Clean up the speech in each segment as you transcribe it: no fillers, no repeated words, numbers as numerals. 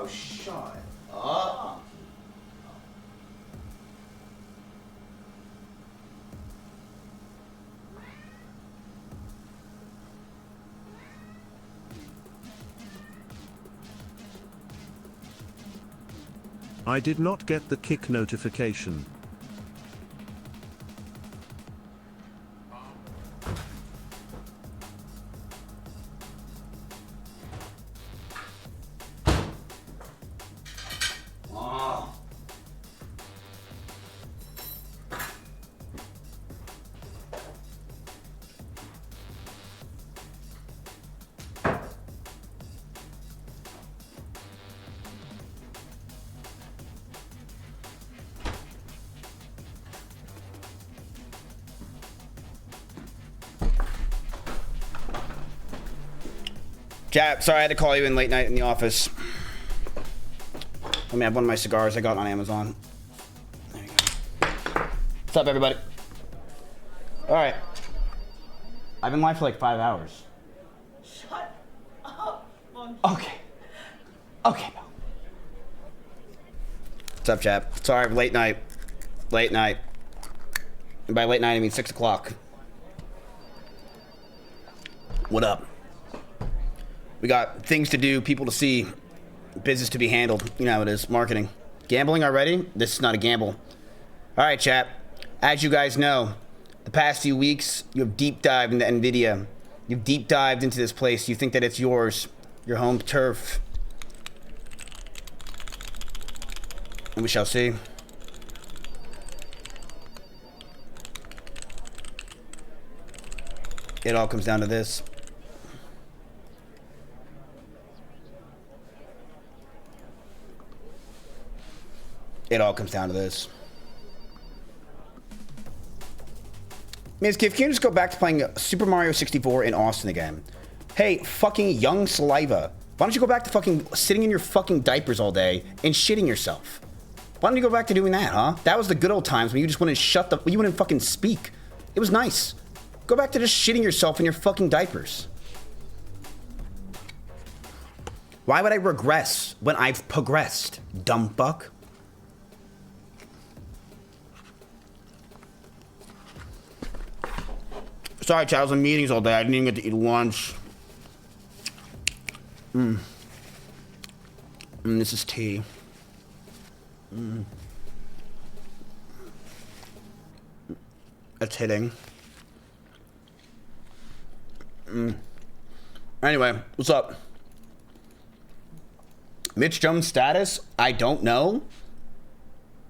Oh, shut up. I did not get the kick notification. Chat, sorry I had to call you in late night in the office. Let me have one of my cigars I got on Amazon. There you go. What's up, everybody? All right. I've been live for like 5 hours. Shut up, Monkey. Okay. Okay, Bill. What's up, chat? Sorry, late night. Late night. And by late night, I mean 6 o'clock. What up? We got things to do, people to see, business to be handled. You know how it is, marketing. Gambling already? This is not a gamble. All right, chat. As you guys know, the past few weeks, you have deep dived into NVIDIA. You've deep dived into this place. You think that it's yours, your home turf. And we shall see. It all comes down to this. It all comes down to this. Mizkif, can you just go back to playing Super Mario 64 in Austin again? Hey, fucking young saliva. Why don't you go back to fucking sitting in your fucking diapers all day and shitting yourself? Why don't you go back to doing that, huh? That was the good old times when you just wouldn't you wouldn't fucking speak. It was nice. Go back to just shitting yourself in your fucking diapers. Why would I regress when I've progressed, dumb fuck? Sorry, chat, I was in meetings all day. I didn't even get to eat lunch. This is tea. It's hitting. Anyway, what's up? Mitch Jones' status? I don't know.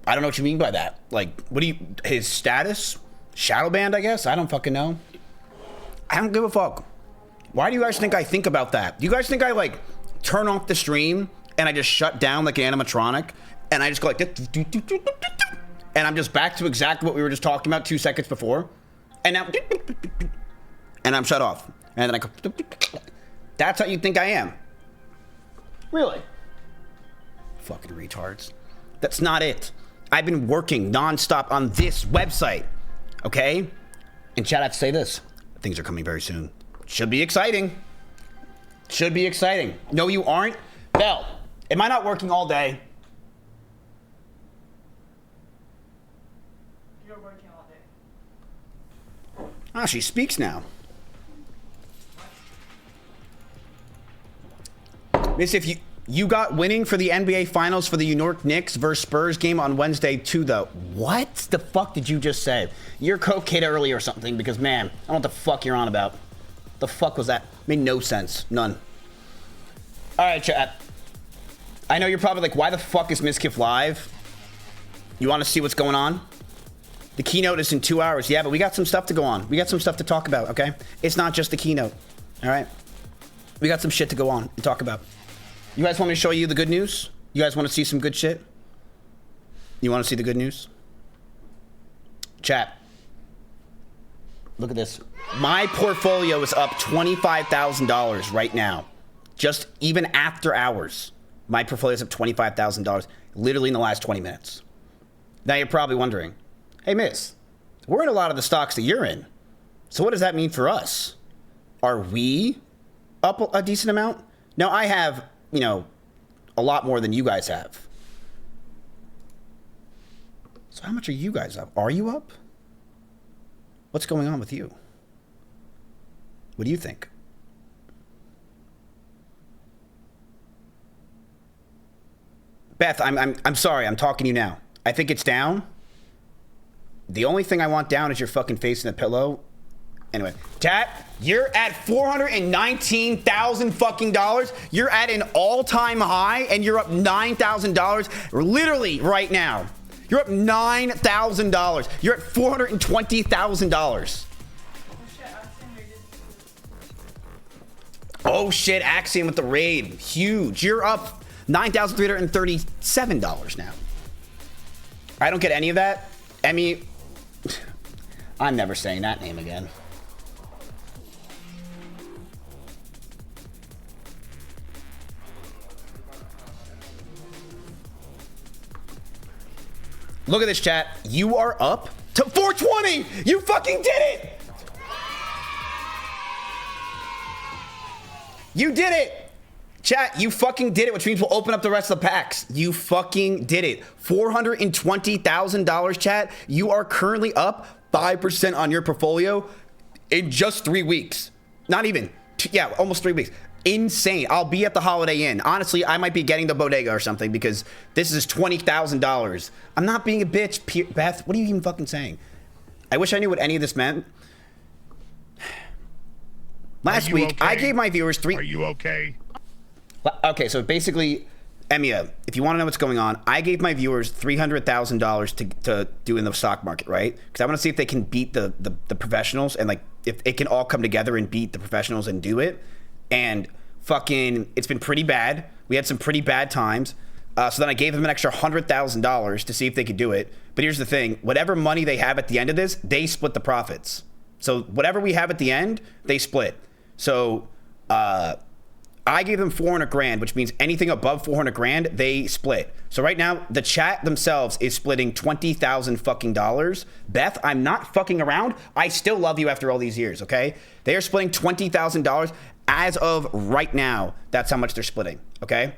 I don't know what you mean by that. Like, what do you... His status? Shadow banned, I guess? I don't fucking know. I don't give a fuck. Why do you guys think I think about that? Do you guys think I, like, turn off the stream and I just shut down like an animatronic and I just go like... And I'm just back to exactly what we were just talking about 2 seconds before? And now... And I'm shut off. And then I go... That's how you think I am. Really? Fucking retards. That's not it. I've been working nonstop on this website. Okay? And chat, I have to say this. Things are coming very soon. Should be exciting. Should be exciting. No, you aren't. Belle, am I not working all day? You're working all day. Ah, she speaks now. Miss, if you got winning for the NBA Finals for the New York Knicks versus Spurs game on Wednesday too, though. What the fuck did you just say? You're coke kid early or something, because man, I don't know what the fuck you're on about. The fuck was that? Made no sense. None. All right, chat. I know you're probably like, why the fuck is Mizkif live? You want to see what's going on? The keynote is in 2 hours. Yeah, but we got some stuff to go on. We got some stuff to talk about, okay? It's not just the keynote, all right? We got some shit to go on and talk about. You guys want me to show you the good news? You guys want to see some good shit? You want to see the good news? Chat. Look at this. My portfolio is up $25,000 right now. Just even after hours. My portfolio is up $25,000 literally in the last 20 minutes. Now you're probably wondering, hey, miss, we're in a lot of the stocks that you're in. So what does that mean for us? Are we up a decent amount? Now I have, you know, a lot more than you guys have. So how much are you guys up? Are you up? What's going on with you? What do you think? Beth, I'm sorry, I'm talking to you now. I think it's down. The only thing I want down is your fucking face in the pillow. Anyway, chat, you're at $419,000 fucking dollars. You're at an all-time high, and you're up $9,000 literally right now. You're up $9,000. You're at $420,000. Oh shit, Axiom with the raid. Huge. You're up $9,337 now. I don't get any of that. Emmy, I'm never saying that name again. Look at this, chat. You are up to 420. You fucking did it. You did it. Chat, you fucking did it, which means we'll open up the rest of the packs. You fucking did it. $420,000, chat. You are currently up 5% on your portfolio in just 3 weeks. Not even. Yeah, almost 3 weeks. Insane. I'll be at the Holiday Inn. Honestly, I might be getting the bodega or something because this is $20,000. I'm not being a bitch, Beth. What are you even fucking saying? I wish I knew what any of this meant. Last week, okay? I gave my viewers three. Are you okay? Okay, so basically, Emia, if you want to know what's going on, I gave my viewers $300,000 to do in the stock market, right? Because I want to see if they can beat the professionals and like if it can all come together and beat the professionals and do it. And fucking, it's been pretty bad. We had some pretty bad times. So then I gave them an extra $100,000 to see if they could do it. But here's the thing: whatever money they have at the end of this, they split the profits. So whatever we have at the end, they split. So I gave them 400 grand, which means anything above 400 grand, they split. So right now, the chat themselves is splitting $20,000 fucking dollars. Beth, I'm not fucking around. I still love you after all these years, okay? They are splitting $20,000 as of right now. That's how much they're splitting, okay?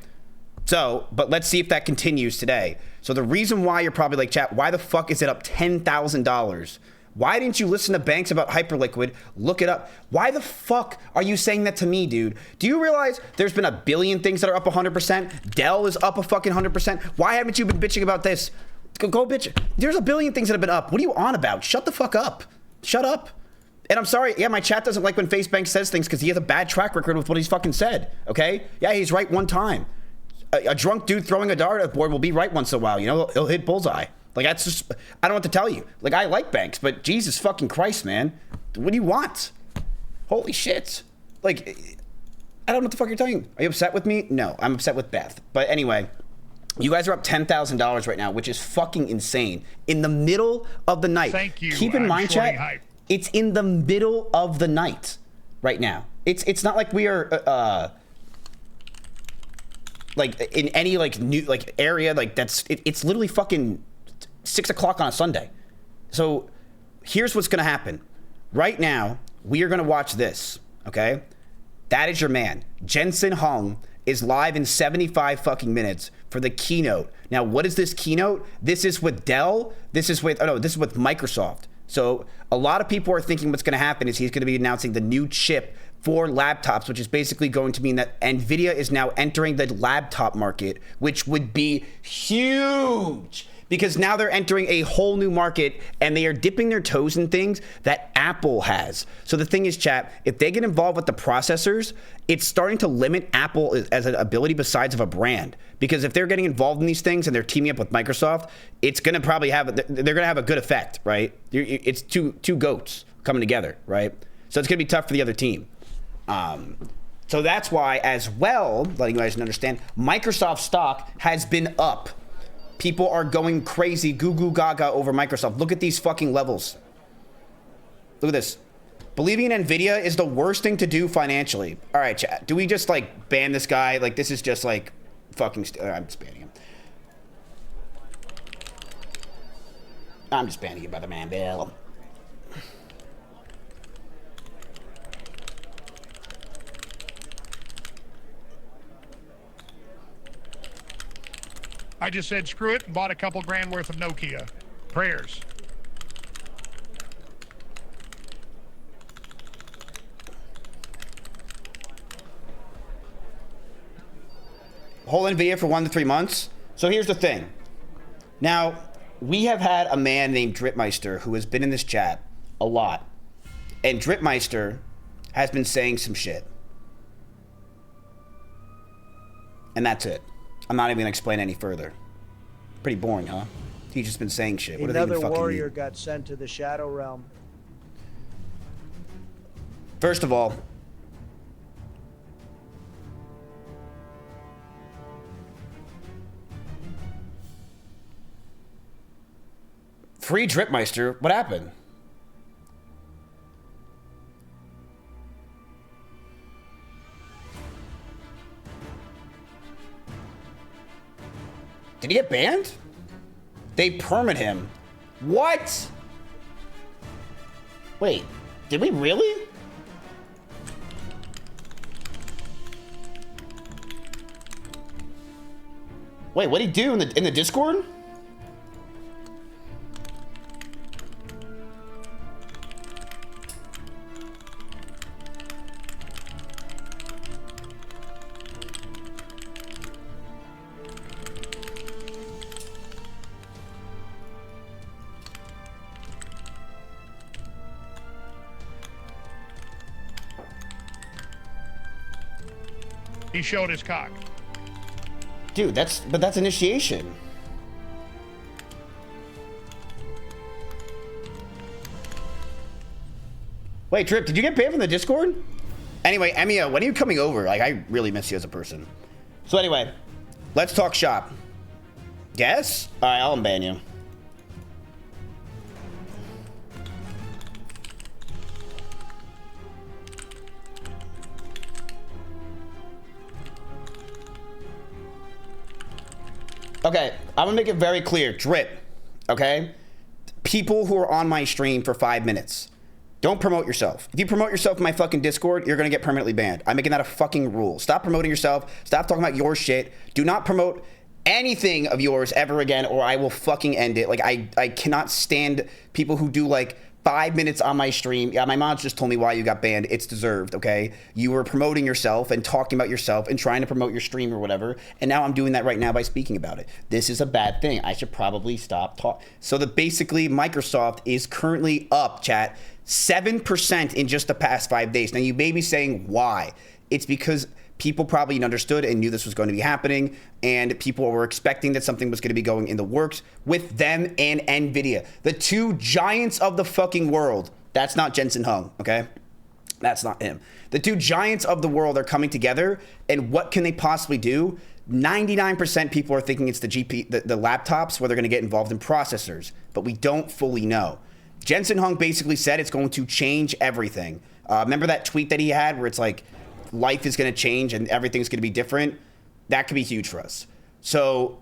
So, but let's see if that continues today. So the reason why you're probably like, chat, why the fuck is it up $10,000? Why didn't you listen to Banks about Hyperliquid? Look it up. Why the fuck are you saying that to me, dude? Do you realize there's been a billion things that are up 100%? Dell is up a fucking 100%. Why haven't you been bitching about this? Go bitch. There's a billion things that have been up. What are you on about? Shut the fuck up. Shut up. And I'm sorry, yeah, my chat doesn't like when FaceBank says things because he has a bad track record with what he's fucking said, okay? Yeah, he's right one time. A drunk dude throwing a dart at the board will be right once in a while, you know? He'll hit bullseye. Like, that's just, I don't know what to tell you. Like, I like Banks, but Jesus fucking Christ, man. What do you want? Holy shit. Like, I don't know what the fuck you're telling. Are you upset with me? No, I'm upset with Beth. But anyway, you guys are up $10,000 right now, which is fucking insane. In the middle of the night. Thank you. Keep in mind, chat, it's in the middle of the night right now. It's not like we are, like, in any, like, new, like, area, like, that's, it's literally fucking 6 o'clock on a Sunday. So here's what's gonna happen. Right now, we are gonna watch this, okay? That is your man. Jensen Hung is live in 75 fucking minutes for the keynote. Now, what is this keynote? This is with Dell. This is with, oh no, this is with Microsoft. So a lot of people are thinking what's gonna happen is he's gonna be announcing the new chip for laptops, which is basically going to mean that NVIDIA is now entering the laptop market, which would be huge. Because now they're entering a whole new market and they are dipping their toes in things that Apple has. So the thing is, chat, if they get involved with the processors, it's starting to limit Apple as an ability besides of a brand. Because if they're getting involved in these things and they're teaming up with Microsoft, it's going to probably have, they're going to have a good effect, right? It's two goats coming together, right? So it's going to be tough for the other team. So that's why, as well, letting you guys understand, Microsoft stock has been up. People are going crazy, goo goo gaga over Microsoft. Look at these fucking levels. Look at this. Believing in NVIDIA is the worst thing to do financially. All right, chat. Do we just like ban this guy? Like, this is just like fucking. I'm just banning him. I'm just banning him by the man, Bill. I just said screw it and bought a couple grand worth of Nokia. Prayers. Whole NVIDIA for 1 to 3 months. So here's the thing. Now, we have had a man named Dripmeister who has been in this chat a lot. And Dripmeister has been saying some shit. And that's it. I'm not even gonna explain any further. Pretty boring, huh? He's just been saying shit. What do they even Another fucking warrior mean? got sent to the Shadow Realm. First of all, free Dripmeister, what happened? Did he get banned? They permit him. What? Wait, did we really? Wait, what'd he do in the Discord? He showed his cock. Dude, that's initiation. Wait, Trip, did you get banned from the Discord? Anyway, Emia, when are you coming over? Like, I really miss you as a person. So anyway, let's talk shop. Yes? Alright, I'll unban you. Okay, I'm gonna make it very clear. Drip, okay? People who are on my stream for 5 minutes, don't promote yourself. If you promote yourself in my fucking Discord, you're gonna get permanently banned. I'm making that a fucking rule. Stop promoting yourself. Stop talking about your shit. Do not promote anything of yours ever again, or I will fucking end it. Like, I cannot stand people who do like 5 minutes on my stream. Yeah, my mom just told me why you got banned. It's deserved, okay? You were promoting yourself and talking about yourself and trying to promote your stream or whatever, and now I'm doing that right now by speaking about it. This is a bad thing. I should probably stop talking. So that basically Microsoft is currently up, chat, 7% in just the past 5 days. Now you may be saying why. It's because people probably understood and knew this was going to be happening, and people were expecting that something was going to be going in the works with them and NVIDIA. The two giants of the fucking world. That's not Jensen Hung, okay? That's not him. The two giants of the world are coming together, and what can they possibly do? 99% people are thinking it's the laptops where they're going to get involved in processors, but we don't fully know. Jensen Hung basically said it's going to change everything. Remember that tweet that he had where it's like, life is going to change and everything's going to be different? That could be huge for us. So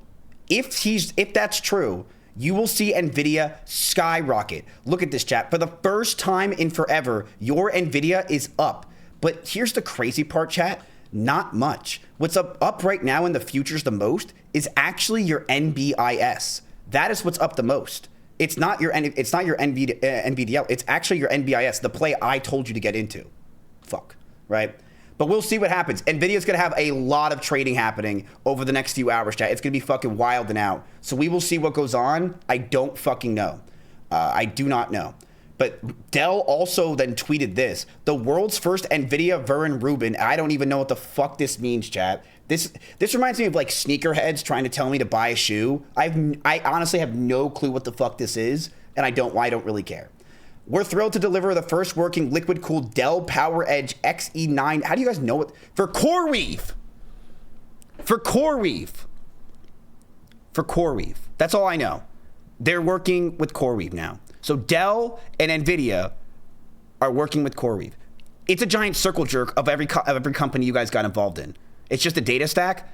if that's true, you will see NVIDIA skyrocket. Look at this, chat. For the first time in forever, your NVIDIA is up. But here's the crazy part, chat. Not much. What's up right now in the futures the most is actually your NBIS. That is what's up the most. It's not your NVDL. It's actually your NBIS, the play I told you to get into. Fuck, right? But we'll see what happens. NVIDIA's going to have a lot of trading happening over the next few hours, chat. It's going to be fucking wild and out. So we will see what goes on. I don't fucking know. I do not know. But Dell also then tweeted this. The world's first NVIDIA Vernon Rubin. I don't even know what the fuck this means, chat. This reminds me of like sneakerheads trying to tell me to buy a shoe. I honestly have no clue what the fuck this is, and I don't really care. We're thrilled to deliver the first working liquid-cooled Dell PowerEdge XE9. How do you guys know it? For CoreWeave. For CoreWeave. For CoreWeave. That's all I know. They're working with CoreWeave now. So Dell and NVIDIA are working with CoreWeave. It's a giant circle jerk of every company you guys got involved in. It's just a data stack.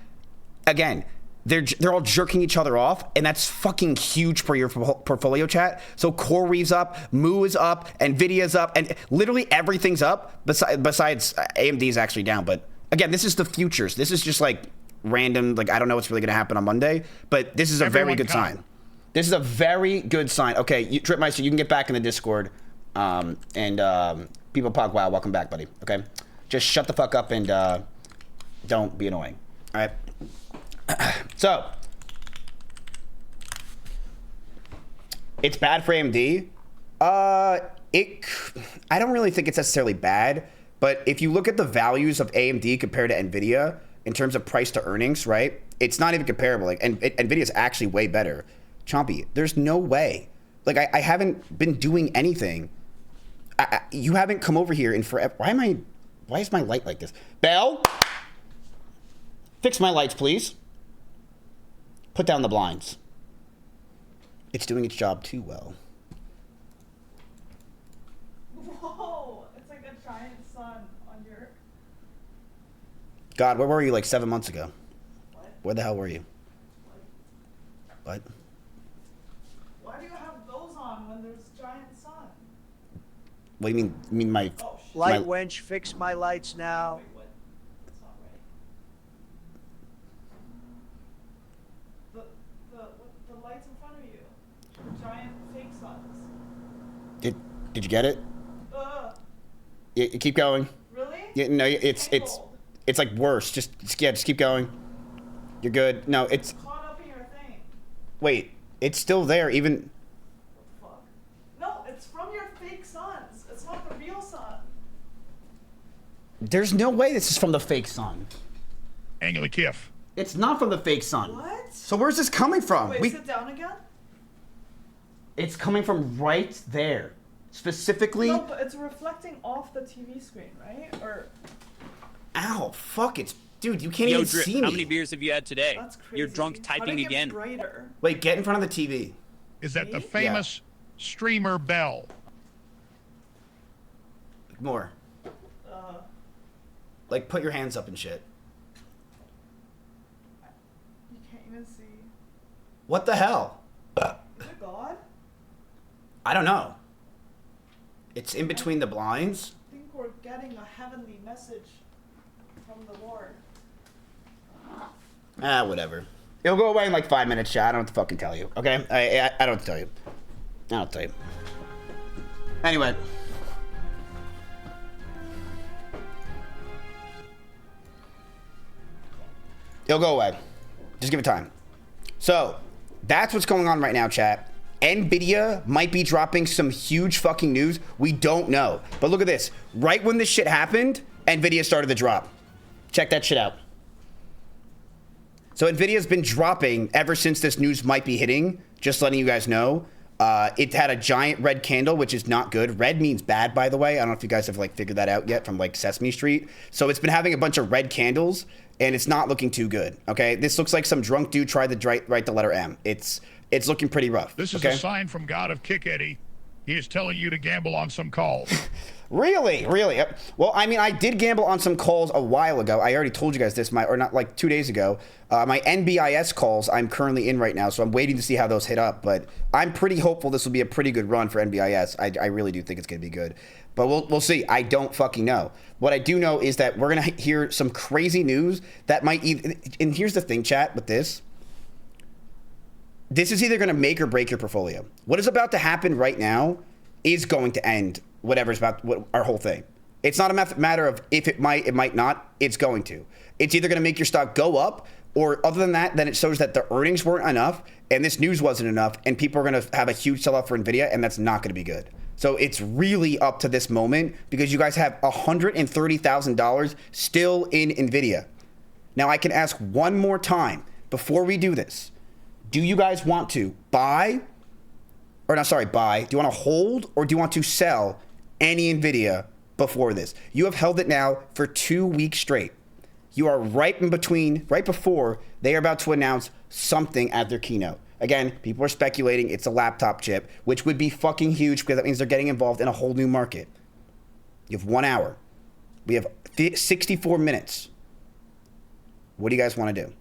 Again, they're all jerking each other off, and that's fucking huge for your portfolio, chat. So CoreWeave's up, Moo is up, NVIDIA's up, and literally everything's up. Besides AMD is actually down. But again, this is the futures. This is just like random, like I don't know what's really gonna happen on Monday, but this is a very Everyone good come. sign. This is a very good sign. Okay, Tripmeister, you can get back in the Discord, and people pog wow, welcome back, buddy. Okay, just shut the fuck up and don't be annoying. All right. So it's bad for AMD. I don't really think it's necessarily bad, but if you look at the values of AMD compared to NVIDIA in terms of price to earnings, right? It's not even comparable. Like, and NVIDIA is actually way better. Chompy, there's no way. Like, I haven't been doing anything. You haven't come over here in forever. Why is my light like this? Belle, fix my lights, please. Put down the blinds. It's doing its job too well. Whoa, it's like a giant sun on your... God, where were you like 7 months ago? What? Where the hell were you? What? Why do you have those on when there's giant sun? What do you mean? You mean my... Oh, shit. Light My- wench, fix my lights now. Wait, what? That's not right. The lights in front of you. Giant fake suns. Did you get it? Yeah, keep going. Really? Yeah, no, it's Tangled. like worse. Just keep going. You're good. No, it's Caught up in your thing. wait. It's still there. Even Fuck. No, it's from your fake suns. It's not the real sun. there's no way this is from the fake sun. Annually Kif. It's not from the fake sun. What? So where's this coming from? Wait, sit down again? It's coming from right there, specifically. No, but it's reflecting off the TV screen, right? Or Ow! Fuck! Dude, you can't Yo, even Drip, see me. how many beers have you had today? that's crazy. You're drunk How typing did it get again. brighter? Wait, get in front of the TV. Is that the Me? famous streamer Bell? More. Like, put your hands up and shit. You can't even see. What the hell? Is it God? I don't know. It's in between the blinds. I think we're getting a heavenly message from the Lord. Whatever. It'll go away in like 5 minutes, chat. I don't know what to fucking tell you, okay? I don't tell you. I don't tell you. Anyway. It'll go away. Just give it time. So, that's what's going on right now, chat. NVIDIA might be dropping some huge fucking news. We don't know. But look at this. Right when this shit happened, NVIDIA started to drop. Check that shit out. So NVIDIA's been dropping ever since this news might be hitting. Just letting you guys know. It had a giant red candle, which is not good. Red means bad, by the way. I don't know if you guys have like figured that out yet from like Sesame Street. So it's been having a bunch of red candles, and it's not looking too good. Okay, this looks like some drunk dude tried to write the letter M. It's looking pretty rough. This is okay? a sign from God of Kick Eddie. He is telling you to gamble on some calls. Really? Well, I mean, I did gamble on some calls a while ago. I already told you guys this, or not like 2 days ago. My NBIS calls I'm currently in right now, so I'm waiting to see how those hit up. But I'm pretty hopeful this will be a pretty good run for NBIS. I really do think it's going to be good. But we'll see. I don't fucking know. What I do know is that we're going to hear some crazy news that might even... And here's the thing, chat, with this. This is either going to make or break your portfolio. What is about to happen right now is going to end whatever's about our whole thing. It's not a matter of if it might not. It's going to. It's either going to make your stock go up, or other than that, then it shows that the earnings weren't enough and this news wasn't enough, and people are going to have a huge sell-off for NVIDIA, and that's not going to be good. So it's really up to this moment because you guys have $130,000 still in NVIDIA. Now I can ask one more time before we do this. Do you guys want to buy, or not, sorry, buy, do you want to hold, or do you want to sell any NVIDIA before this? You have held it now for 2 weeks straight. You are right before they are about to announce something at their keynote. Again, people are speculating it's a laptop chip, which would be fucking huge because that means they're getting involved in a whole new market. You have 1 hour. We have 64 minutes. What do you guys want to do?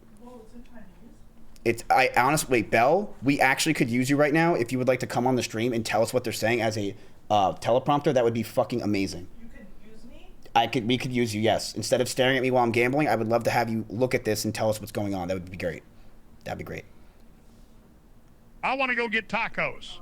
I honestly, Belle, we actually could use you right now if you would like to come on the stream and tell us what they're saying as a teleprompter. That would be fucking amazing. You could use me? We could use you, yes. Instead of staring at me while I'm gambling, I would love to have you look at this and tell us what's going on. That would be great. That'd be great. I want to go get tacos.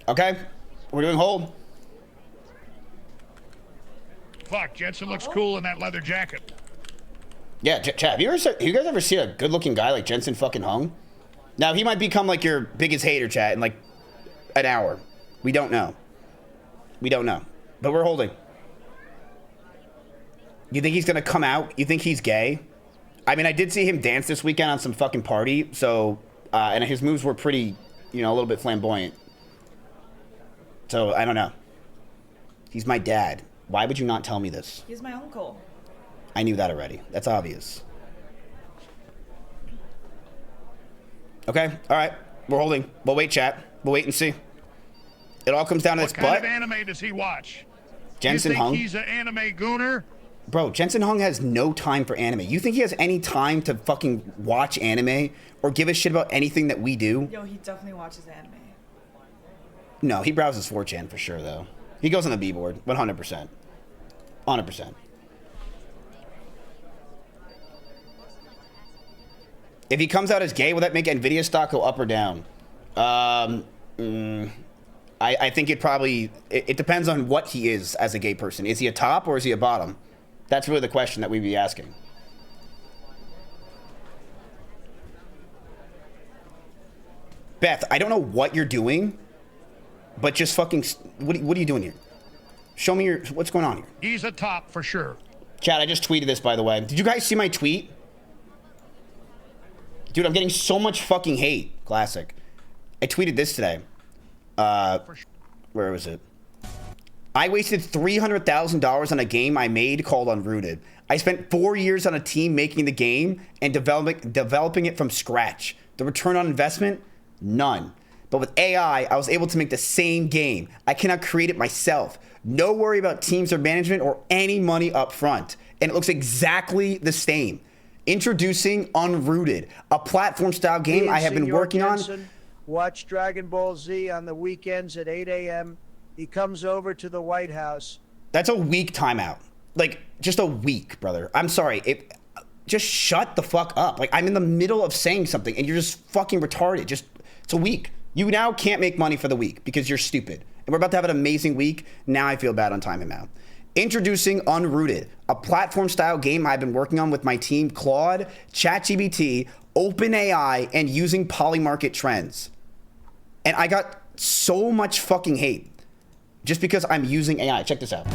Okay, we're doing hold. Fuck, Jensen looks cool in that leather jacket. Yeah, Chad, you guys ever see a good-looking guy like Jensen fucking Hung? Now, he might become like your biggest hater, Chad, in like an hour. We don't know. We don't know. But we're holding. You think he's gonna come out? You think he's gay? I mean, I did see him dance this weekend on some fucking party, so, and his moves were pretty, you know, a little bit flamboyant. So, I don't know. He's my dad. Why would you not tell me this? He's my uncle. I knew that already. That's obvious. Okay, all right. We're holding. We'll wait, chat. We'll wait and see. It all comes down to this butt. What kind of anime does he watch? Jensen Hung? You think he's an anime gooner? Bro, Jensen Hung has no time for anime. You think he has any time to fucking watch anime or give a shit about anything that we do? Yo, he definitely watches anime. No, he browses 4chan for sure, though. He goes on the B-board, 100%. 100%. If he comes out as gay, will that make NVIDIA stock go up or down? I think it probably... It depends on what he is as a gay person. Is he a top or is he a bottom? That's really the question that we'd be asking. Beth, I don't know what you're doing, but just fucking... What are you doing here? Show me your... What's going on here? He's a top for sure. Chat, I just tweeted this, by the way. Did you guys see my tweet? Dude, I'm getting so much fucking hate. Classic. I tweeted this today. Where was it? I wasted $300,000 on a game I made called Unrooted. I spent 4 years on a team making the game and developing it from scratch. The return on investment? None. But with AI, I was able to make the same game. I cannot create it myself. No worry about teams or management or any money up front. And it looks exactly the same. Introducing Unrooted, a platform-style game I have been working on. Watch Dragon Ball Z on the weekends at 8 a.m. He comes over to the White House. That's a week timeout. Like, just a week, brother. I'm sorry. Just shut the fuck up. Like, I'm in the middle of saying something, and you're just fucking retarded. It's a week. You now can't make money for the week because you're stupid. And we're about to have an amazing week. Now I feel bad on timing him out. Introducing Unrooted, a platform-style game I've been working on with my team, Claude, ChatGPT, OpenAI, and using Polymarket Trends. And I got so much fucking hate just because I'm using AI. Check this out.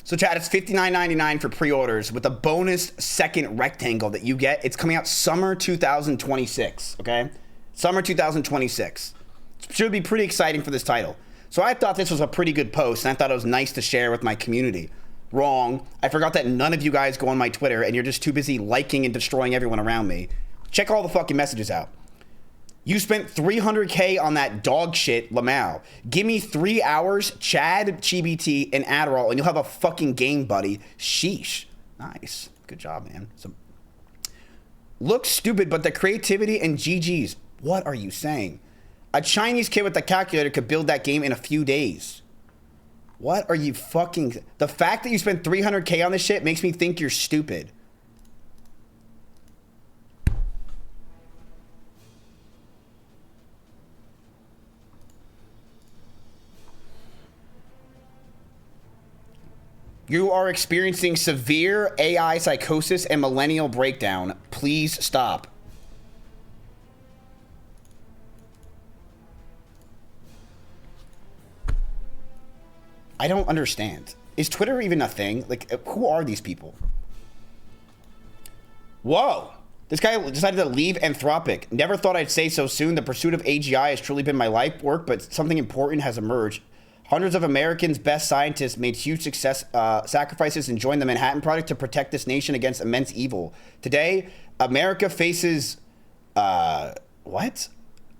So chat, it's $59.99 for pre-orders with a bonus second rectangle that you get. It's coming out summer 2026, okay? Summer 2026. Should be pretty exciting for this title. So I thought this was a pretty good post, and I thought it was nice to share with my community. Wrong. I forgot that none of you guys go on my Twitter, and you're just too busy liking and destroying everyone around me. Check all the fucking messages out. You spent $300K on that dog shit, Lamau. Give me 3 hours, Chad, GBT, and Adderall, and you'll have a fucking game, buddy. Sheesh. Nice. Good job, man. Looks stupid, but the creativity and GG's. What are you saying? A Chinese kid with a calculator could build that game in a few days. What are you fucking... The fact that you spent $300K on this shit makes me think you're stupid. You are experiencing severe AI psychosis and millennial breakdown. please stop. I don't understand. Is Twitter even a thing? Like, who are these people? Whoa. This guy decided to leave Anthropic. Never thought I'd say so soon. The pursuit of AGI has truly been my life work, but something important has emerged. Hundreds of Americans' best scientists made huge sacrifices and joined the Manhattan Project to protect this nation against immense evil. Today, America faces, what?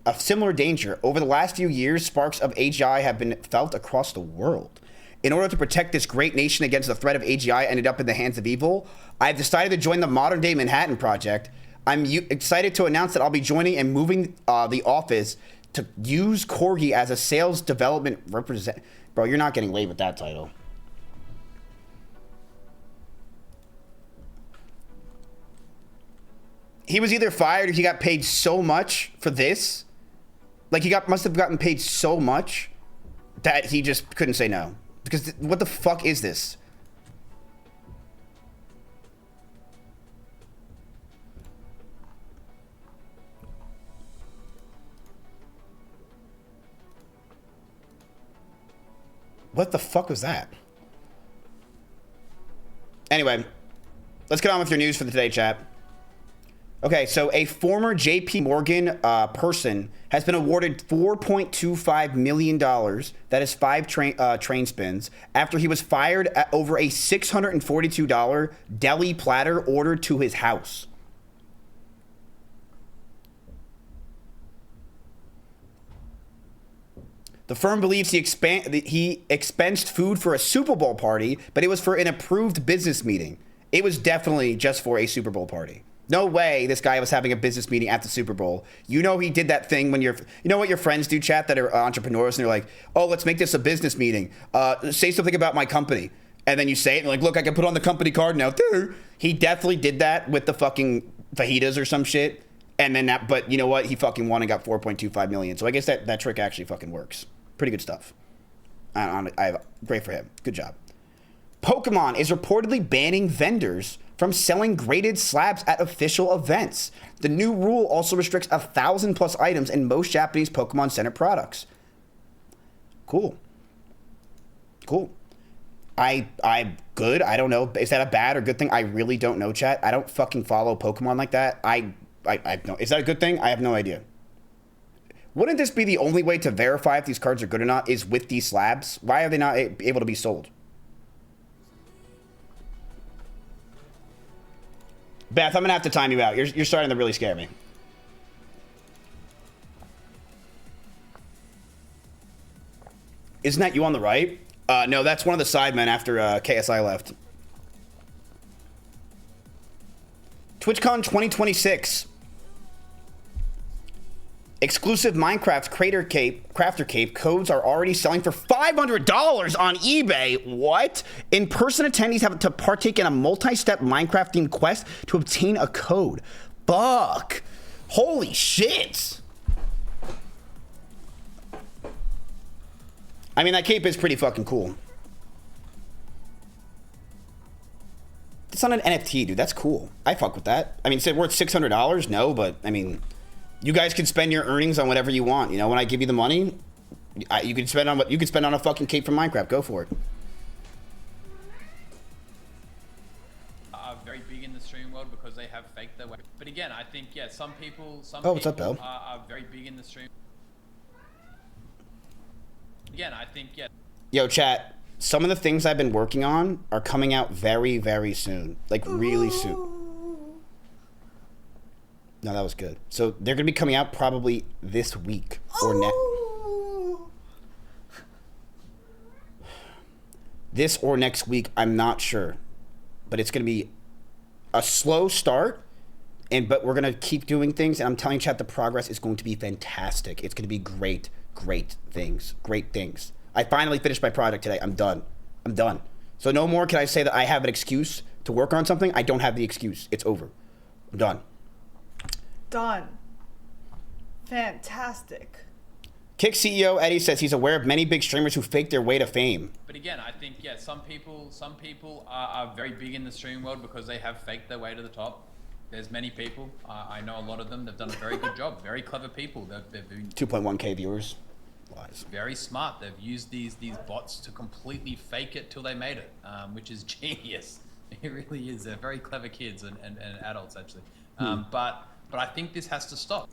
A similar danger. Over the last few years, sparks of AGI have been felt across the world. In order to protect this great nation against the threat of AGI ended up in the hands of evil, I've decided to join the modern-day Manhattan Project. I'm excited to announce that I'll be joining and moving the office to use Corgi as a sales development representative. Bro, you're not getting laid with that title. He was either fired or he got paid so much for this. Like, he must have gotten paid so much that he just couldn't say no. Because what the fuck is this? What the fuck was that? Anyway, let's get on with your news for the today, chat. Okay, so a former JP Morgan person has been awarded $4.25 million. That is 5 train spins after he was fired over a $642 deli platter ordered to his house. The firm believes he expensed food for a Super Bowl party, but it was for an approved business meeting. It was definitely just for a Super Bowl party. No way this guy was having a business meeting at the Super Bowl. You know he did that thing when you know what your friends do, chat, that are entrepreneurs, and they're like, oh, let's make this a business meeting. Say something about my company. And then you say it, and like, look, I can put on the company card now. He definitely did that with the fucking fajitas or some shit. And then that, but you know what? He fucking won and got 4.25 million. So I guess that trick actually fucking works. Pretty good stuff. Great for him. Good job. Pokemon is reportedly banning vendors from selling graded slabs at official events. The new rule also restricts 1,000+ items in most Japanese Pokemon Center products. Cool. Cool. I'm good. I don't know. Is that a bad or good thing? I really don't know, chat. I don't fucking follow Pokemon like that. I don't. Is that a good thing? I have no idea. Wouldn't this be the only way to verify if these cards are good or not is with these slabs? Why are they not able to be sold? Beth, I'm gonna have to time you out. You're starting to really scare me. Isn't that you on the right? No, that's one of the sidemen after KSI left. TwitchCon 2026. Exclusive Minecraft Crafter Cape codes are already selling for $500 on eBay. What? In-person attendees have to partake in a multi-step Minecraft-themed quest to obtain a code. Fuck. Holy shit. I mean, that cape is pretty fucking cool. It's not an NFT, dude. That's cool. I fuck with that. I mean, is it worth $600? No, but, I mean... You guys can spend your earnings on whatever you want. You know, when I give you the money, you can spend on what you can spend on a fucking cape from Minecraft. Go for it. Are very big in the stream world because they have faked their way. But again, I think some people what's up, Bill? Are very big in the stream. Again, I think Yo, chat. Some of the things I've been working on are coming out very, very soon. Like really soon. No, that was good. So they're going to be coming out probably this week or next. This or next week, I'm not sure. But it's going to be a slow start, but we're going to keep doing things. And I'm telling you, chat, the progress is going to be fantastic. It's going to be great, great things. Great things. I finally finished my project today. I'm done. I'm done. So no more can I say that I have an excuse to work on something. I don't have the excuse. It's over. I'm done. Done. Fantastic. Kick CEO Eddie says he's aware of many big streamers who fake their way to fame. But again, I think some people are very big in the stream world because they have faked their way to the top. There's many people. I know a lot of them. They've done a very good job. Very clever people. They've been 2.1K viewers. Lies. very smart. They've used these bots to completely fake it till they made it, which is genius. It really is. They're very clever kids and adults actually. But I think this has to stop.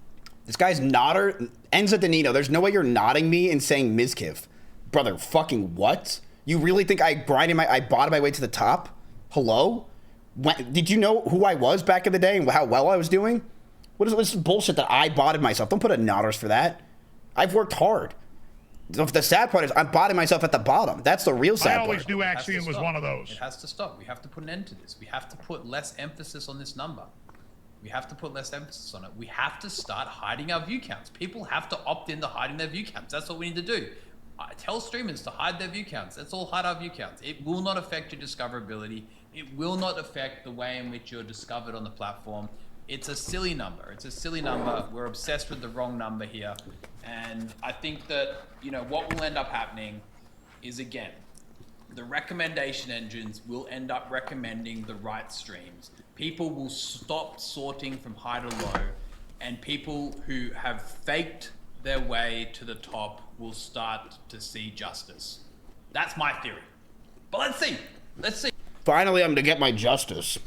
This guy's nodder ends at the Nino. There's no way you're nodding me and saying Mizkif. Brother, fucking what? You really think I botted my way to the top? Hello? Did you know who I was back in the day and how well I was doing? What is this bullshit that I botted myself? Don't put a nodders for that. I've worked hard. The sad part is I'm botting myself at the bottom. That's the real sad I part. always knew It has to Axiom was stop. one of those. It has to stop. We have to put an end to this. We have to put less emphasis on this number. We have to put less emphasis on it. We have to start hiding our view counts. People have to opt into hiding their view counts. That's what we need to do. Tell streamers to hide their view counts. Let's all hide our view counts. It will not affect your discoverability. It will not affect the way in which you're discovered on the platform. It's a silly number. It's a silly number. We're obsessed with the wrong number here. And I think that, you know, what will end up happening is, again, the recommendation engines will end up recommending the right streams. People will stop sorting from high to low, and people who have faked their way to the top will start to see justice. That's my theory. But let's see. Let's see. Finally, I'm gonna get my justice.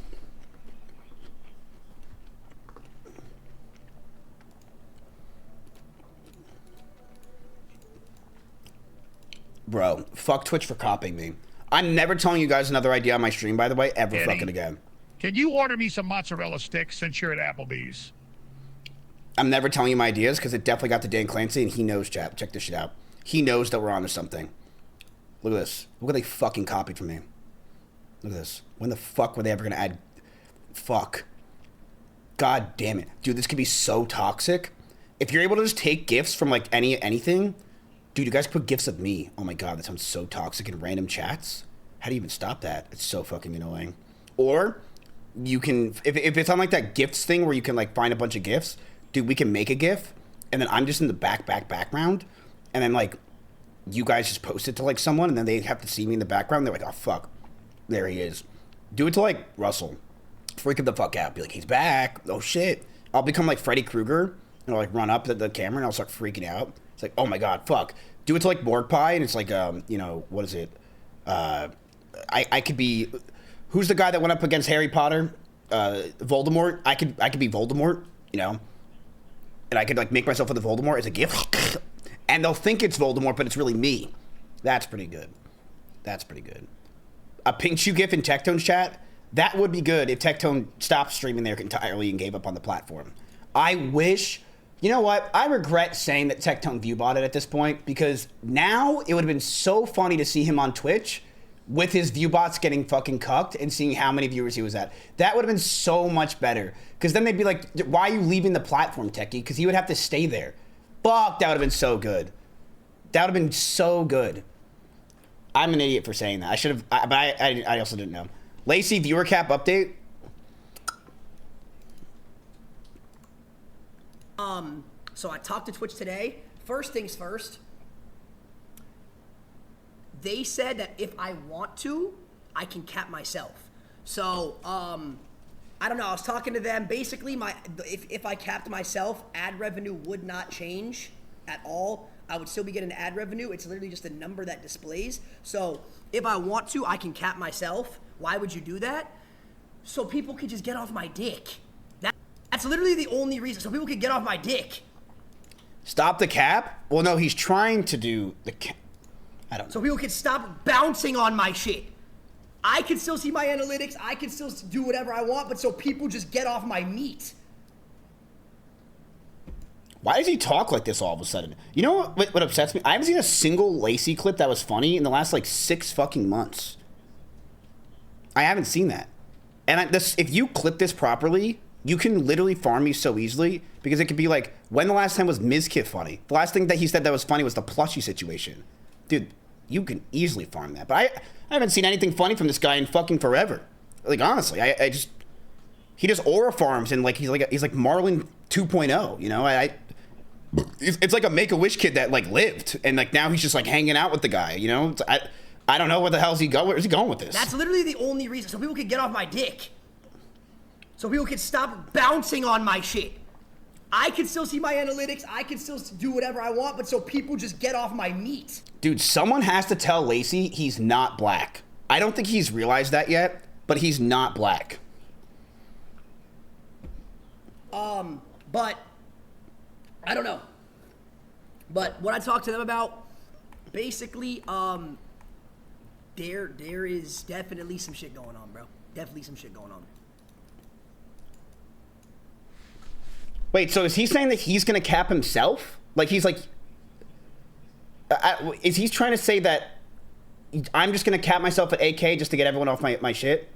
Bro, fuck Twitch for copying me. I'm never telling you guys another idea on my stream, by the way, ever Eddie. fucking again. Can you order me some mozzarella sticks since you're at Applebee's? I'm never telling you my ideas because it definitely got to Dan Clancy and he knows, chat. Check this shit out. He knows that we're onto something. Look at this. Look what they fucking copied from me. Look at this. When the fuck were they ever gonna add? Fuck. God damn it. Dude, this could be so toxic. If you're able to just take gifts from like anything, dude, you guys put gifts of me. Oh my god, that sounds so toxic in random chats. How do you even stop that? It's so fucking annoying. Or you can, if it's on like that gifts thing where you can like find a bunch of gifts, dude, we can make a gif and then I'm just in the background and then like you guys just post it to like someone and then they have to see me in the background. They're like, oh fuck, there he is. Do it to like Russell. Freak him the fuck out. Be like, he's back. Oh shit. I'll become like Freddy Krueger and I'll like run up to the camera and I'll start freaking out. It's like, oh my god, fuck. Do it to like Borg Pie and it's like, you know, what is it? I could be, who's the guy that went up against Harry Potter? Voldemort. I could be Voldemort, you know? And I could like make myself into Voldemort as a gift. And they'll think it's Voldemort, but it's really me. That's pretty good. That's pretty good. A Pinkchu gif in Tektone's chat? That would be good if Tektone stopped streaming there entirely and gave up on the platform. I wish, you know what? I regret saying that Tektone viewbotted at this point because now it would have been so funny to see him on Twitch with his viewbots getting fucking cucked and seeing how many viewers he was at. That would have been so much better. Because then they'd be like, why are you leaving the platform, Techie? Because he would have to stay there. Fuck, that would have been so good. That would have been so good. I'm an idiot for saying that. I should have, but I also didn't know. Lacey, viewer cap update. So I talked to Twitch today. First things first. They said that if I want to, I can cap myself. So, I don't know. I was talking to them. Basically, if I capped myself, ad revenue would not change at all. I would still be getting ad revenue. It's literally just a number that displays. So, if I want to, I can cap myself. Why would you do that? So people could just get off my dick. That's literally the only reason. So people could get off my dick. Stop the cap? Well, no, he's trying to do the cap. I don't know. So people could stop bouncing on my shit. I can still see my analytics. I can still do whatever I want, but so people just get off my meat. Why does he talk like this all of a sudden? You know what upsets me? I haven't seen a single Lacey clip that was funny in the last like 6 fucking months. I haven't seen that. And if you clip this properly, you can literally farm me so easily because it could be like, when the last time was Mizkif funny? The last thing that he said that was funny was the plushie situation. Dude, you can easily farm that. But I haven't seen anything funny from this guy in fucking forever. Like, honestly, he just aura farms and like he's like Marlin 2.0, you know? It's like a Make-A-Wish kid that like lived and like now he's just like hanging out with the guy, you know? I don't know where the hell is he going. Where's he going with this? That's literally the only reason. So people could get off my dick. So people can stop bouncing on my shit. I can still see my analytics. I can still do whatever I want, but so people just get off my meat. Dude, someone has to tell Lacey he's not black. I don't think he's realized that yet, but he's not black. But I don't know. But what I talked to them about, basically, there is definitely some shit going on, bro. Definitely some shit going on. Wait, so is he saying that he's gonna cap himself? Like he's like, is he trying to say that I'm just gonna cap myself at AK just to get everyone off my shit?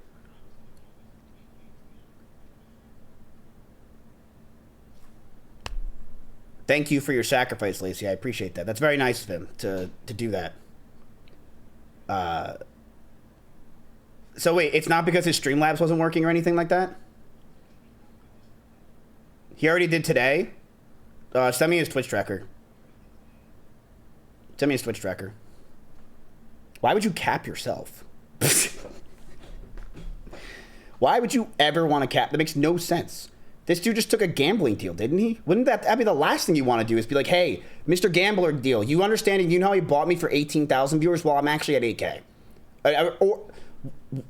Thank you for your sacrifice, Lacey. I appreciate that. That's very nice of him to do that. So wait, it's not because his Streamlabs wasn't working or anything like that? He already did today? Send me his Twitch tracker. Send me his Twitch tracker. Why would you cap yourself? Why would you ever want to cap? That makes no sense. This dude just took a gambling deal, didn't he? Wouldn't that be the last thing you want to do is be like, hey, Mr. Gambler deal, you understand, you know how he bought me for 18,000 viewers? Well, I'm actually at 8K.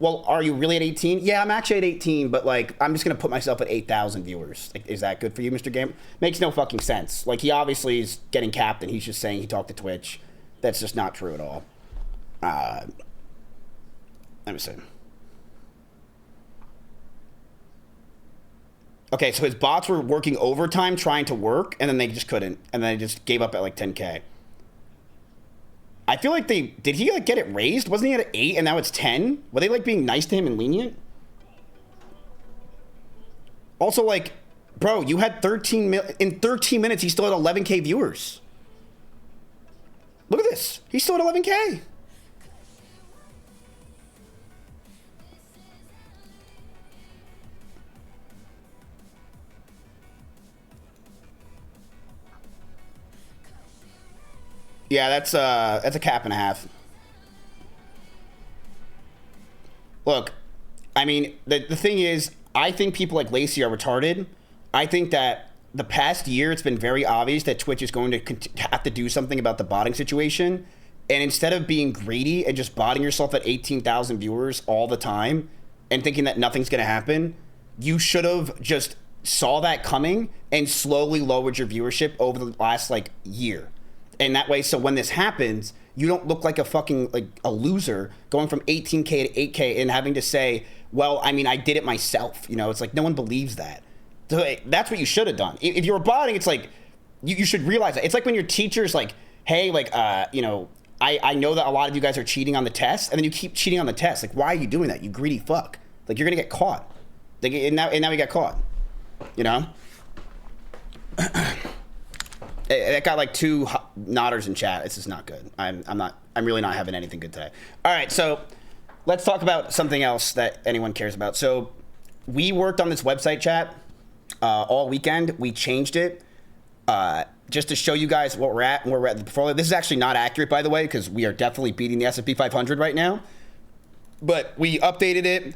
Well, are you really at 18? Yeah, I'm actually at 18, but like, I'm just gonna put myself at 8,000 viewers. Like, is that good for you, Mr. Gambler? Makes no fucking sense. Like, he obviously is getting capped and he's just saying he talked to Twitch. That's just not true at all. Let me see. Okay, so his bots were working overtime trying to work, and then they just couldn't, and then they just gave up at like 10K. I feel like did he like get it raised? Wasn't he at 8 and now it's 10? Were they like being nice to him and lenient? Also, like, bro, you had in 13 minutes, he still had 11K viewers. Look at this. He's still at 11K. Yeah, that's a cap and a half. Look, I mean, the thing is, I think people like Lacey are retarded. I think that the past year, it's been very obvious that Twitch is going to have to do something about the botting situation. And instead of being greedy and just botting yourself at 18,000 viewers all the time and thinking that nothing's going to happen, you should have just saw that coming and slowly lowered your viewership over the last, like, year. And that way, so when this happens, you don't look like a fucking, like, a loser going from 18K to 8K and having to say, well, I mean, I did it myself. You know, it's like no one believes that. So that's what you should have done. If you were botting, it's like, you should realize that. It's like when your teacher's like, hey, like, you know, I know that a lot of you guys are cheating on the test, and then you keep cheating on the test. Like, why are you doing that? You greedy fuck. Like, you're going to get caught. Like, and now we got caught. You know? It got like 2 nodders in chat. This is not good. I'm really not having anything good today. All right, so let's talk about something else that anyone cares about. So we worked on this website chat all weekend. We changed it just to show you guys what we're at and where we're at in the portfolio. This is actually not accurate, by the way, because we are definitely beating the S&P 500 right now. But we updated it.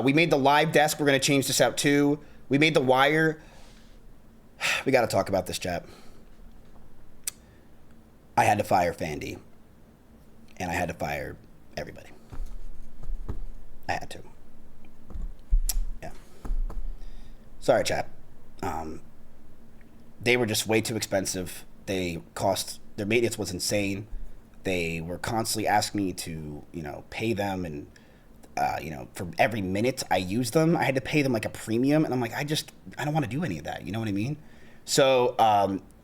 We made the live desk. We're going to change this out too. We made the wire. We got to talk about this, chat. I had to fire Fandy, and I had to fire everybody. I had to. Yeah. Sorry, chat. They were just way too expensive. Their maintenance was insane. They were constantly asking me to, you know, pay them, and you know, for every minute I used them, I had to pay them like a premium, and I'm like, I don't want to do any of that. You know what I mean? So,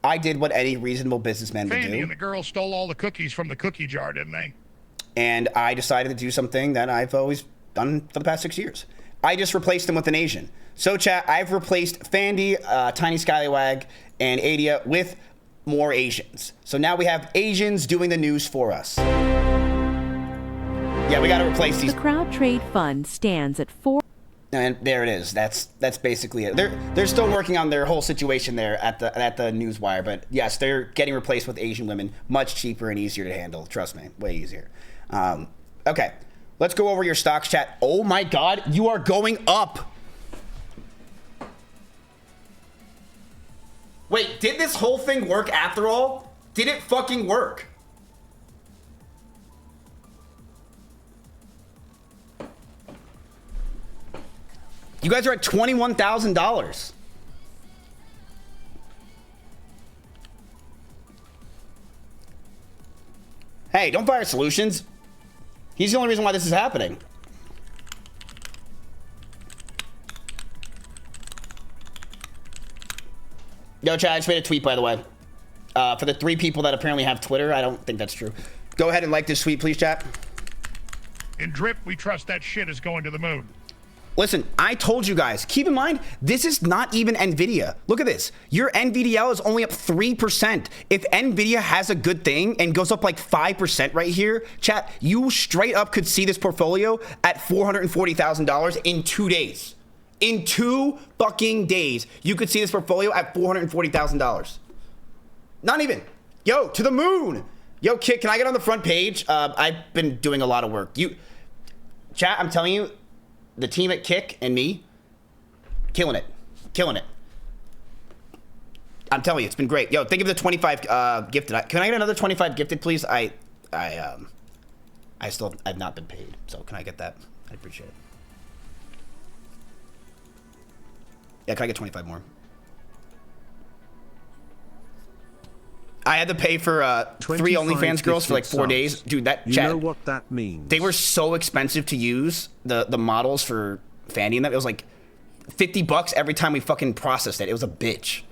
I did what any reasonable businessman would do. Fandy and the girl stole all the cookies from the cookie jar, didn't they? And I decided to do something that I've always done for the past 6 years. I just replaced them with an Asian. So, chat, I've replaced Fandy, Tiny Scallywag, and Adia with more Asians. So now we have Asians doing the news for us. Yeah, we got to replace these. The Crowd Trade Fund stands at 4. And there it is. That's basically it. They're still working on their whole situation there at the Newswire, but yes, they're getting replaced with Asian women, much cheaper and easier to handle. Trust me, way easier. Okay, let's go over your stocks, chat. Oh my God, you are going up. Wait, did this whole thing work after all? Did it fucking work? You guys are at $21,000. Hey, don't fire Solutions. He's the only reason why this is happening. Yo, Chad, I just made a tweet, by the way. For the 3 people that apparently have Twitter, I don't think that's true. Go ahead and like this tweet, please, chat. In Drip, we trust that shit is going to the moon. Listen, I told you guys, keep in mind, this is not even NVIDIA. Look at this. Your NVDL is only up 3%. If NVIDIA has a good thing and goes up like 5% right here, chat, you straight up could see this portfolio at $440,000 in 2 days. In 2 fucking days, you could see this portfolio at $440,000. Not even. Yo, to the moon. Yo, Kit, can I get on the front page? I've been doing a lot of work. Chat, I'm telling you, the team at Kick and me, killing it. Killing it. I'm telling you, it's been great. Yo, think of the 25 gifted. Can I get another 25 gifted, please? I've not been paid, so can I get that? I appreciate it. Yeah, can I get 25 more? I had to pay for 3 OnlyFans girls for like 4 days. Dude, that you chat. know what that means. They were so expensive to use, the models for Fanny and them. It was like $50 every time we fucking processed it. It was a bitch.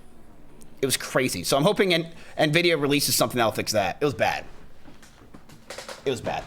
It was crazy. So I'm hoping NVIDIA releases something that'll fix that. It was bad. It was bad.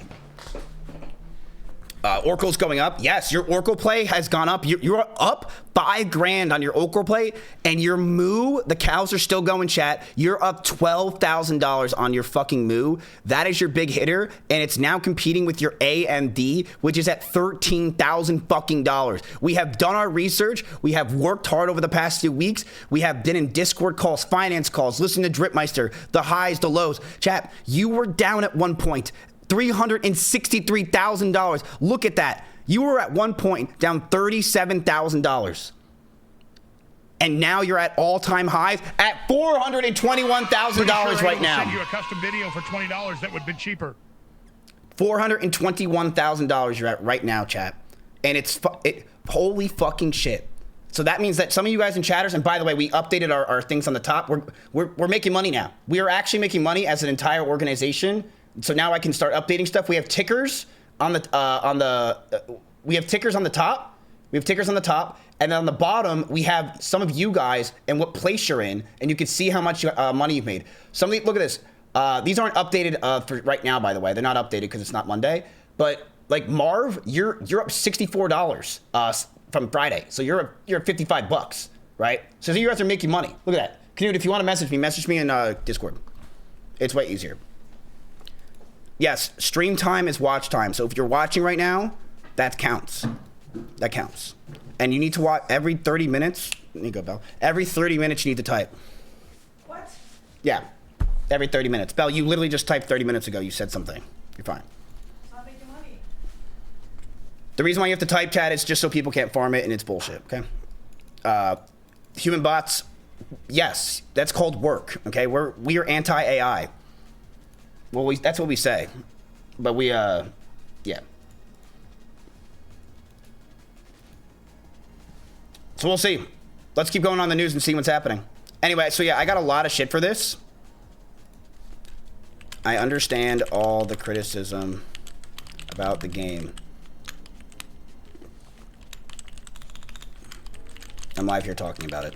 Oracle's going up. Yes, your Oracle play has gone up. You're up $5,000 on your Oracle play, and your Moo, the cows are still going, chat. You're up $12,000 on your fucking Moo. That is your big hitter, and it's now competing with your AMD, which is at $13,000 fucking dollars. We have done our research. We have worked hard over the past 2 weeks. We have been in Discord calls, finance calls, listening to Dripmeister, the highs, the lows. Chat, you were down at one point. $363,000. Look at that. You were at one point down $37,000. And now you're at all-time highs at $421,000 right now. Send you a custom video for $20 that would have been cheaper. $421,000 you're at right now, chat. And it's holy fucking shit. So that means that some of you guys in chatters, and by the way, we updated our things on the top. We're making money now. We are actually making money as an entire organization. So now I can start updating stuff. We have tickers on the we have tickers on the top. We have tickers on the top, and then on the bottom we have some of you guys and what place you're in, and you can see how much money you've made. Look at this. These aren't updated for right now, by the way. They're not updated because it's not Monday. But like Marv, you're up $64 from Friday, so you're at $55, right? So you guys are making money. Look at that. Knut, if you want to message me in Discord. It's way easier. Yes, stream time is watch time. So if you're watching right now, that counts. That counts. And you need to watch every 30 minutes. There you go, Bell. Every 30 minutes you need to type. What? Yeah, every 30 minutes. Bell, you literally just typed 30 minutes ago. You said something. You're fine. It's not making money. The reason why you have to type, chat, is just so people can't farm it, and it's bullshit, okay? Human bots, yes, that's called work, okay? We are anti-AI. Well, that's what we say, but yeah. So we'll see. Let's keep going on the news and see what's happening. Anyway, so yeah, I got a lot of shit for this. I understand all the criticism about the game. I'm live here talking about it.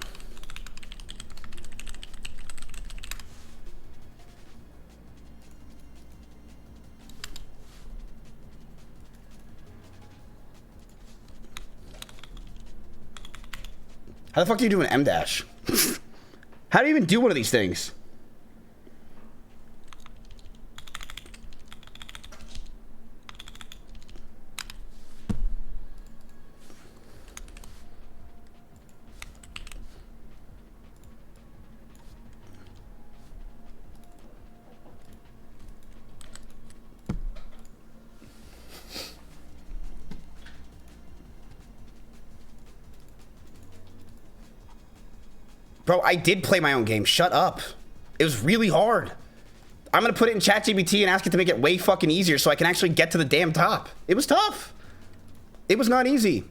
How the fuck do you do an M dash? How do you even do one of these things? Bro, I did play my own game. Shut up. It was really hard. I'm gonna put it in ChatGPT and ask it to make it way fucking easier so I can actually get to the damn top. It was tough. It was not easy.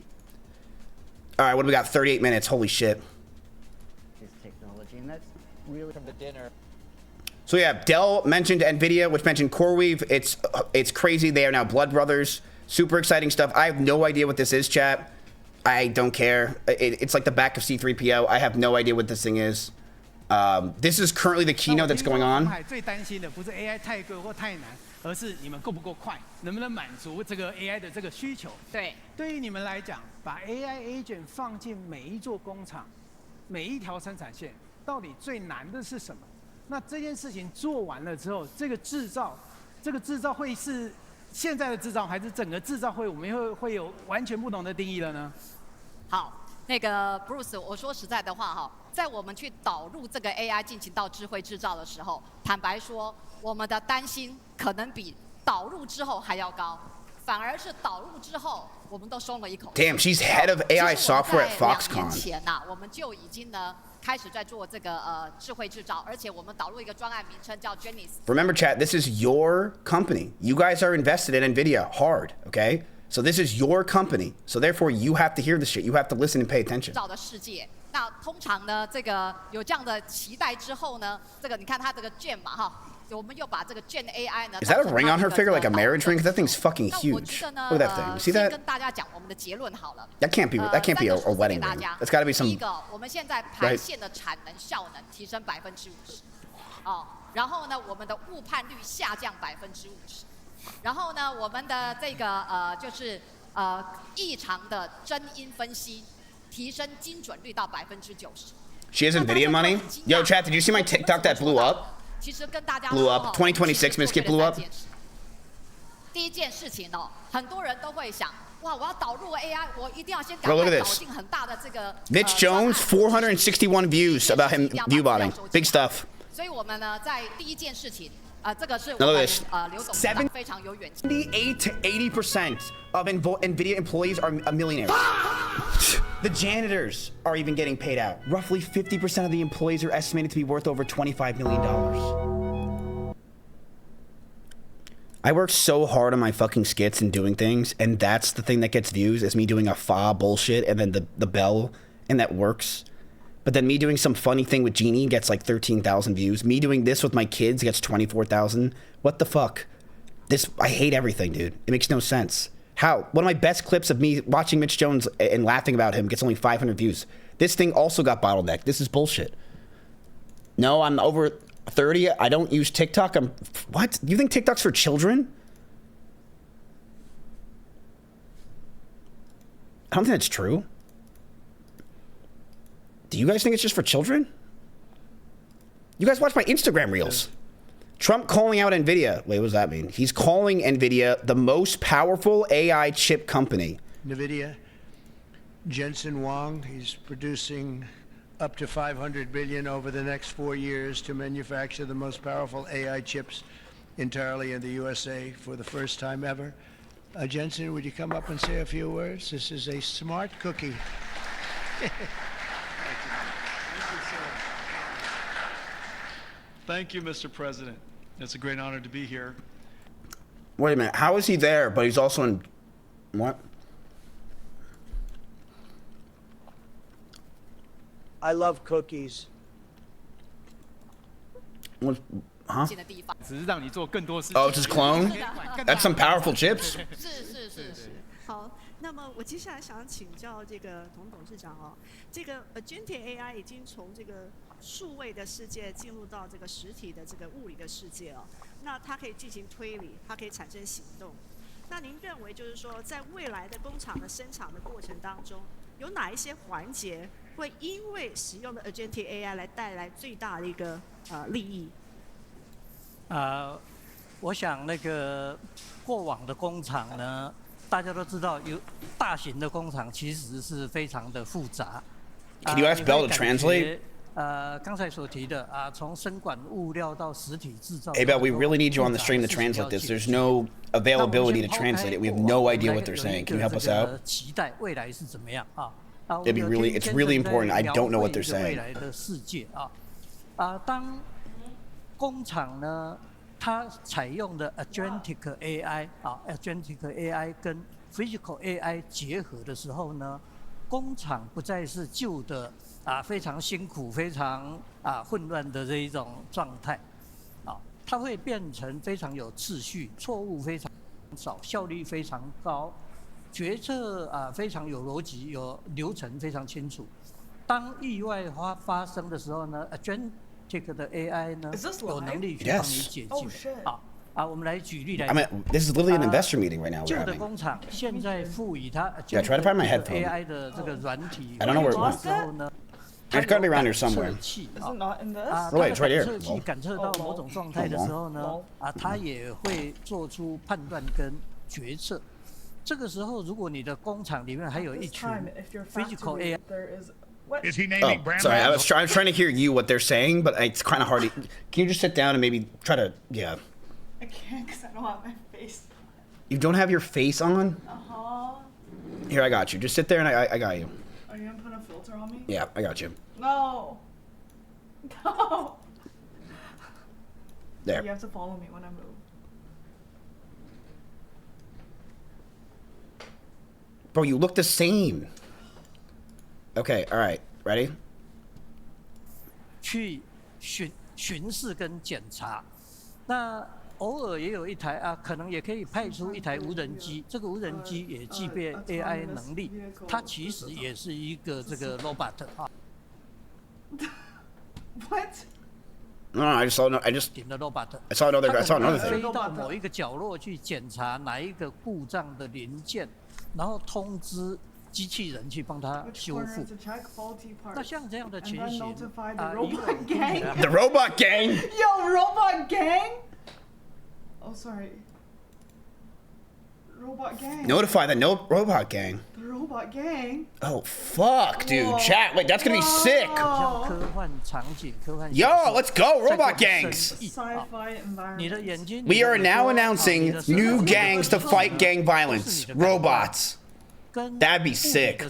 All right, what do we got? 38 minutes. Holy shit. This technology, and that's really from the dinner. So yeah, Dell mentioned NVIDIA, which mentioned CoreWeave. It's crazy. They are now blood brothers. Super exciting stuff. I have no idea what this is, chat. I don't care. It's like the back of C3PO. I have no idea what this thing is. This is currently the keynote that's going on. 最担心的不是 AI 太贵或太难，而是你们够不够快，能不能满足这个 AI 的这个需求。对，对于你们来讲，把 AI agent 放进每一座工厂、每一条生产线，到底最难的是什么？那这件事情做完了之后，这个制造会是现在的制造，还是整个制造会我们会有完全不同的定义了呢？好。那个 Bruce， 我说实在的话哈，在我们去导入这个 AI 进行到智慧制造的时候，坦白说，我们的担心可能比导入之后还要高，反而是导入之后，我们都松了一口。Damn, she's head of AI software at Foxconn. 2年前呐，我们就已经呢开始在做这个智慧制造，而且我们导入一个专案名称叫 Genesis。Remember, chat, this is your company. You guys are invested in NVIDIA hard, okay? So this is your company. So therefore, you have to hear the shit. You have to listen and pay attention. 造的世界，那通常呢，这个有这样的期待之后呢，这个你看它这个 Gen 嘛哈，我们又把这个 Gen AI 呢。Is that a ring on her finger, like a marriage ring? 'Cause that thing's fucking huge. Look at that thing. You see that? 跟大家讲我们的结论好了。That can't be a wedding ring. That's got to be some. 第一个，我们现在排线的产能效能提升50%，哦，然后呢，我们的误判率下降50%。然后呢，我们的这个就是异常的真因分析，提升精准率到90%。She has NVIDIA money? Yo, chat, did you see my TikTok that blew up? 其实跟大家blew up. 2026 Mizkif blew up. 第一件事情哦，很多人都会想，哇，我要导入 AI， 我一定要先 Bro, look at 导 this. 进很大的这个。Mitch Jones, 461 views about him viewbotting. Big stuff. 所以我们呢，在第一件事情。这个是我 Look 们 at this. 刘董事长非常有远见。78 to 80% of NVIDIA employees are millionaires. The janitors are even getting paid out. Roughly 50% of the employees are estimated to be worth over $25 million. I work so hard on my fucking skits and doing things, and that's the thing that gets views, is me doing a fa bullshit and then the bell, and that works. But then me doing some funny thing with Genie gets like 13,000 views. Me doing this with my kids gets 24,000. What the fuck? I hate everything, dude. It makes no sense. How? One of my best clips of me watching Mitch Jones and laughing about him gets only 500 views. This thing also got bottlenecked. This is bullshit. No, I'm over 30. I don't use TikTok. What? You think TikTok's for children? I don't think that's true. Do you guys think it's just for children? You guys watch my Instagram reels. Trump calling out NVIDIA. Wait, what does that mean? He's calling NVIDIA the most powerful AI chip company. NVIDIA, Jensen Huang, he's producing up to 500 billion over the next 4 years to manufacture the most powerful AI chips entirely in the USA for the first time ever. Jensen, would you come up and say a few words? This is a smart cookie. Thank you, Mr. President. It's a great honor to be here. Wait a minute. How is he there, but he's also in... What? I love cookies. What? Huh? 只是让你做更多事。Oh, it's his clone? That's some powerful chips. 是。好，那么我接下来想请教这个董事长哦，这个agentic AI 已经从这个数位的世界进入到这个实体的这个物理的世界哦，那它可以进行推理，它可以产生行动。那您认为就是说，在未来的工厂的生产的过程当中，有哪一些环节会因为使用的 agentic AI 来带来最大的一个利益？我想那个过往的工厂呢，大家都知道，有大型的工厂其实是非常的复杂。Can you ask Bell to translate? 刚才所提的从生管物料到实体制造。Hey Bell, we really need you on the stream to translate this. There's no availability to translate it. We have no idea what they're saying. Can you help us out? 期待未来是怎么样啊？ It'd be really, it's really important. I don't know what they're 未 saying. 来的世界当工厂呢，它采用的 agentic AI，agentic AI 跟 physical AI 结合的时候呢，工厂不再是旧的非常辛苦、非常混乱的这一种状态，它会变成非常有秩序，错误非常少，效率非常高，决策非常有逻辑，有流程非常清楚。当意外发生的时候呢 ，agentic 的 AI 呢有能力去帮你解决。我们来举例来讲。This is literally an investor meeting right now. 旧的工厂现在赋予它 Yeah, try to find my headphone. AI 的这个软体 I don't know where it went. 之后呢， It's gotta be around here somewhere. Wait, it's right here. 感测器感测到某种状态的时候呢，它也会做出判断跟决策。这个时候，如果你的工厂里面还有一群 physical AI。 Is he naming brand sorry, I names? was trying to hear you what they're saying, but it's kind of hard. Can you just sit down and maybe try to, yeah. I can't because I don't have my face. You don't have your face on? Here, I got you. Just sit there and I got you. Are you gonna put a filter on me? Yeah, I got you. No. No. There. You have to follow me when I move. Bro, you look the same. Okay, all right. Ready? 去巡视跟检查，那偶尔也有一台可能也可以派出一台无人机，这个无人机也具备 AI 能力，它其实也是一个这个 robot What? No, I just saw another. I saw another 飞 thing. 到某一个角落去检查哪一个故障的零件，然后通知机器人去帮它修复。那像这样的情形the robot gang. The robot gang. Yo, robot gang. Oh, sorry. Robot gang. Notify the robot gang. The robot gang. Oh fuck, dude. Whoa. Chat. Wait, that's gonna be sick. 像科幻场景、科幻 Yo, let's go, robot gangs. Sci-fi environment. 你的眼睛 We are now announcing new gangs to fight gang violence. Robots. That'd be sick.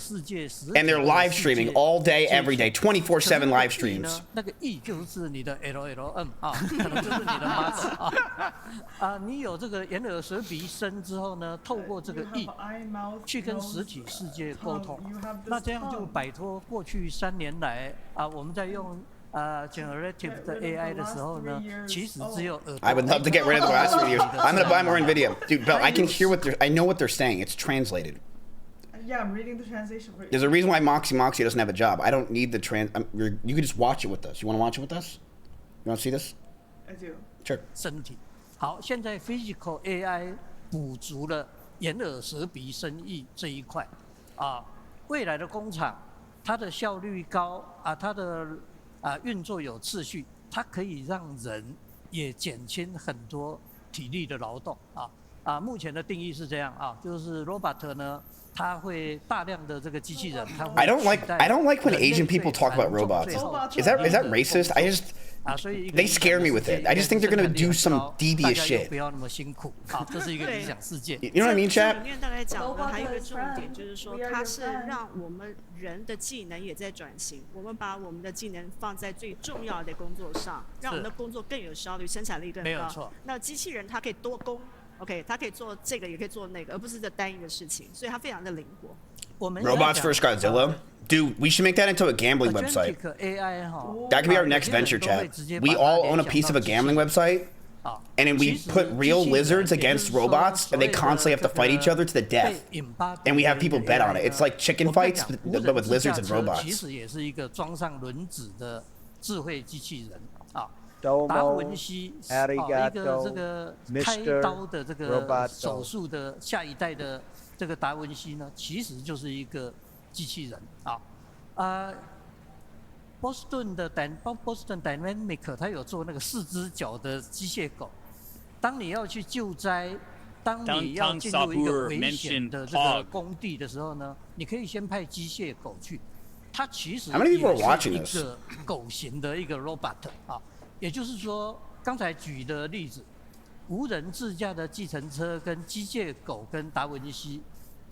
And they're live streaming all day, every day, 24/7 live streams. 那个 E 就是你的 LLM 可能就是你的 master 你有这个眼耳舌鼻身之后呢，透过这个 E 去跟实体世界沟通，那这样就摆脱过去3年来我们在用generative 的 AI 的时候呢，其实只有耳朵。I would love to get rid of the last 3 years. I'm gonna buy more NVIDIA. Dude, Bell, I can hear I know what they're saying. It's translated. Yeah, I'm reading the translation for you. There's a reason why Moxie doesn't have a job. I don't need the you can just watch it with us. You want to watch it with us? You want to see this? I do. Sure. 身体。好，现在 physical AI 补足了眼耳舌鼻身意这一块未来的工厂，它的效率高它的运作有秩序，它可以让人也减轻很多体力的劳动目前的定义是这样就是 robot 呢，它会大量的这个机器人，它会 I don't like when Asian people talk about robots. Is that racist? I just they scare me with it. I just think they're gonna do some devious shit. 不要那么辛苦这是一个理想世界。You know what I mean, 这 chat? 里面大概讲的还有一个重点，就是说它是让我们人的技能也在转型，我们把我们的技能放在最重要的工作上，让我们的工作更有效率，生产力更高。没有错。那机器人它可以多工。OK， 它可以做这个，也可以做那个，而不是这单一的事情，所以它非常的灵活。Robots vs. Godzilla? Dude, we should make that into a gambling website. That could be our next venture, chat. We all own a piece of a gambling website, and then we put real lizards against robots, and they constantly have to fight each other to the death. And we have people bet on it. It's like chicken fights, but with lizards and 其 robots. 实也是一个装上轮子的智慧机器人达文西一个这个开刀的这个手术的下一代的这个达文西呢，其实就是一个机器人Boston Dynamic 它有做那个4只脚的机械狗，当你要去救灾，当你要进入一个危险的这个工地的时候呢，你可以先派机械狗去，它其实也是一个狗型的一个 robot 也就是说，刚才举的例子，无人自驾的计程车跟机械狗跟达文西，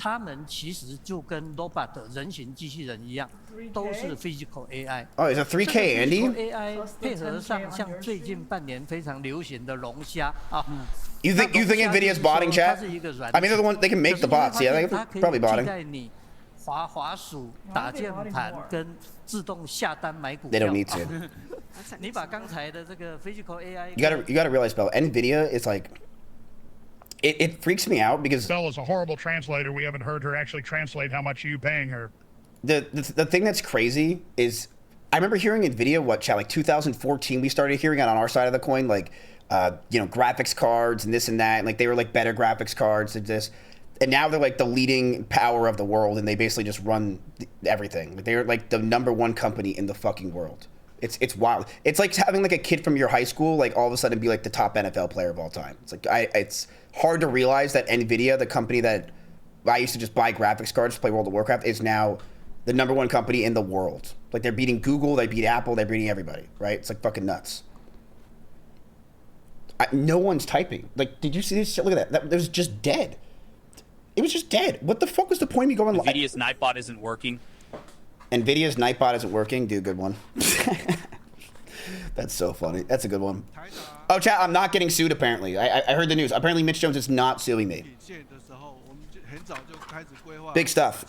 他们其实就跟 robot 人形机器人一样，都是 physical AI。Oh, is it 3K, Andy? AI 配合上像最近半年非常流行的龙虾啊。You think NVIDIA's botting, chat? I mean, they're the one they can make the bots. Yeah, they probably botting. 在你滑鼠、打键盘跟自动下单买股 They 票。 don't need to. 你把刚才的这个 physical AI， You gotta realize, Bill, NVIDIA is like, it freaks me out because Bella's a horrible translator. We haven't heard her actually translate how much are you paying her. the thing that's crazy is I remember hearing NVIDIA, like 2014, we started hearing it on our side of the coin, like, graphics cards and this and that. And like they were like better graphics cards and this. And now they're like the leading power of the world and they basically just run everything. They're like the #1 company in the fucking world. It's wild. It's like having like a kid from your high school, like all of a sudden be like the top NFL player of all time. It's like, it's hard to realize that NVIDIA, the company that I used to just buy graphics cards to play World of Warcraft, is now the #1 company in the world. Like they're beating Google, they beat Apple, they're beating everybody, right? It's like fucking nuts. No one's typing. Like, did you see this shit? Look at that. That was just dead. It was just dead. What the fuck was the point of me going live? NVIDIA's Nightbot isn't working. NVIDIA's Nightbot isn't working. Do a good one. That's so funny. That's a good one. Oh, chat, I'm not getting sued apparently. I heard the news. Apparently Mitch Jones is not suing me. Big stuff.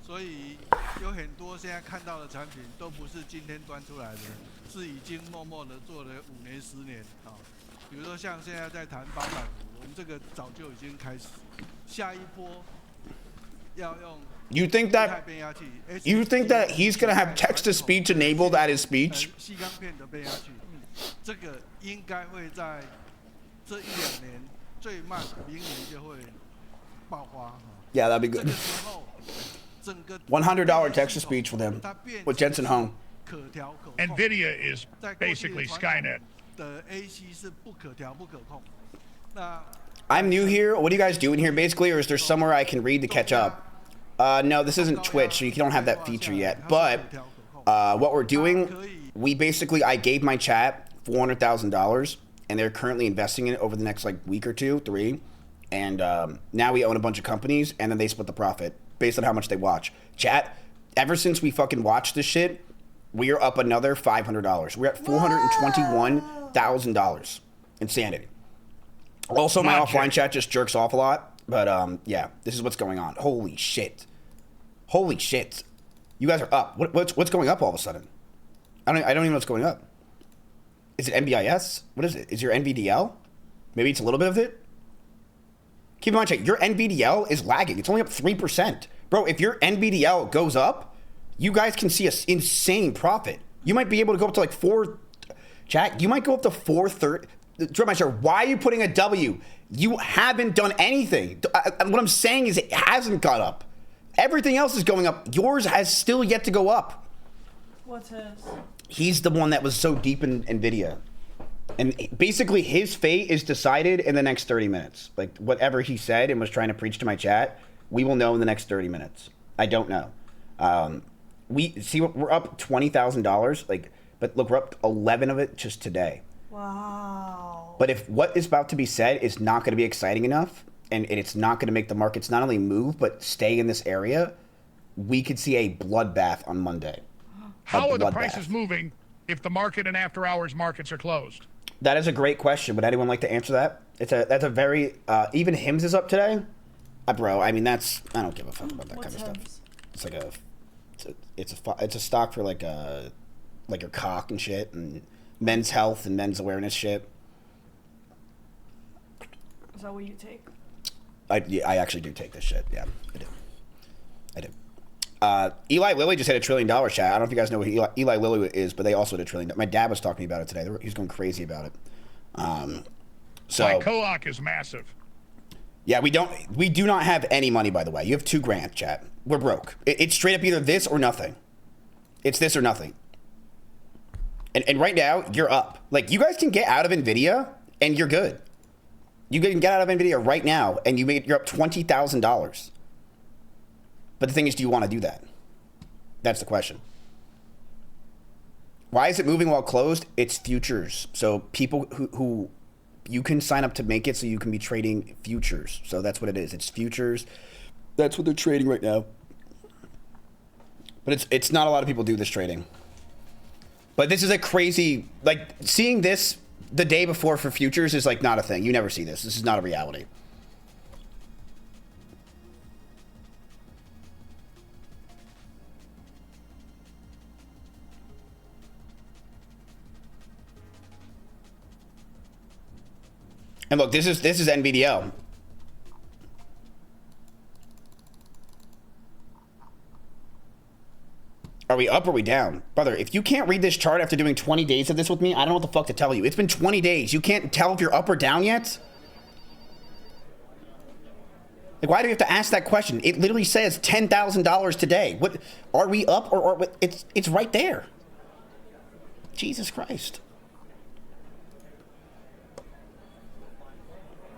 所以有很多现在看到的产品都不是今天端出来的，是已经默默的做了5年、10年啊。比如说像现在在谈八板股，我们这个早就已经开始。下一波要用 You think that he's gonna have text to speech enabled at his speech? 细钢片的变压器，这个应该会在这1-2年，最慢明年就会爆发。Yeah, that'd be good. $100 text to speech with him, with Jensen Hung. NVIDIA is basically Skynet. I'm new here. What are you guys doing here, basically, or is there somewhere I can read to catch up? No, this isn't Twitch, so you don't have that feature yet. But what we're doing, I gave my chat $400,000, and they're currently investing in it over the next like week or 2, 3. And now we own a bunch of companies, and then they split the profit based on how much they watch. Chat, ever since we fucking watched this shit, we are up another $500. We're at $421,000. Insanity. Also, my offline chat just jerks off a lot. But, yeah, this is what's going on. Holy shit. Holy shit. You guys are up. What's going up all of a sudden? I don't even know what's going up. Is it NBIS? What is it? Is your NVDL? Maybe it's a little bit of it? Keep in mind, chat, your NVDL is lagging. It's only up 3%. Bro, if your NVDL goes up, you guys can see an insane profit. You might be able to go up to like 4... Chat, you might go up to 430... Why are you putting a W? You haven't done anything. What I'm saying is it hasn't got up. Everything else is going up. Yours has still yet to go up. What's his? He's the one that was so deep in NVIDIA. And basically his fate is decided in the next 30 minutes. Like whatever he said and was trying to preach to my chat, we will know in the next 30 minutes. I don't know. We're up $20,000. But look, we're up 11 of it just today. Wow. But if what is about to be said is not going to be exciting enough, and it's not going to make the markets not only move, but stay in this area, we could see a bloodbath on Monday. How are the prices moving if the market and after-hours markets are closed? That is a great question. Would anyone like to answer that? That's a very... even HIMS is up today? Bro, I mean, I don't give a fuck about that kind of stuff. It's like it's a stock for like your cock and shit, and men's health and men's awareness shit. Is that what you take? I actually do take this shit. Yeah, I do. Eli Lilly just hit $1 trillion, chat. I don't know if you guys know what Eli Lilly is, but they also hit $1 trillion. My dad was talking to me about it today. He's going crazy about it. So my co-op is massive. Yeah, we do not have any money, by the way. You have $2,000, chat. We're broke. It's straight up either this or nothing. It's this or nothing. And right now, you're up. Like, you guys can get out of NVIDIA, and you're good. You can get out of NVIDIA right now, and you're up $20,000. But the thing is, do you want to do that? That's the question. Why is it moving while closed? It's futures. So people who you can sign up to make it so you can be trading futures. So that's what it is. It's futures. That's what they're trading right now. But it's not a lot of people do this trading. But this is a crazy, like, seeing this the day before for futures is like not a thing. You never see this. This is not a reality. And look, this is NVIDIA. Are we up or are we down? Brother, if you can't read this chart after doing 20 days of this with me, I don't know what the fuck to tell you. It's been 20 days. You can't tell if you're up or down yet? Like, why do we have to ask that question? It literally says $10,000 today. What, are we up or it's right there. Jesus Christ.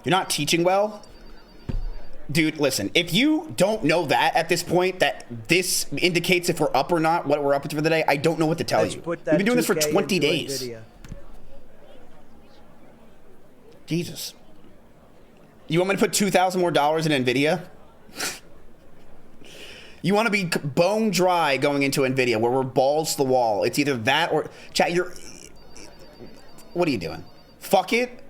You're not teaching well? Dude, listen, if you don't know that at this point, that this indicates if we're up or not, what we're up to for the day, I don't know what to tell you. We've been doing this for 20 days. NVIDIA. Jesus. You want me to put $2,000 more dollars in NVIDIA? You want to be bone dry going into NVIDIA, where we're balls to the wall. It's either that or... Chat, you're... What are you doing? Fuck it.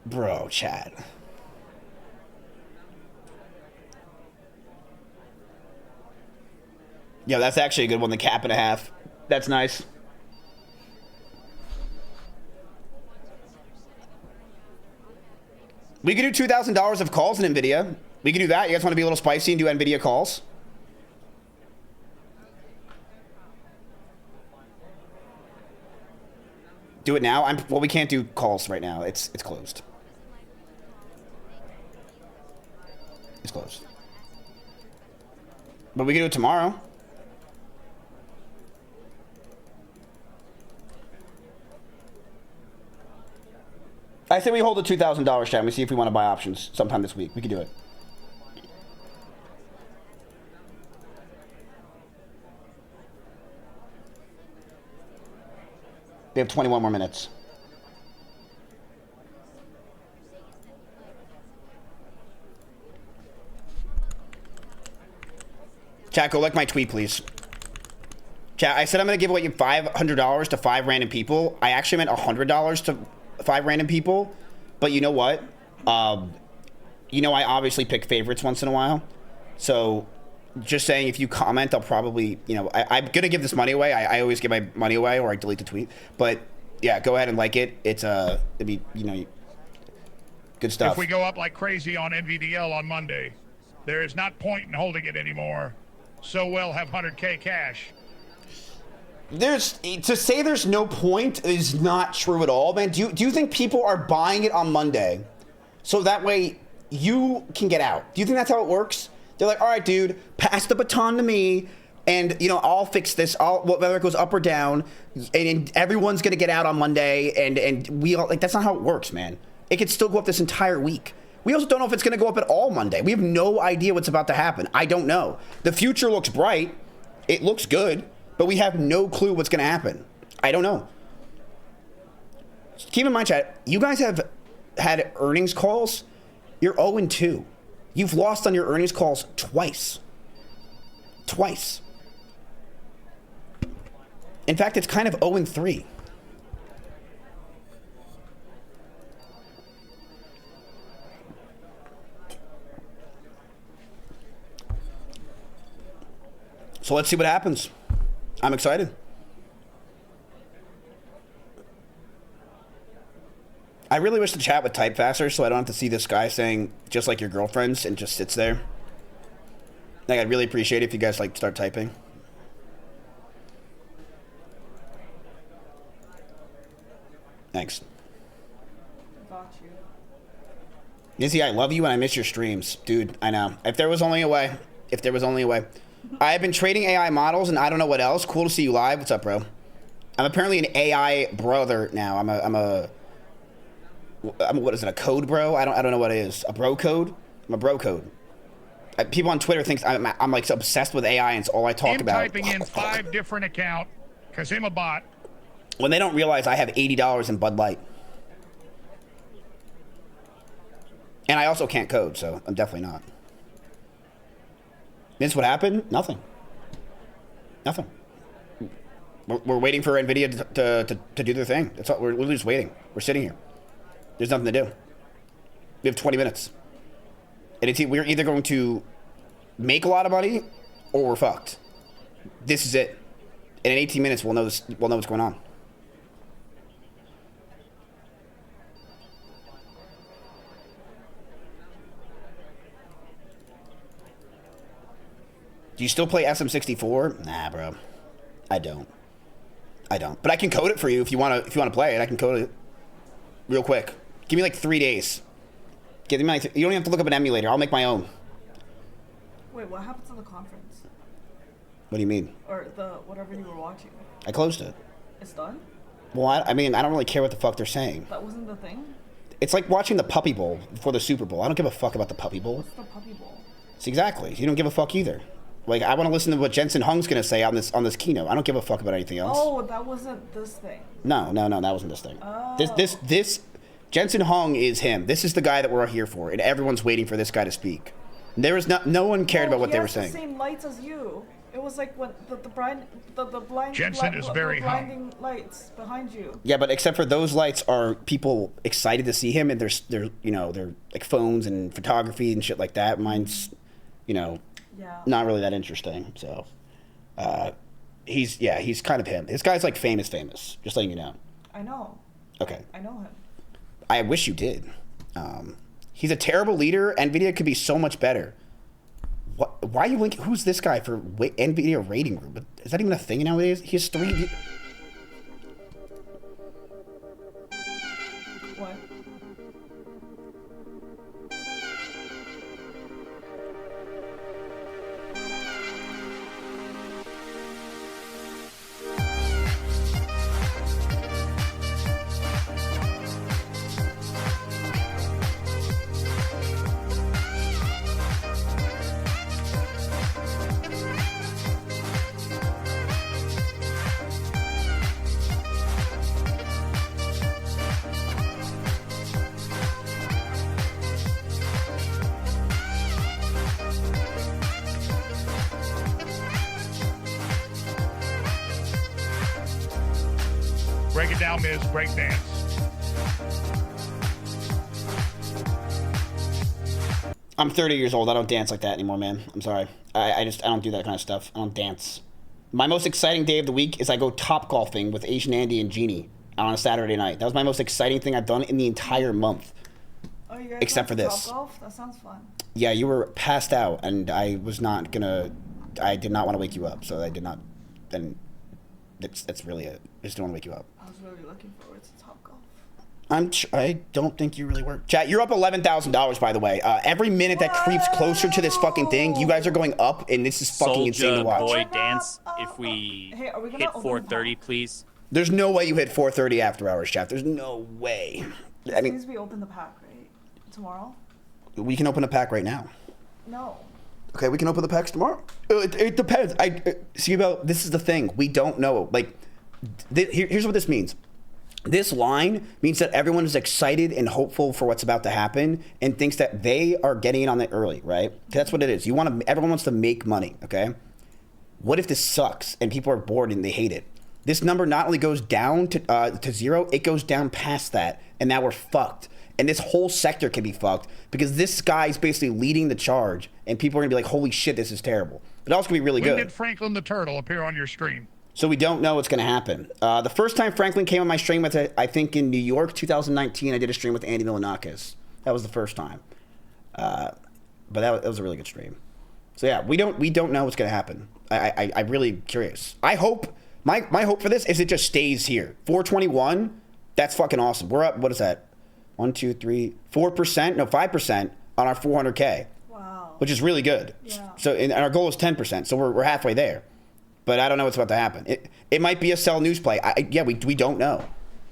Bro, chat. Yeah, that's actually a good one. The cap and a half. That's nice. We could do $2,000 of calls in NVIDIA. We could do that. You guys want to be a little spicy and do NVIDIA calls? Do it now? Well, we can't do calls right now. It's closed. It's closed. But we can do it tomorrow. I say we hold the $2,000 chat and we see if we want to buy options sometime this week. We can do it. We have 21 more minutes. Chat, go like my tweet, please. Chat, I said I'm going to give away you $500 to 5 random people. I actually meant $100 to 5 random people. But you know what? You know I obviously pick favorites once in a while. So just saying, if you comment, I'll probably, you know, I'm going to give this money away. I always give my money away or I delete the tweet. But yeah, go ahead and like it. It's, it'd be, you know, good stuff. If we go up like crazy on NVDL on Monday, there is not point in holding it anymore. So we'll have 100K cash. To say there's no point is not true at all, man. Do you think people are buying it on Monday so that way you can get out? Do you think that's how it works? They're like, all right, dude, pass the baton to me, and you know I'll fix this. Whether it goes up or down, and everyone's gonna get out on Monday, and we all like that's not how it works, man. It could still go up this entire week. We also don't know if it's going to go up at all Monday. We have no idea what's about to happen. I don't know. The future looks bright. It looks good. But we have no clue what's going to happen. I don't know. Keep in mind, chat, you guys have had earnings calls. You're 0-2. You've lost on your earnings calls twice. Twice. In fact, it's kind of 0-3. So let's see what happens. I'm excited. I really wish the chat would type faster so I don't have to see this guy saying just like your girlfriends and just sits there. Like, I'd really appreciate it if you guys like start typing. Thanks. Got you. Izzy, I love you and I miss your streams. Dude, I know. If there was only a way. If there was only a way. I've been trading AI models and I don't know what else. Cool to see you live. What's up, bro? I'm apparently an AI brother now. I'm a what is it? A code bro? I don't know what it is. A bro code? I'm a bro code. People on Twitter think I'm like obsessed with AI and it's all I talk about. Typing in 5 different account, cause him a bot. When they don't realize I have $80 in Bud Light. And I also can't code, so I'm definitely not. This what happened? Nothing. We're waiting for NVIDIA to do their thing. That's all. We're just waiting. We're sitting here. There's nothing to do. We have 20 minutes. And we're either going to make a lot of money or we're fucked. This is it. And in 18 minutes, we'll know what's going on. Do you still play SM64? Nah, bro. I don't. But I can code it for you if you want to play it. I can code it real quick. Give me like 3 days. You don't even have to look up an emulator. I'll make my own. Wait, what happened to the conference? What do you mean? Or whatever you were watching? I closed it. It's done? Well, I mean, I don't really care what the fuck they're saying. That wasn't the thing? It's like watching the Puppy Bowl before the Super Bowl. I don't give a fuck about the Puppy Bowl. What's the Puppy Bowl? It's exactly. You don't give a fuck either. Like, I want to listen to what Jensen Hung's gonna say on this keynote. I don't give a fuck about anything else. Oh, that wasn't this thing. No, that wasn't this thing. Oh. This Jensen Hung is him. This is the guy that we're here for, and everyone's waiting for this guy to speak. There was no one cared about what they were saying. He has the same lights as you. It was like when the blind Jensen is very hung. blinding lights behind you. Yeah, but except for those lights are people excited to see him, and they're like phones and photography and shit like that. Mine's, not really that interesting. So, he's kind of him. This guy's like famous, just letting you know. I know. Okay. I know him. I wish you did. He's a terrible leader. NVIDIA could be so much better. Why are you linking? Who's this guy for NVIDIA rating group? Is that even a thing nowadays? He has 3... What? Break it down, Miz. Break dance. I'm 30 years old. I don't dance like that anymore, man. I'm sorry. I don't do that kind of stuff. I don't dance. My most exciting day of the week is I go top golfing with Asian Andy and Jeannie on a Saturday night. That was my most exciting thing I've done in the entire month. Oh, you guys except for went to this. Top golf? That sounds fun. Yeah, you were passed out, and I was not gonna. I did not want to wake you up, so I did not. Then that's really it. I just don't want to wake you up. I was really looking forward to Top golf. I don't think you really were. Chat, you're up $11,000, by the way. Every minute that creeps closer to this fucking thing, you guys are going up, and this is fucking insane to watch. Boy dance. If we hit 4:30, please. There's no way you hit 4:30 after hours, chat. There's no way. I mean, As we open the pack, right? Tomorrow? we can open a pack right now. No. Okay, we can open the packs tomorrow. It depends. See, about this is the thing. We don't know. Like, here's what this means. This line means that everyone is excited and hopeful for what's about to happen and thinks that they are getting in on it early, right? That's what it is. Everyone wants to make money, okay? What if this sucks and people are bored and they hate it? This number not only goes down to zero, it goes down past that, and now we're fucked. And this whole sector can be fucked because this guy's basically leading the charge, and people are gonna be like, "Holy shit, this is terrible." But also gonna be really When good. did Franklin the Turtle appear on your stream? So we don't know what's going to happen. The first time Franklin came on my stream with I think in New York, 2019, I did a stream with Andy Milanakis. That was the first time. But that was a really good stream. So yeah, we don't know what's going to happen. I'm really curious. I hope my hope for this is it just stays here. 421. That's fucking awesome. We're up. What is that? 1, 2, 3, 4%? No, 5% on our 400K. Wow. Which is really good. Yeah. So and our goal is 10%. So we're halfway there. but I don't know what's about to happen. It might be a sell news play. We don't know.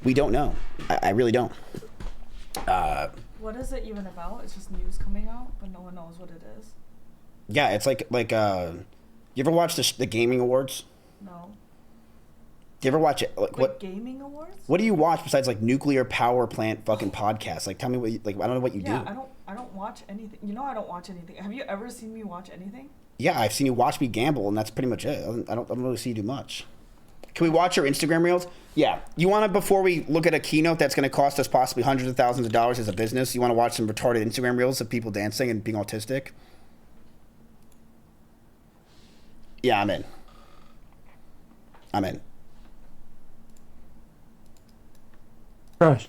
We don't know. I really don't. What is it even about? It's just news coming out, but no one knows what it is. Yeah, it's like you ever watch the gaming awards? No. Do you ever watch it? Like, what gaming awards? What do you watch besides like nuclear power plant fucking podcasts? Like, tell me what I don't know what you do. Yeah, I don't watch anything. You know, I don't watch anything. Have you ever seen me watch anything? Yeah, I've seen you watch me gamble, and that's pretty much it. I don't really see you do much. Can we watch your Instagram reels? Yeah. You want to, before we look at a keynote that's going to cost us possibly hundreds of thousands of dollars as a business, you want to watch some retarded Instagram reels of people dancing and being autistic? Yeah, I'm in. I'm in. Trust.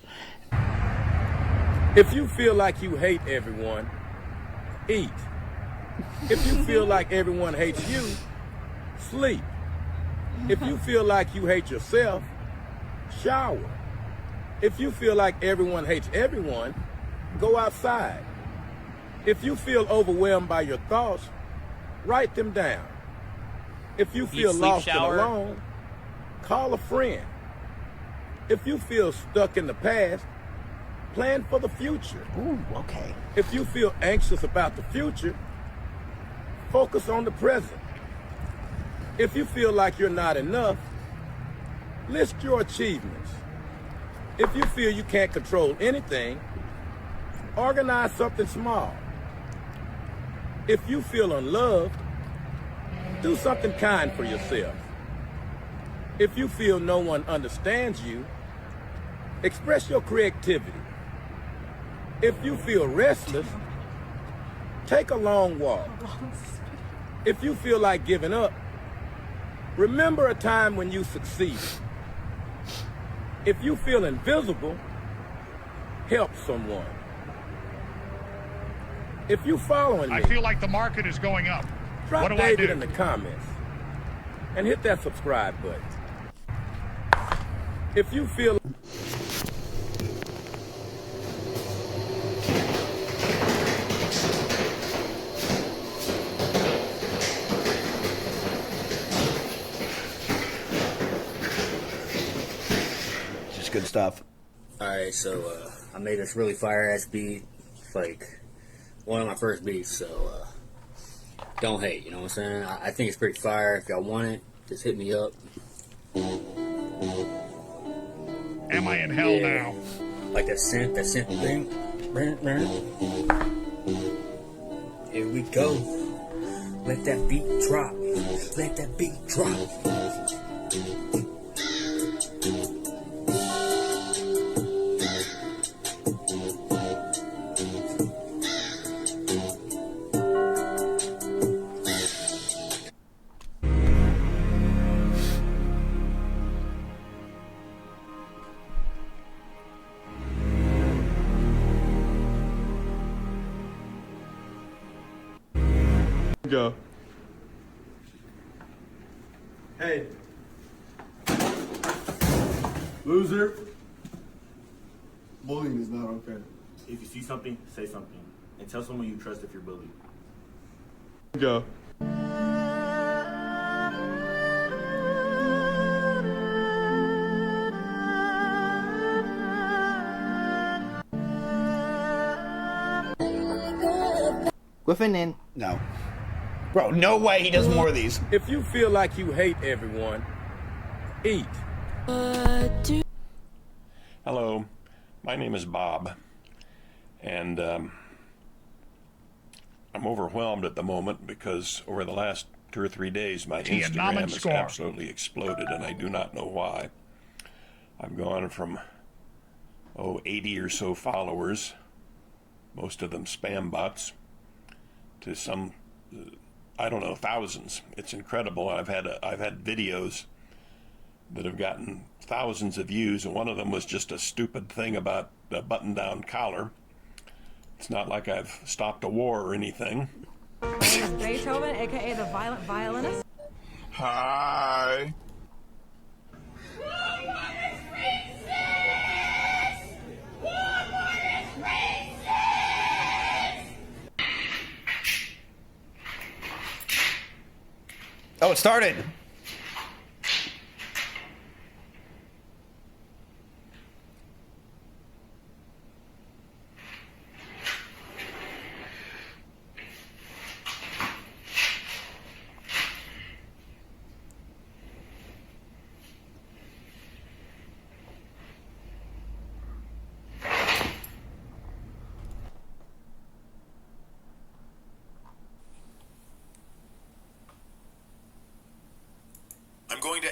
If you feel like you hate everyone, eat. If you feel like everyone hates you, sleep. If you feel like you hate yourself, shower. If you feel like everyone hates everyone, go outside. If you feel overwhelmed by your thoughts, write them down. If you feel lost and alone, call a friend. If you feel stuck in the past, plan for the future. Ooh, okay. If you feel anxious about the future, focus on the present. If you feel like you're not enough, list your achievements. If you feel you can't control anything, organize something small. If you feel unloved, do something kind for yourself. If you feel no one understands you, express your creativity. If you feel restless, take a long walk. If you feel like giving up, remember a time when you succeeded. If you feel invisible, help someone. If you following me, I feel like the market is going up. drop What do David I do? in the comments and hit that subscribe button. If you feel just good stuff. Alright, so I made this really fire ass beat. It's like one of my first beats, so don't hate, you know what I'm saying? I think it's pretty fire. If y'all want it, just hit me up. Am I in hell now? Like that synth thing. Here we go. Let that beat drop. Let that beat drop. go. Hey. Loser. Bullying is not okay. If you see something, say something. And tell someone you trust if you're bullied. Go. Griffin in. No. Bro, no way he does more of these. If you feel like you hate everyone, eat. Hello, my name is Bob, and I'm overwhelmed at the moment because over the last 2 or 3 days my Instagram has absolutely exploded, and I do not know why. I've gone from 80 or so followers, most of them spam bots, to some I don't know, thousands. It's incredible. I've had videos that have gotten thousands of views, and one of them was just a stupid thing about a button-down collar. It's not like I've stopped a war or anything. My name is Beethoven, aka the violent violinist. Hi. Oh, it started.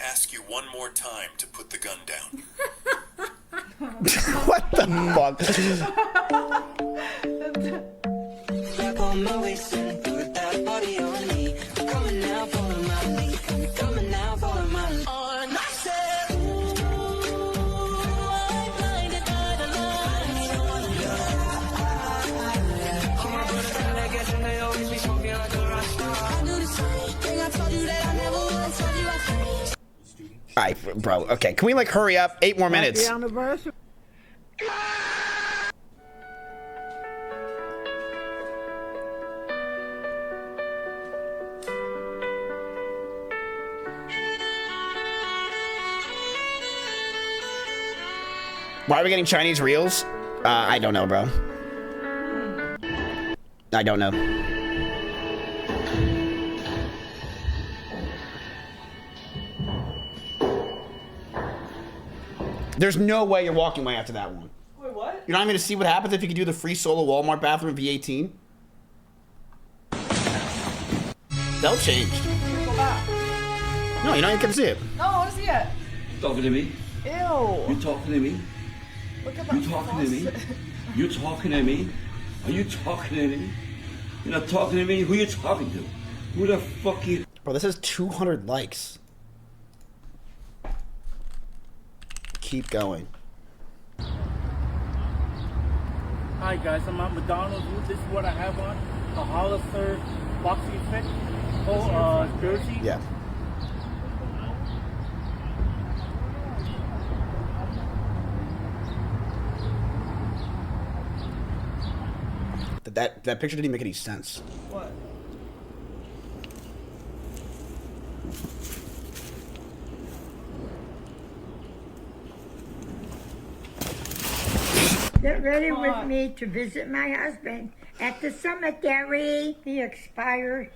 ask you one more time to put the gun down. What the fuck? Back on my waist and put that body on me. I'm coming now, follow my lead. I'm coming now, follow my lead. On I said, ooh, I'm blinded by the light. All my brothers down that gas and they always be smoking like a rock star. I do the same thing. I told you that I never would. Told you I can't. Alright, bro. Okay, can we like hurry up? 8 more minutes. Happy anniversary. Why are we getting Chinese reels? I don't know, bro. I don't know. There's no way you're walking away after that one. Wait, what? You're not even gonna see what happens if you could do the free solo Walmart bathroom V18? That'll change. Go back. No, you don't even get to see it. No, I want to see it. Talking to me? Ew. You talking to me? Look at that. You talking to me? You talking to me? Are you talking to me? You're not talking to me? Who you talking to? Who the fuck you? Bro, this has 200 likes. Keep going. Hi guys, I'm at McDonald's. This is what I have on. A Hollister boxing fit. Jersey. Yeah. That picture didn't even make any sense. What? Get ready with me to visit my husband at the cemetery. He expired.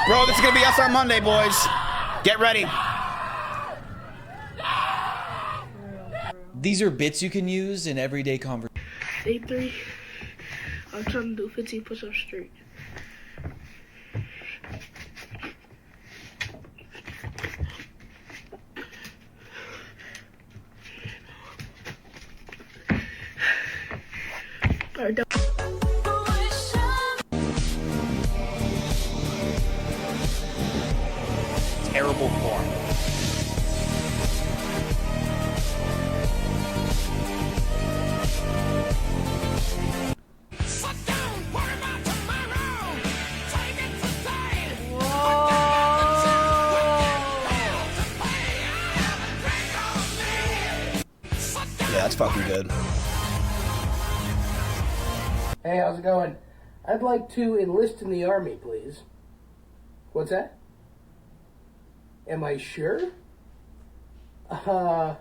Bro, this is gonna be us on Monday, boys. Get ready. These are bits you can use in everyday conversation. Day 3. I'm trying to do 15 push-ups straight. Alright, Terrible form. Yeah, that's fucking good. Hey, how's it going? I'd like to enlist in the army, please. What's that? Am I sure? Hey,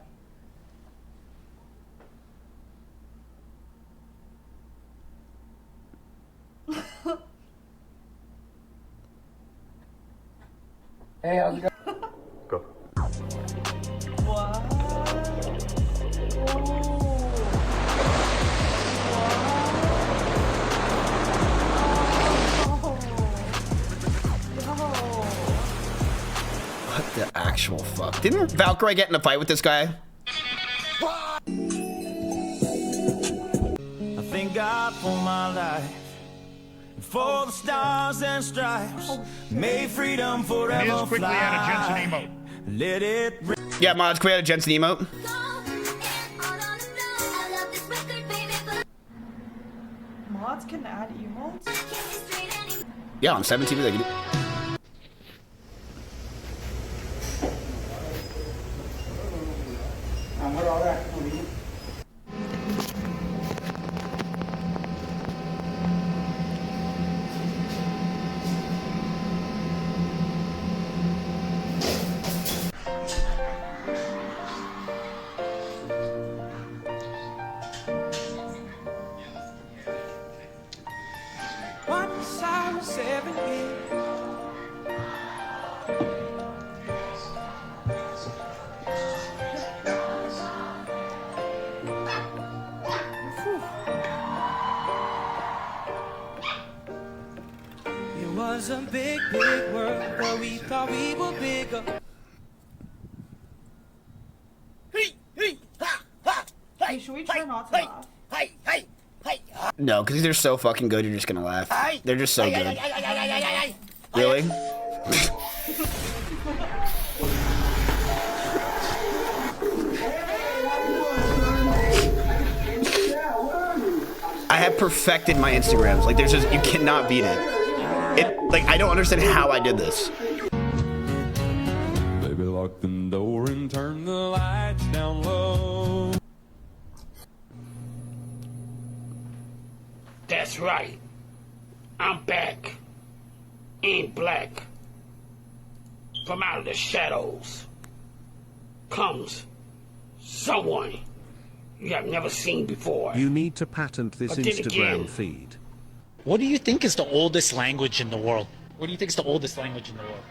how's it going? Go. What the actual fuck? Didn't Valkyrie get in a fight with this guy? I thank God for my life, for the stars and stripes. May freedom forever quickly fly. add a Jensen emote. Let it ring. Yeah, mods, create a Jensen emote. Mods can add emotes? Yeah, on 17 they can do. 7 years. It was a big, big world, but we thought we were bigger. Hey, should we try not to laugh? No, because they're so fucking good, you're just gonna laugh. They're just so good. Really? I have perfected my Instagrams. Like, there's just, you cannot beat it. Like, I don't understand how I did this. Baby, lock the door and turn the lights down low. That's right. I'm back. In black. From out of the shadows comes someone you have never seen before. You need to patent this But then Instagram again- feed. What do you think is the oldest language in the world? What do you think is the oldest language in the world?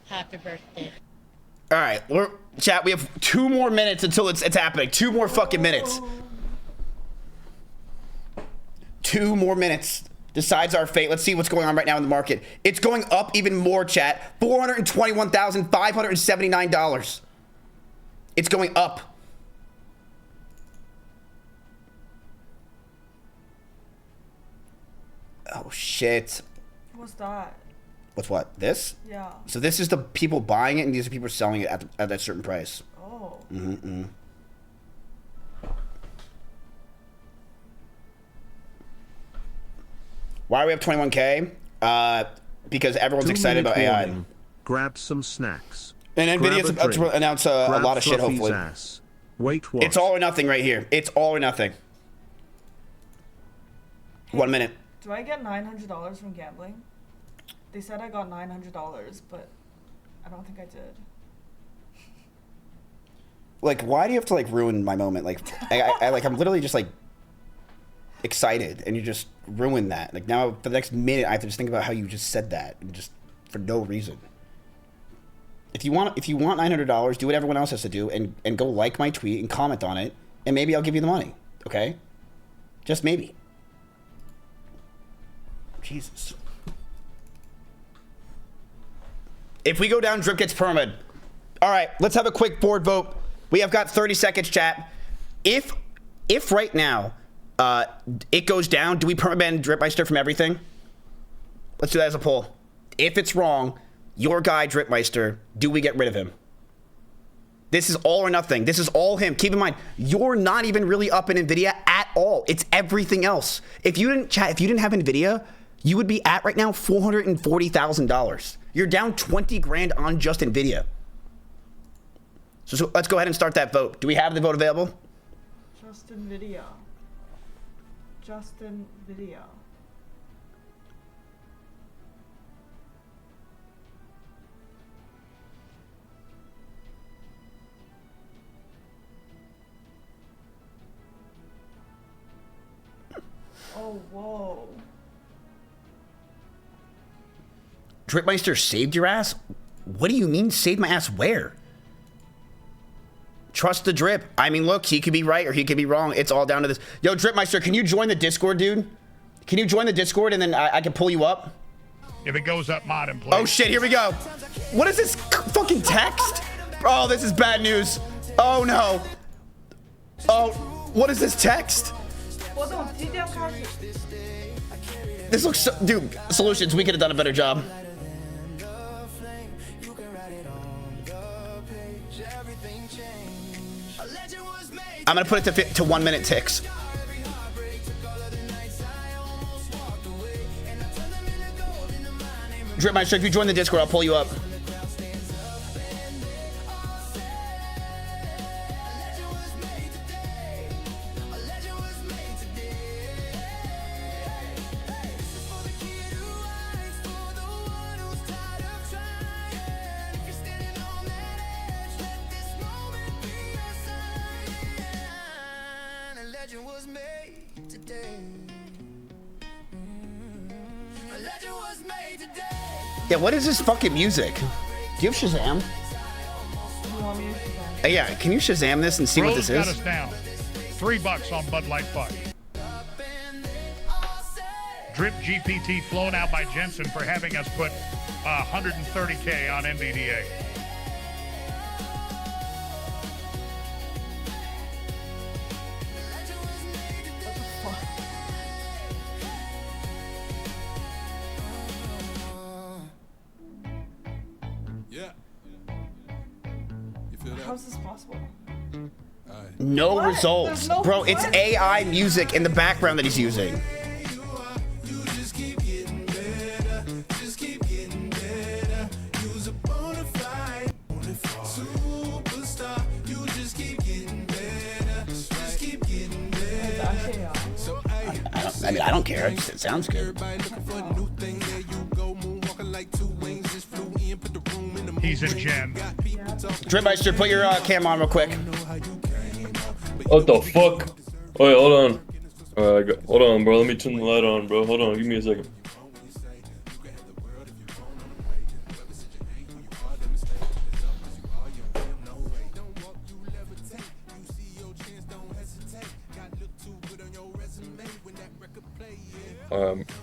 Happy birthday. All right, chat. We have 2 more minutes until it's happening. 2 more fucking minutes. 2 more minutes decides our fate. Let's see what's going on right now in the market. It's going up even more, chat. $421,579. It's going up. Oh shit. What's that? What's what? This? Yeah. So this is the people buying it, and these are people selling it at that certain price. Oh. Mm-hmm. Why do we have 21K? Because everyone's excited about AI. Warning. Grab some snacks. And NVIDIA's about to announce a lot of shit, hopefully. Ass. Wait, what? It's all or nothing right here. It's all or nothing. 1 minute. Do I get $900 from gambling? They said I got $900, but I don't think I did. Like, why do you have to, like, ruin my moment? Like, I'm literally just, like, excited, and you just ruined that. Like, now, for the next minute, I have to just think about how you just said that, and just for no reason. If you want $900, do what everyone else has to do, and go like my tweet and comment on it, and maybe I'll give you the money, okay? Just maybe. Jesus. If we go down, Drip gets permit. All right, let's have a quick board vote. We have got 30 seconds, chat. If right now it goes down, do we permaban Dripmeister from everything? Let's do that as a poll. If it's wrong, your guy Dripmeister, do we get rid of him? This is all or nothing. This is all him. Keep in mind, you're not even really up in NVIDIA at all. It's everything else. If you didn't have NVIDIA, you would be at right now $440,000. You're down 20 grand on just NVIDIA. So let's go ahead and start that vote. Do we have the vote available? Just NVIDIA. Just NVIDIA. Oh, whoa. Dripmeister saved your ass? What do you mean saved my ass where? Trust the drip. I mean, look, he could be right or he could be wrong. It's all down to this. Yo, Dripmeister, can you join the Discord, dude? Can you join the Discord and then I can pull you up? If it goes up, mod him, please. Oh, shit, here we go. What is this fucking text? Oh, this is bad news. Oh, no. Oh, what is this text? This looks so... Dude, Solutions, we could have done a better job. I'm gonna put it to 1 minute ticks. Dripmeister, if you join the Discord, I'll pull you up. Yeah, what is this fucking music? Do you have Shazam? You want me to Shazam? Yeah, can you Shazam this and see what this Rose got is? us down. $3 on Bud Light Fuck. Drip GPT flown out by Jensen for having us put 130K on NVDA. How's this possible? No What? results. There's no Bro, it's what? AI music in the background that he's using. I mean, I don't care. It sounds good. He's a gem. Dripmeister, put your cam on real quick. What the fuck? Wait, hold on. Hold on, bro. Let me turn the light on, bro. Hold on. Give me a second.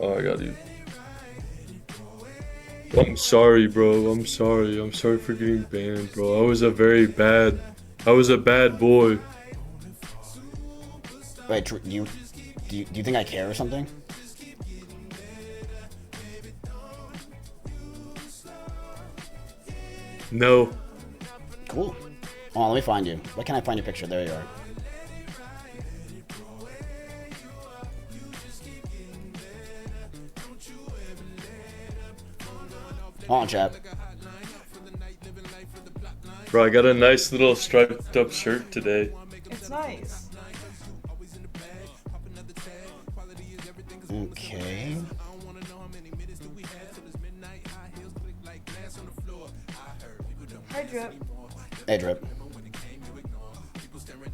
Oh, I got you. I'm sorry, bro. I'm sorry. I'm sorry for getting banned, bro. I was a bad boy. Wait, do you think I care or something? No. Cool. Oh, let me find you. Where can I find your picture? There you are. Hold on, chat. Bro, I got a nice little striped up shirt today. It's nice. Okay. Hi, Drip. Hey, Drip.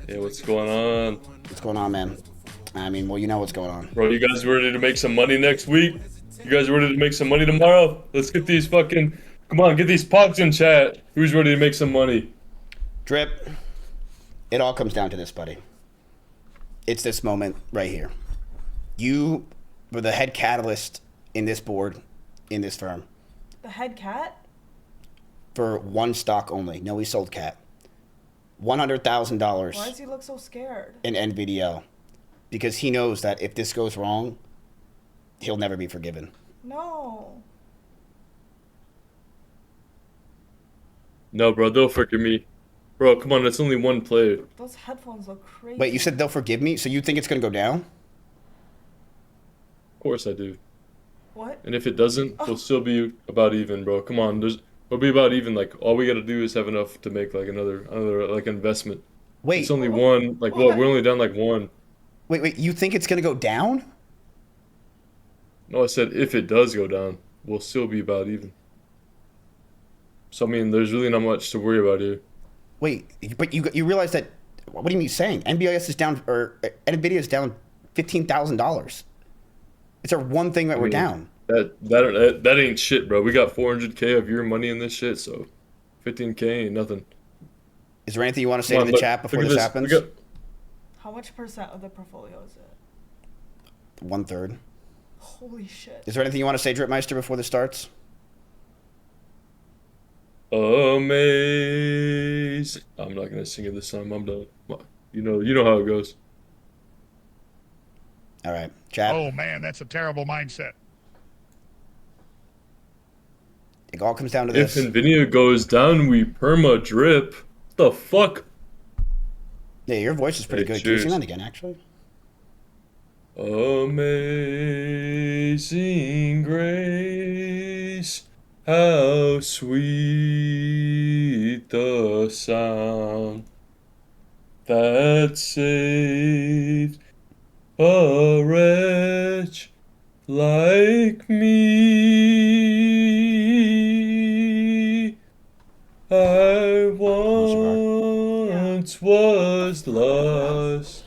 Yeah, what's going on? What's going on, man? I mean, well, you know what's going on. Bro, you guys ready to make some money next week? You guys ready to make some money tomorrow? Let's get these fucking... Come on, get these pogs in chat. Who's ready to make some money? Drip, it all comes down to this, buddy. It's this moment right here. You were the head catalyst in this board, in this firm. The head cat? For one stock only. No, he sold cat. $100,000 Why does he look so scared? in NVIDIA. Because he knows that if this goes wrong, he'll never be forgiven. No. No, bro, they'll forgive me. Bro, come on, it's only one player. Those headphones look crazy. Wait, you said they'll forgive me? So you think it's going to go down? Of course I do. What? And if it doesn't, we'll still be about even, bro. Come on, we'll be about even. Like, all we gotta do is have enough to make, like, another like, investment. Wait. It's only one. Like, what? We're only down, like, one. Wait, you think it's going to go down? No, I said if it does go down, we'll still be about even. So, I mean, there's really not much to worry about here. Wait, but you realize that, what do you mean you're saying? NBIS is down, or NVIDIA is down $15,000. It's our one thing that we're down. That ain't shit, bro. We got 400K of your money in this shit, so 15K ain't nothing. Is there anything you want to say to the chat before this happens? How much percent of the portfolio is it? 1/3. Holy shit. Is there anything you want to say, Dripmeister, before this starts? Amazing. I'm not gonna sing it this time. I'm done. You know how it goes. All right, chat. Oh man, that's a terrible mindset. It all comes down to this. If NVIDIA goes down, we perma drip. What the fuck? Yeah, your voice is pretty good. Can you sing that again, actually? Amazing grace, how sweet the sound that saved a wretch like me. I once was lost,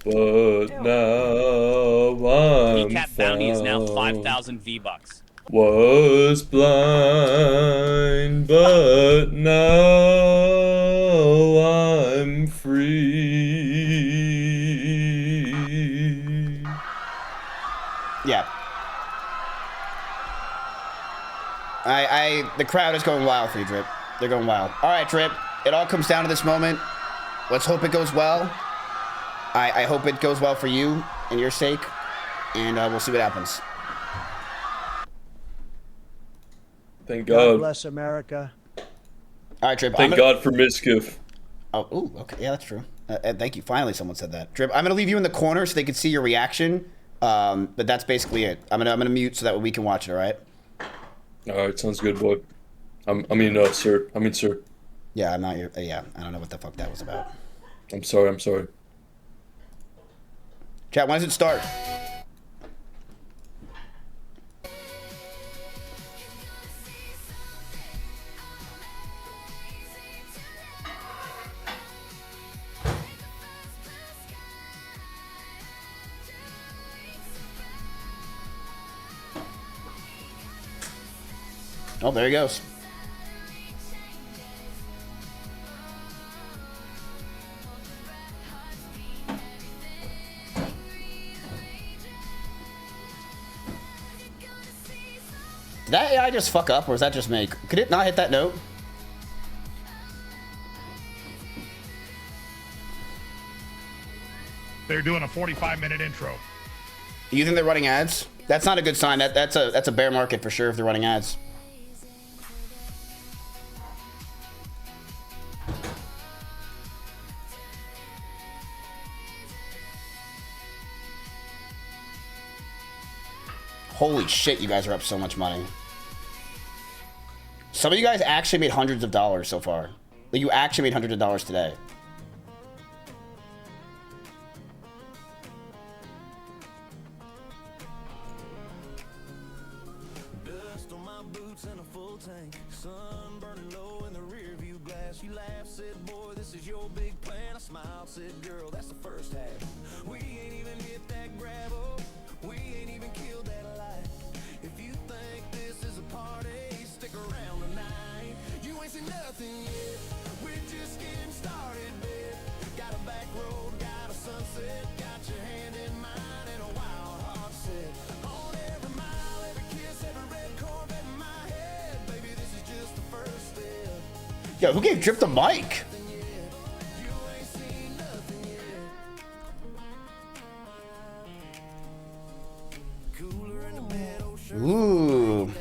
but now I'm Recap bounty is now found. 5,000 V-Bucks. Was blind, but now I'm free. Yeah. The crowd is going wild for you, Drip. They're going wild. All right, Drip. It all comes down to this moment. Let's hope it goes well. I hope it goes well for you and your sake, and we'll see what happens. Thank God. God bless America. All right, Drip. Thank God for Mizkif. Oh, ooh, okay. Yeah, that's true. Thank you. Finally, someone said that. Drip, I'm gonna leave you in the corner so they can see your reaction. But that's basically it. I'm gonna mute so that we can watch it. All right. All right, sounds good, boy. Sir. Sir. Yeah, I'm not your. Yeah, I don't know what the fuck that was about. I'm sorry. Chat, when does it start? Oh, there he goes. Did that AI just fuck up, or was that just me? Could it not hit that note? They're doing a 45-minute intro. You think they're running ads? That's not a good sign. That's a bear market for sure if they're running ads. Holy shit, you guys are up so much money. Some of you guys actually made hundreds of dollars so far. Like, you actually made hundreds of dollars today. Dust on my boots and a full tank. Sun burning low in the rear view glass. You laughed, said, boy, this is your big plan. I smiled, said, girl, that's the first half. We ain't even hit that gravel. We ain't even killed that light. If you think this is a party, stick around tonight. You ain't seen nothing yet. We're just getting started, babe. Got a back road, got a sunset, got your hand in mine, and a wild heart set. On every mile, every kiss, every red Corvette in my head. Baby, this is just the first step. Yo, who gave Drip the mic? Ooh.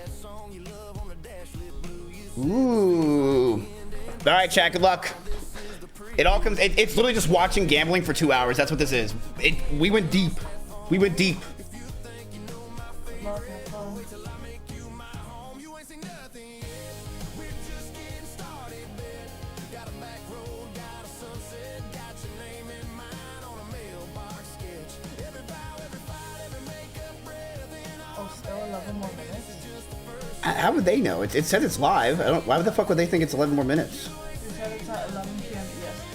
Ooh. All right, chat. Good luck. It all comes. It's literally just watching gambling for 2 hours. That's what this is. We went deep. We went deep. How would they know? It says it's live. I don't. Why the fuck would they think it's 11 more minutes? They said it's at 11 p.m. EST.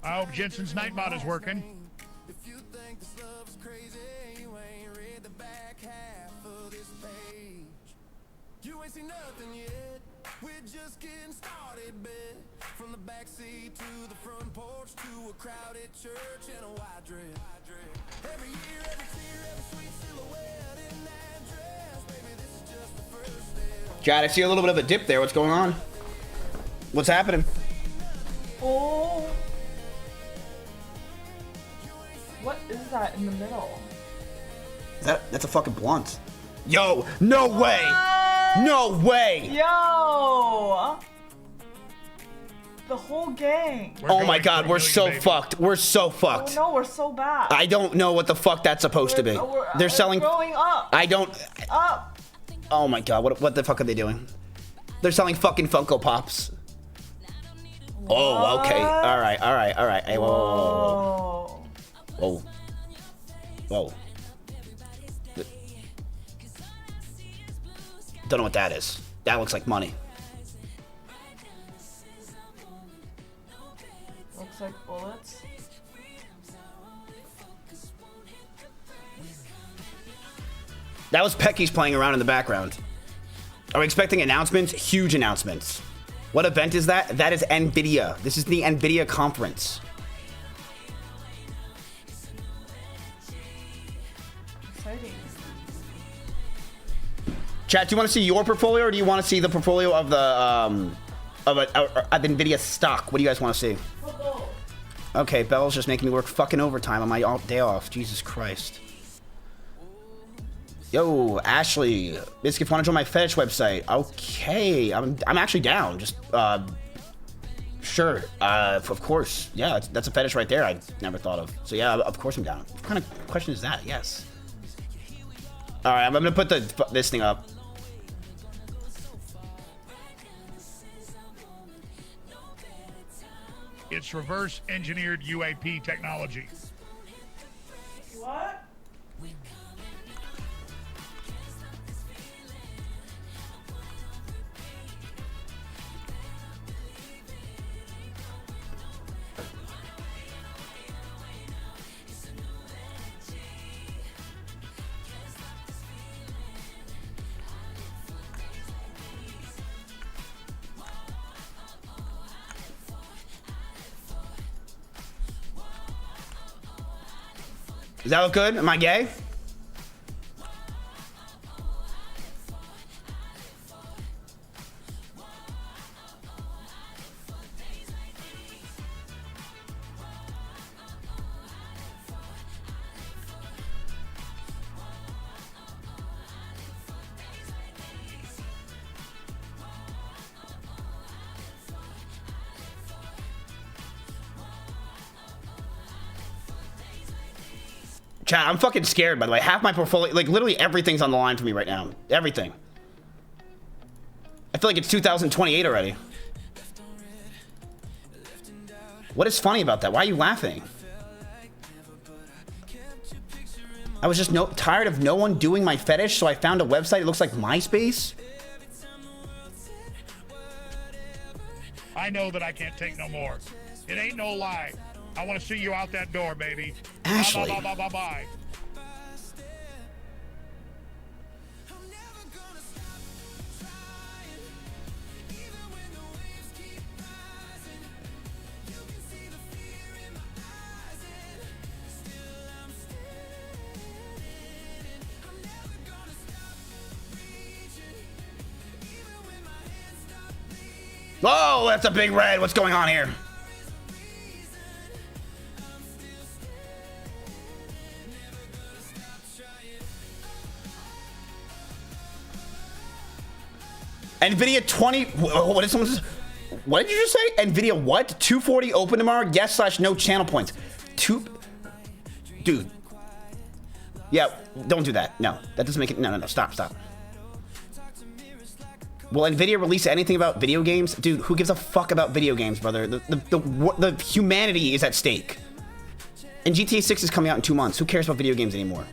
I hope Jensen's Nightbot is working. You ain't seen nothing yet. We're just getting started, babe. From the backseat to the front porch to a crowded church and a white dress. Every year, every tear, every sweet silhouette in that dress. Baby, this is just the first step. Chad, I see a little bit of a dip there. What's going on? What's happening? Oh. What is that in the middle? That's a fucking blunt. Yo, no way. No way. Yo. The whole gang. Oh my god, we're so fucked. We're so fucked. Oh no, we're so bad. I don't know what the fuck that's supposed to be. They're selling. Growing up. I don't. Up. Oh my god, what the fuck are they doing? They're selling fucking Funko Pops. What? Oh, okay. All right. Hey, whoa. Whoa. Don't know what that is. That looks like money. like bullets. That was Pecky's playing around in the background. Are we expecting announcements? Huge announcements. What event is that? That is NVIDIA. This is the NVIDIA conference. Exciting. Chat, do you want to see your portfolio or do you want to see the portfolio of the NVIDIA stock? What do you guys want to see? Okay, Belle's just making me work fucking overtime on my day off. Jesus Christ. Yo, Ashley, Mizkif, want to join my fetish website? Okay, I'm actually down. Just sure, of course. Yeah, that's a fetish right there. I never thought of. So yeah, of course I'm down. What kind of question is that? Yes. All right, I'm gonna put this thing up. It's reverse engineered UAP technology. What? Does that look good? Am I gay? Chat, I'm fucking scared, by the way. Half my portfolio, like literally everything's on the line for me right now. Everything. I feel like it's 2028 already. What is funny about that? Why are you laughing? I was just tired of no one doing my fetish, so I found a website. It looks like MySpace. I know that I can't take no more. It ain't no lie. I want to see you out that door, baby. Ashley. Bye, bye, bye, bye, bye. Oh, that's a big red. What's going on here? NVIDIA 20. What did someone say? What did you just say? NVIDIA what? 240 open tomorrow? Yes / no channel points. Dude. Yeah, don't do that. No, that doesn't make it. No. Stop. Will NVIDIA release anything about video games? Dude, who gives a fuck about video games, brother? The humanity is at stake. And GTA 6 is coming out in 2 months. Who cares about video games anymore?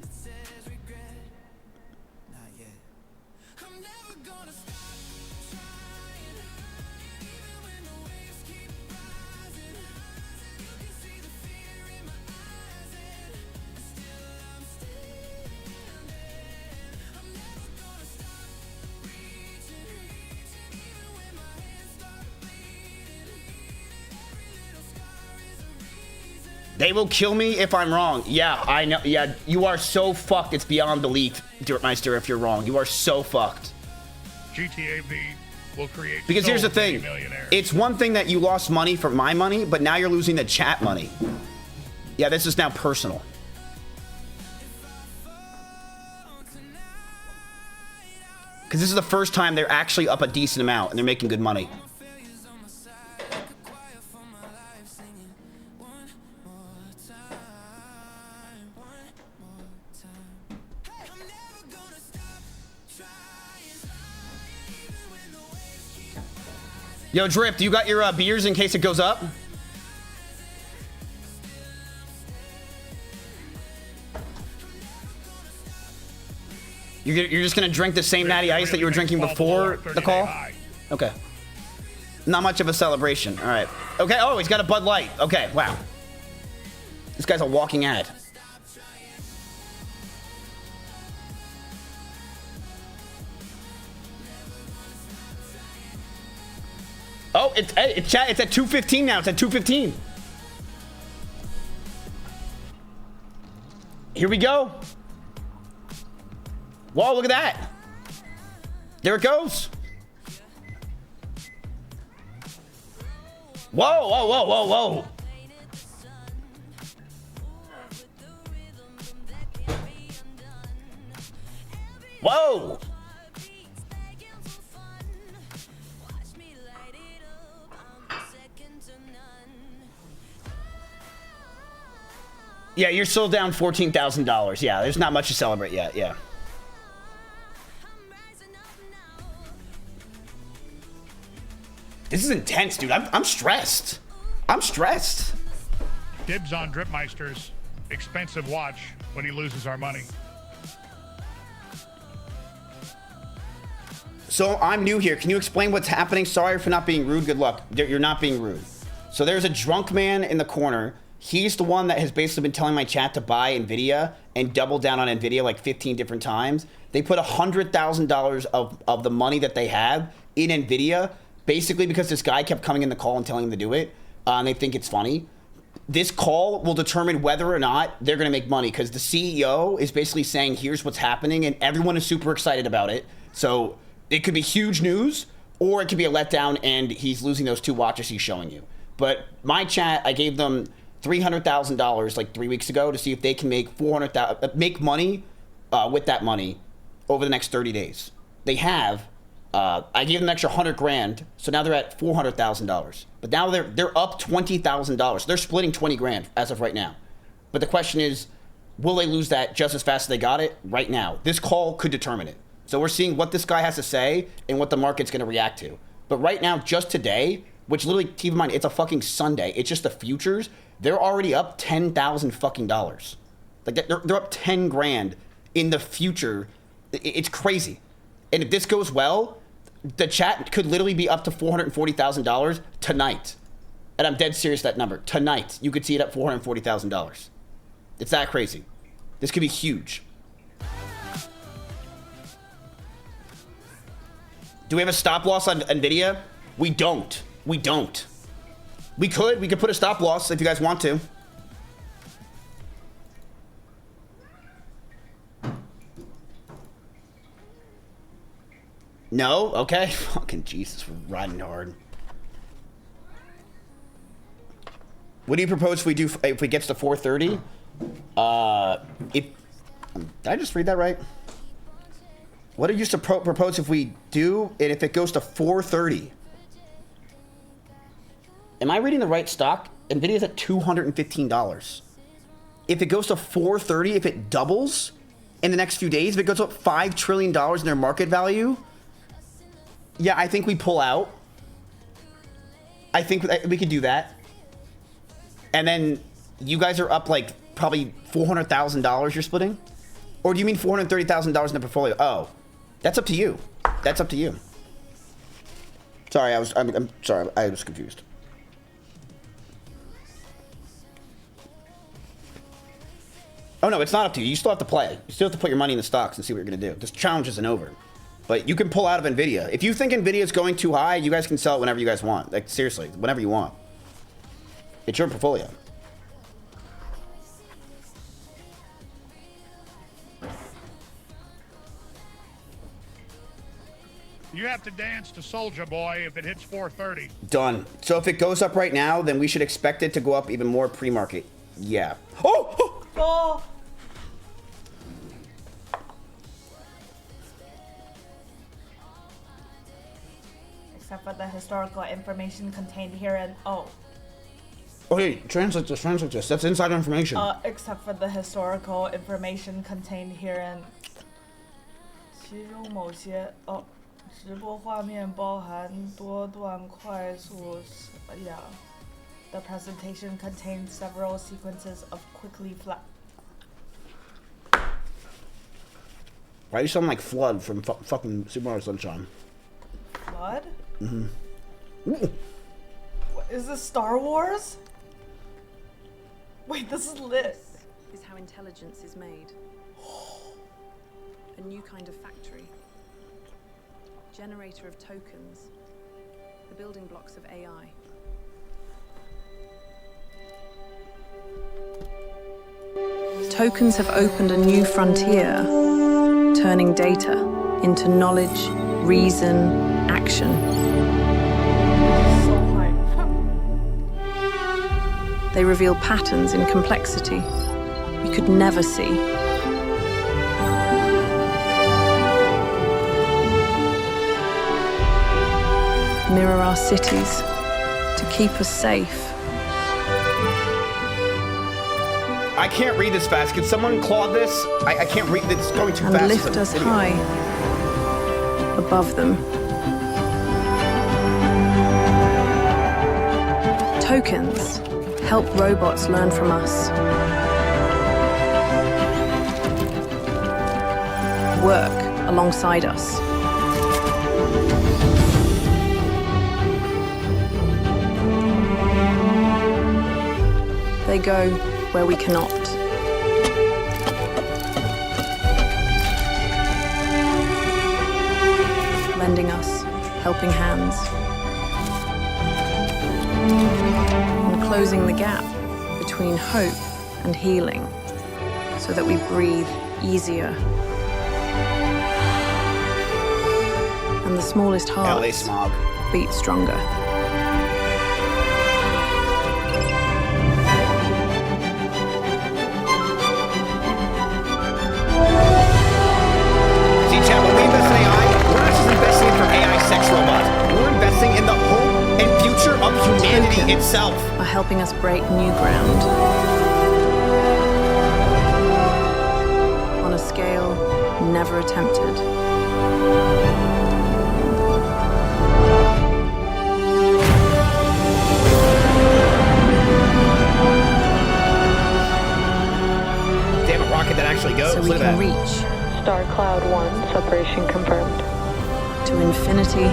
They will kill me if I'm wrong. Yeah, I know. Yeah, you are so fucked. It's beyond belief, Dirtmeister, if you're wrong. You are so fucked. GTA V will create. Because here's the thing. It's one thing that you lost money for my money, but now you're losing the chat money. Yeah, this is now personal. Because this is the first time they're actually up a decent amount and they're making good money. Yo, Drip, you got your beers in case it goes up? You're just gonna drink the same natty ice that you were drinking before the call? Okay. Not much of a celebration. All right. Okay. Oh, he's got a Bud Light. Okay. Wow. This guy's a walking ad. Oh, it's at 2:15 now. It's at 2:15. Here we go. Whoa, look at that. There it goes. Whoa, whoa, whoa, whoa, whoa. Whoa. Yeah, you're still down $14,000. Yeah, there's not much to celebrate yet. Yeah. This is intense, dude. I'm stressed. I'm stressed. Dibs on Dripmeister's expensive watch when he loses our money. So I'm new here. Can you explain what's happening? Sorry for not being rude. Good luck. You're not being rude. So there's a drunk man in the corner. He's the one that has basically been telling my chat to buy NVIDIA and double down on NVIDIA like 15 different times. They put $100,000 of the money that they have in NVIDIA, basically because this guy kept coming in the call and telling them to do it, and they think it's funny. This call will determine whether or not they're going to make money, because the CEO is basically saying, here's what's happening, and everyone is super excited about it. So it could be huge news, or it could be a letdown, and he's losing those 2 watches he's showing you. But my chat, I gave them $300,000 like 3 weeks ago to see if they can make make money with that money over the next 30 days. They have. I gave them an extra $100,000, so now they're at $400,000. But now they're up $20,000. They're splitting 20 grand as of right now. But the question is, will they lose that just as fast as they got it right now? This call could determine it. So we're seeing what this guy has to say and what the market's going to react to. But right now, just today, which literally, keep in mind, it's a fucking Sunday. It's just the futures. They're already up $10,000 fucking dollars. Like they're up 10 grand in the future. It's crazy. And if this goes well, the chat could literally be up to $440,000 tonight. And I'm dead serious that number. Tonight, you could see it at $440,000. It's that crazy. This could be huge. Do we have a stop loss on NVIDIA? We don't. We don't. We could put a stop loss if you guys want to. No? Okay. Fucking Jesus, we're riding hard. What do you propose if we do, if it gets to 430? Did I just read that right? What do you used to propose if we do it if it goes to 430? Am I reading the right stock? NVIDIA's at $215. If it goes to 430, if it doubles in the next few days, if it goes up $5 trillion in their market value, yeah, I think we pull out. I think we could do that. And then you guys are up like probably $400,000 you're splitting? Or do you mean $430,000 in the portfolio? Oh, that's up to you. That's up to you. Sorry, I'm sorry, I was confused. Oh no, it's not up to you. You still have to play. You still have to put your money in the stocks and see what you're going to do. This challenge isn't over. But you can pull out of NVIDIA. If you think NVIDIA is going too high, you guys can sell it whenever you guys want. Like, seriously, whenever you want. It's your portfolio. You have to dance to Soulja Boy if it hits 430. Done. So if it goes up right now, then we should expect it to go up even more pre-market. Yeah. Oh! Oh! Except for the historical information contained herein. Oh. Okay, translate this, translate this. That's inside information. Except for the historical information contained herein. 其中某些直播画面包含多段快速 yeah. The presentation contains several sequences of quickly flat. Why do you sound like Flood from fucking Super Mario Sunshine? Flood? Mm-hmm. Ooh. Is this Star Wars? Wait, this is lit. Is how intelligence is made. A new kind of factory. Generator of tokens. The building blocks of AI. Tokens have opened a new frontier, turning data into knowledge, reason, action. So hype. They reveal patterns in complexity you could never see. Mirror our cities to keep us safe. I can't read this fast. Can someone claw this? I can't read. It's going too And fast. lift us high above them. Tokens help robots learn from us. Work alongside us. They go where we cannot. Lending us helping hands. And closing the gap between hope and healing so that we breathe easier. And the smallest hearts beat stronger. Humanity itself are helping us break new ground on a scale never attempted. Damn, a rocket that actually goes. So we Look at can that. reach Star Cloud 1 separation confirmed. to infinity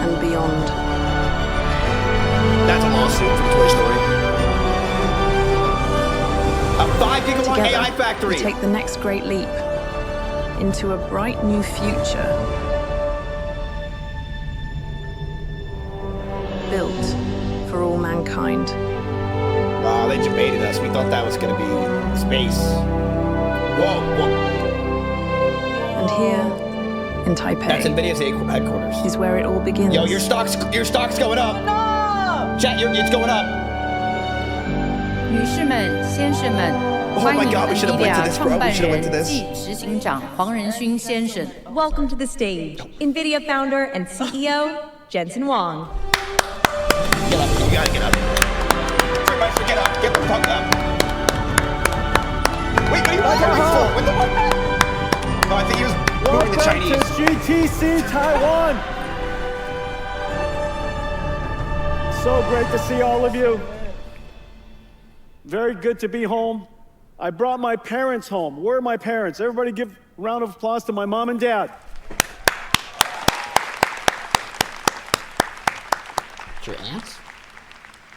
and beyond. That's a lawsuit from Toy Story. A 5 gigawatt Together, AI factory. we take the next great leap into a bright new future built for all mankind. Oh, they debated us. We thought that was going to be space. Whoa, whoa. And here in Taipei, That's NVIDIA's headquarters. is where it all begins. Yo, your stock's going up. No! Chat, it's going up. 女士们、先生们， Oh 欢 my 迎 God, we should have went to NVIDIA this, 创 bro. We 办 should have went to 人 this. 暨执行长黄仁勋先生。 Welcome to the stage, NVIDIA founder and CEO, Jensen Huang. Get up. You gotta get up. Everybody should get up. Get the fuck up. Wait, what are you recording for? What the fuck? No, I think he was moving the Chinese. Welcome to GTC Taiwan. So great to see all of you. Very good to be home. I brought my parents home. Where are my parents? Everybody give a round of applause to my mom and dad. Your aunts?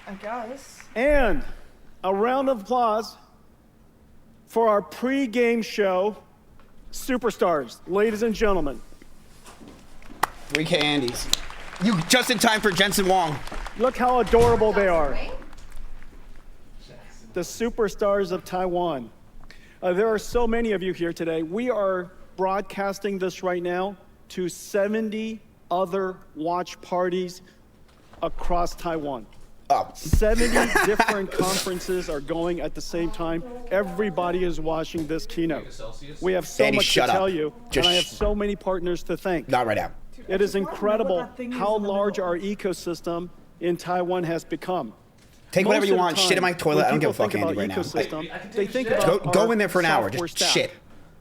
I guess. And a round of applause for our pre-game show superstars, ladies and gentlemen. 3K Andes. You just in time for Jensen Huang. Look how adorable they are. The superstars of Taiwan. There are so many of you here today. We are broadcasting this right now to 70 other watch parties across Taiwan. 70 different conferences are going at the same time. Everybody is watching this keynote. We have so Andy, much to shut tell up. you, Just and I have so many partners to thank. Not right now. It is incredible how large our ecosystem in Taiwan has become. Take whatever Most you of the want. Shit in time, my toilet. when I don't give a people fuck, think Andy, about right now. ecosystem, they think about Go our in there for an hour. software Just stack. shit.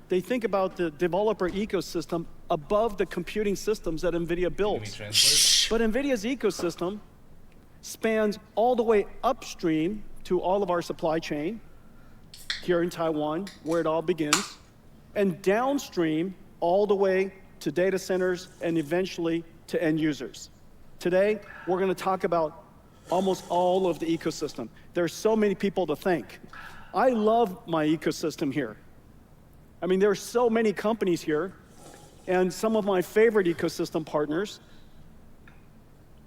They think about the developer ecosystem above the computing systems that NVIDIA builds. But NVIDIA's ecosystem spans all the way upstream to all of our supply chain here in Taiwan, where it all begins, and downstream all the way to data centers and eventually to end users. Today, we're going to talk about almost all of the ecosystem. There's so many people to thank. I love my ecosystem here. I mean, there are so many companies here, and some of my favorite ecosystem partners.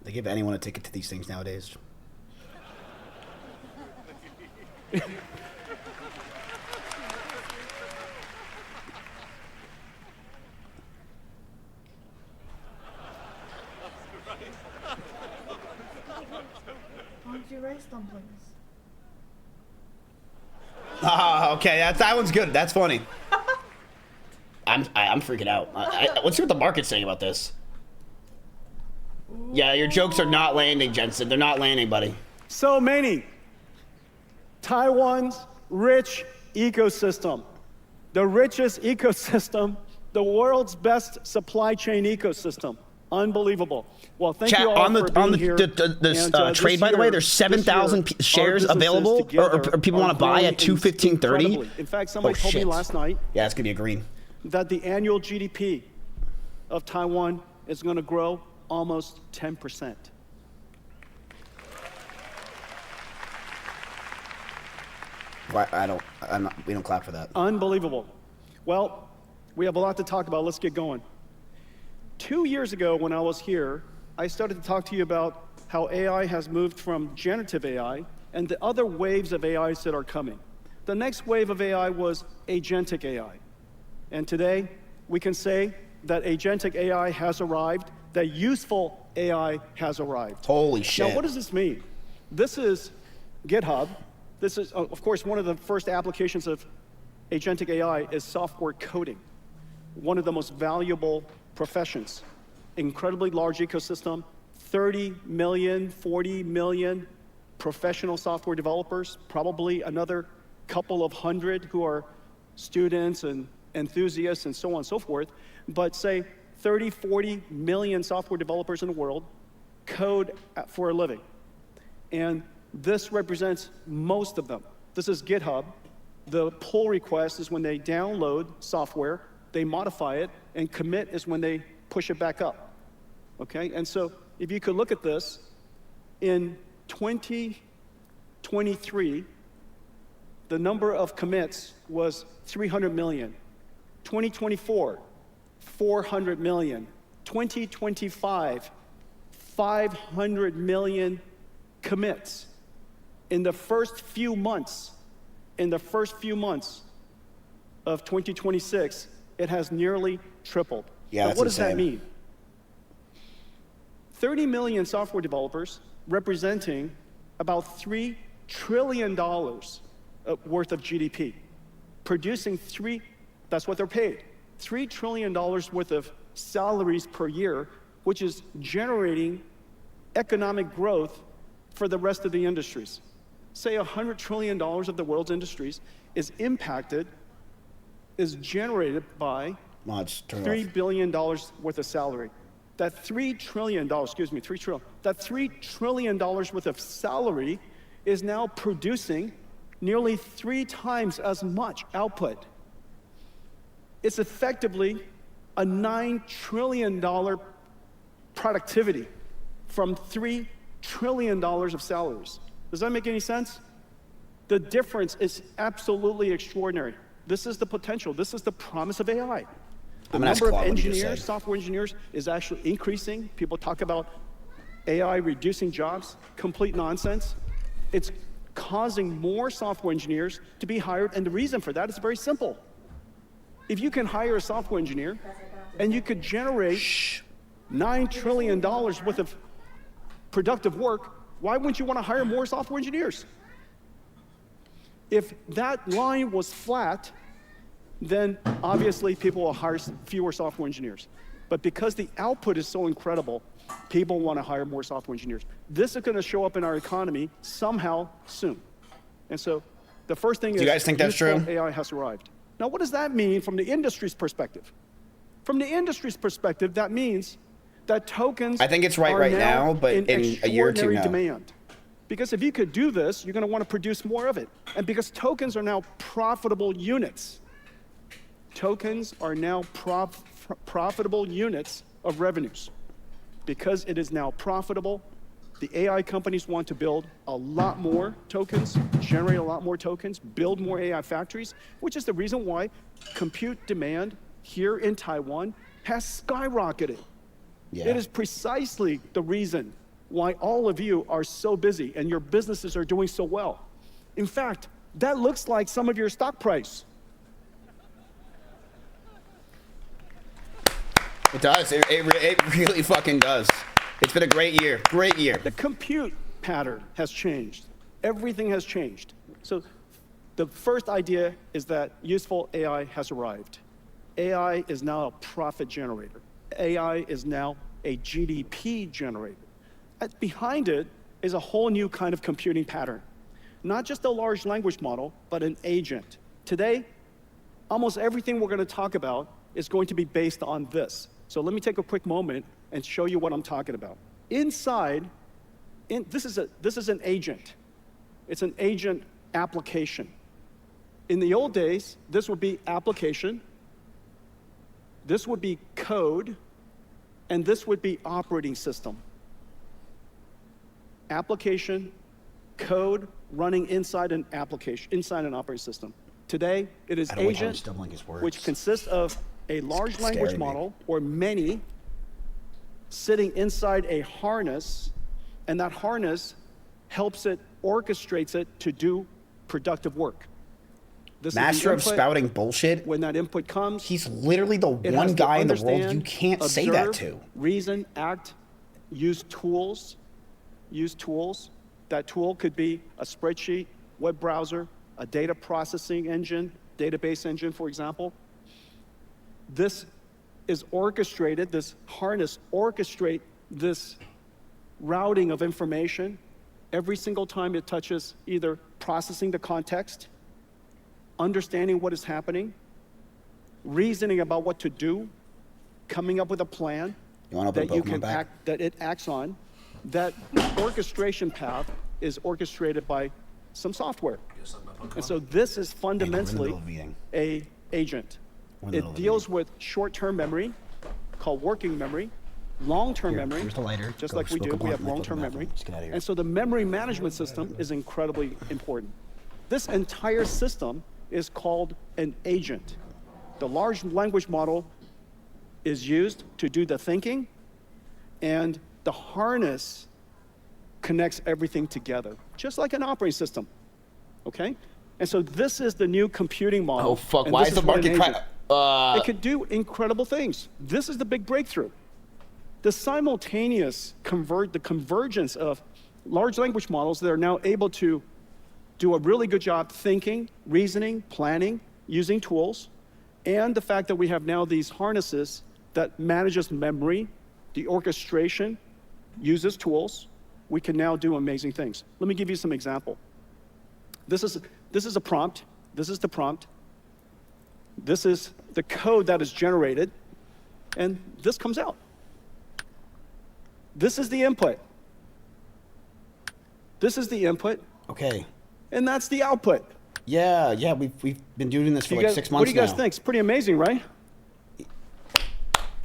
They give anyone a ticket to these things nowadays. Aren't you rice dumplings? Ah, okay, that one's good. That's funny. I'm freaking out. Let's see what the market's saying about this. Yeah, your jokes are not landing, Jensen. They're not landing, buddy. So many. Taiwan's rich ecosystem, the richest ecosystem, the world's best supply chain ecosystem. Unbelievable. Well, thank you all for being here. The trade, by the way, there's 7,000 shares available, or people want to buy at 215.30. In fact, somebody told me last night. Yeah, it's gonna be a green. That the annual GDP of Taiwan is going to grow almost 10%. We don't clap for that. Unbelievable. Well, we have a lot to talk about. Let's get going. 2 years ago, when I was here, I started to talk to you about how AI has moved from generative AI and the other waves of AIs that are coming. The next wave of AI was agentic AI. And today, we can say that agentic AI has arrived, that useful AI has arrived. Holy shit. Now, what does this mean? This is GitHub. This is, of course, one of the first applications of agentic AI is software coding, one of the most valuable professions. Incredibly large ecosystem, 30 million, 40 million professional software developers, probably another couple of hundred who are students and enthusiasts and so on and so forth, but say 30, 40 million software developers in the world code for a living. And this represents most of them. This is GitHub. The pull request is when they download software, they modify it, and commit is when they push it back up. Okay, and so if you could look at this, in 2023, the number of commits was 300 million. 2024, 400 million. 2025, 500 million commits. In the first few months of 2026, it has nearly tripled. Yeah, now, what does that mean? 30 million software developers representing about $3 trillion worth of GDP, producing that's what they're paid, $3 trillion worth of salaries per year, which is generating economic growth for the rest of the industries. Say $100 trillion of the world's industries is generated by $3 billion worth of salary. That $3 trillion, that $3 trillion worth of salary is now producing nearly 3 times as much output. It's effectively a $9 trillion productivity from $3 trillion of salaries. Does that make any sense? The difference is absolutely extraordinary. This is the potential. This is the promise of AI. The number of engineers, software engineers, is actually increasing. People talk about AI reducing jobs. Complete nonsense. It's causing more software engineers to be hired, and the reason for that is very simple. If you can hire a software engineer and you could generate $9 trillion worth of productive work, why wouldn't you want to hire more software engineers? If that line was flat, then obviously people will hire fewer software engineers. But because the output is so incredible, people want to hire more software engineers. This is going to show up in our economy somehow soon. And so the first thing is, do you guys think that's true? AI has arrived. Now, what does that mean from the industry's perspective? From the industry's perspective, that means that tokens I think it's right now, but in a year or two now. Demand. Because if you could do this, you're going to want to produce more of it. And because tokens are now profitable units, tokens are now profitable units of revenues. because it is now profitable, the AI companies want to build a lot more tokens, generate a lot more tokens, build more AI factories, which is the reason why compute demand here in Taiwan has skyrocketed. Yeah. It is precisely the reason why all of you are so busy and your businesses are doing so well. In fact, that looks like some of your stock price. It does. It really fucking does. It's been a great year. Great year. The compute pattern has changed. Everything has changed. So the first idea is that useful AI has arrived. AI is now a profit generator. AI is now a GDP generator. Behind it is a whole new kind of computing pattern. Not just a large language model, but an agent. Today, almost everything we're going to talk about is going to be based on this. So let me take a quick moment and show you what I'm talking about. Inside, this is an agent. It's an agent application. In the old days, this would be application, this would be code, and this would be operating system. Application, code, running inside an application, inside an operating system. Today, it is agent, which consists of a large language model or many sitting inside a harness, and that harness helps it, orchestrates it to do productive work. This Master of input. spouting bullshit. When that input comes, he's literally the one guy in the world you can't say that to. Reason, act, use tools. Use tools. That tool could be a spreadsheet, web browser, a data processing engine, database engine, for example. This is orchestrated, this harness orchestrate this routing of information every single time it touches either processing the context, understanding what is happening, reasoning about what to do, coming up with a plan that you can act, that it acts on. That orchestration path is orchestrated by some software. And so this is fundamentally an agent. It deals with short-term memory, called working memory, long-term memory, just like we do, we have long-term memory. And so the memory management system is incredibly important. This entire system is called an agent. The large language model is used to do the thinking, and the harness connects everything together, just like an operating system, okay? And so this is the new computing model. Oh, fuck, why is the market crash? It could do incredible things. This is the big breakthrough. The simultaneous convergence of large language models that are now able to do a really good job thinking, reasoning, planning, using tools, and the fact that we have now these harnesses that manages memory, the orchestration, uses tools, we can now do amazing things. Let me give you some example. This is a prompt. This is the prompt. This is the code that is generated, and this comes out. This is the input. This is the input. Okay. And that's the output. Yeah, we've been doing this for like 6 months now. What do you guys think? It's pretty amazing, right?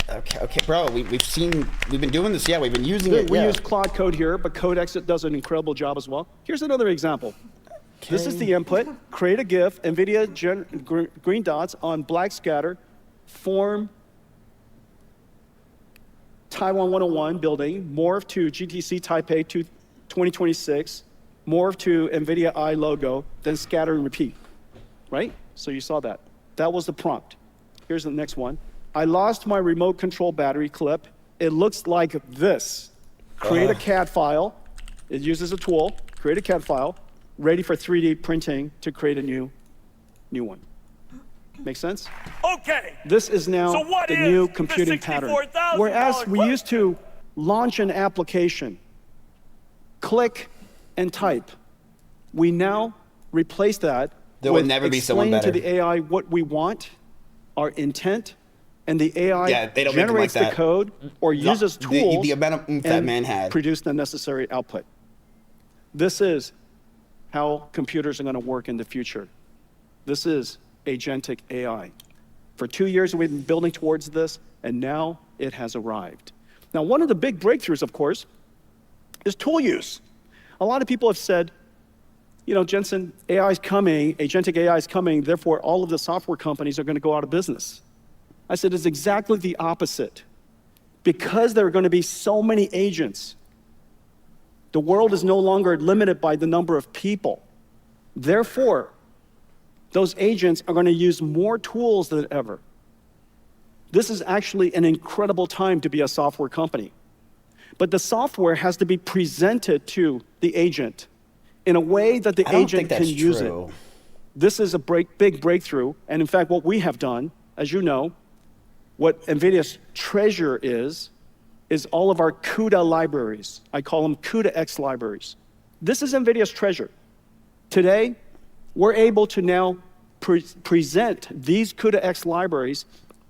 Okay, bro. We've been doing this. Yeah, we've been using it. We use Claude Code here, but Codex does an incredible job as well. Here's another example. Okay. This is the input. Create a GIF. NVIDIA green dots on black scatter. Form Taiwan 101 building. Morph to GTC Taipei 2026. Morph to NVIDIA I logo. Then scatter and repeat. Right? So you saw that. That was the prompt. Here's the next one. I lost my remote control battery clip. It looks like this. Create a CAD file. It uses a tool. Create a CAD file. Ready for 3D printing to create a new one. Make sense? Okay. This is now the new computing pattern. Whereas we used to launch an application, click and type, we now replace that with explaining to the AI what we want, our intent, and the AI generates the code or uses tools and produce the necessary output. This is how computers are going to work in the future. This is agentic AI. For 2 years, we've been building towards this, and now it has arrived. Now, one of the big breakthroughs, of course, is tool use. A lot of people have said, you know, Jensen, AI is coming, agentic AI is coming, therefore all of the software companies are going to go out of business. I said it's exactly the opposite. Because there are going to be so many agents, the world is no longer limited by the number of people. Therefore, those agents are going to use more tools than ever. This is actually an incredible time to be a software company. But the software has to be presented to the agent in a way that the agent can use it. This is a big breakthrough. And in fact, what we have done, as you know, what NVIDIA's treasure is all of our CUDA libraries. I call them CUDA-X libraries. This is NVIDIA's treasure. Today, we're able to now present these CUDA-X libraries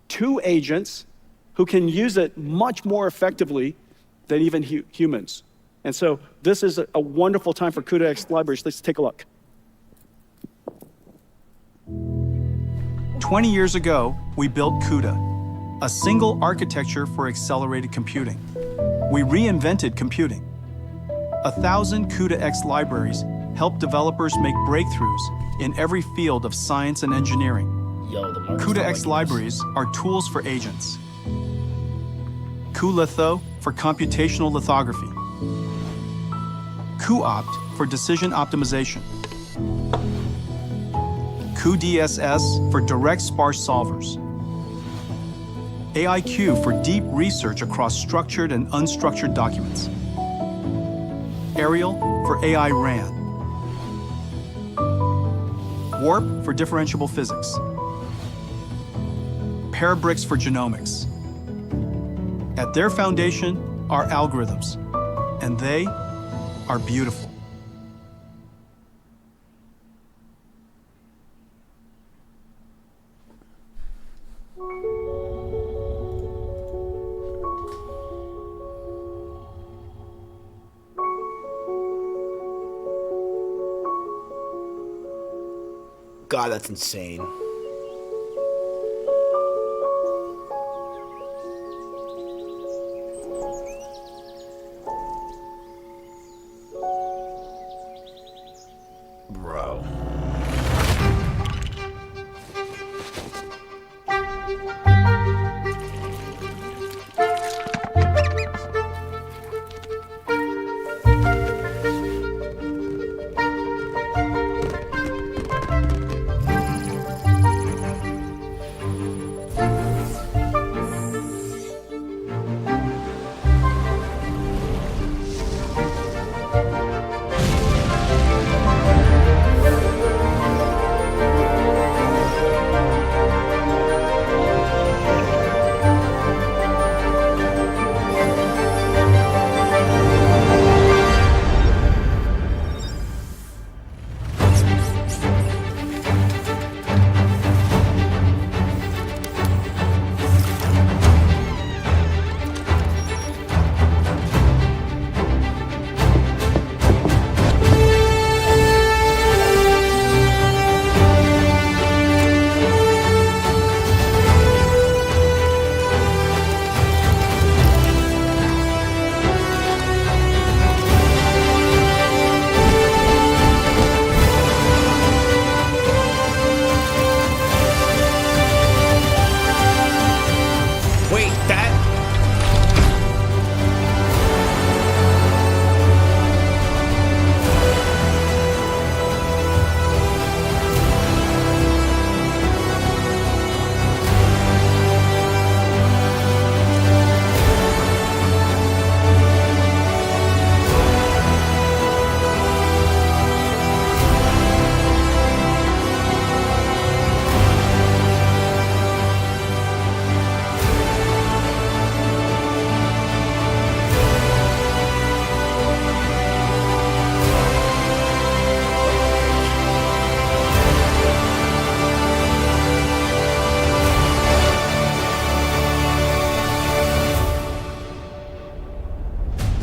to agents who can use it much more effectively than even humans. And so this is a wonderful time for CUDA-X libraries. Let's take a look. 20 years ago, we built CUDA, a single architecture for accelerated computing. We reinvented computing. 1,000 CUDA-X libraries help developers make breakthroughs in every field of science and engineering. CUDA-X libraries are tools for agents. cuLitho for computational lithography. cuOpt for decision optimization. cuDSS for direct sparse solvers. AIQ for deep research across structured and unstructured documents. Ariel for AI RAN. Warp for differentiable physics. Parabricks for genomics. At their foundation are algorithms, and they are beautiful. God, that's insane. Bro.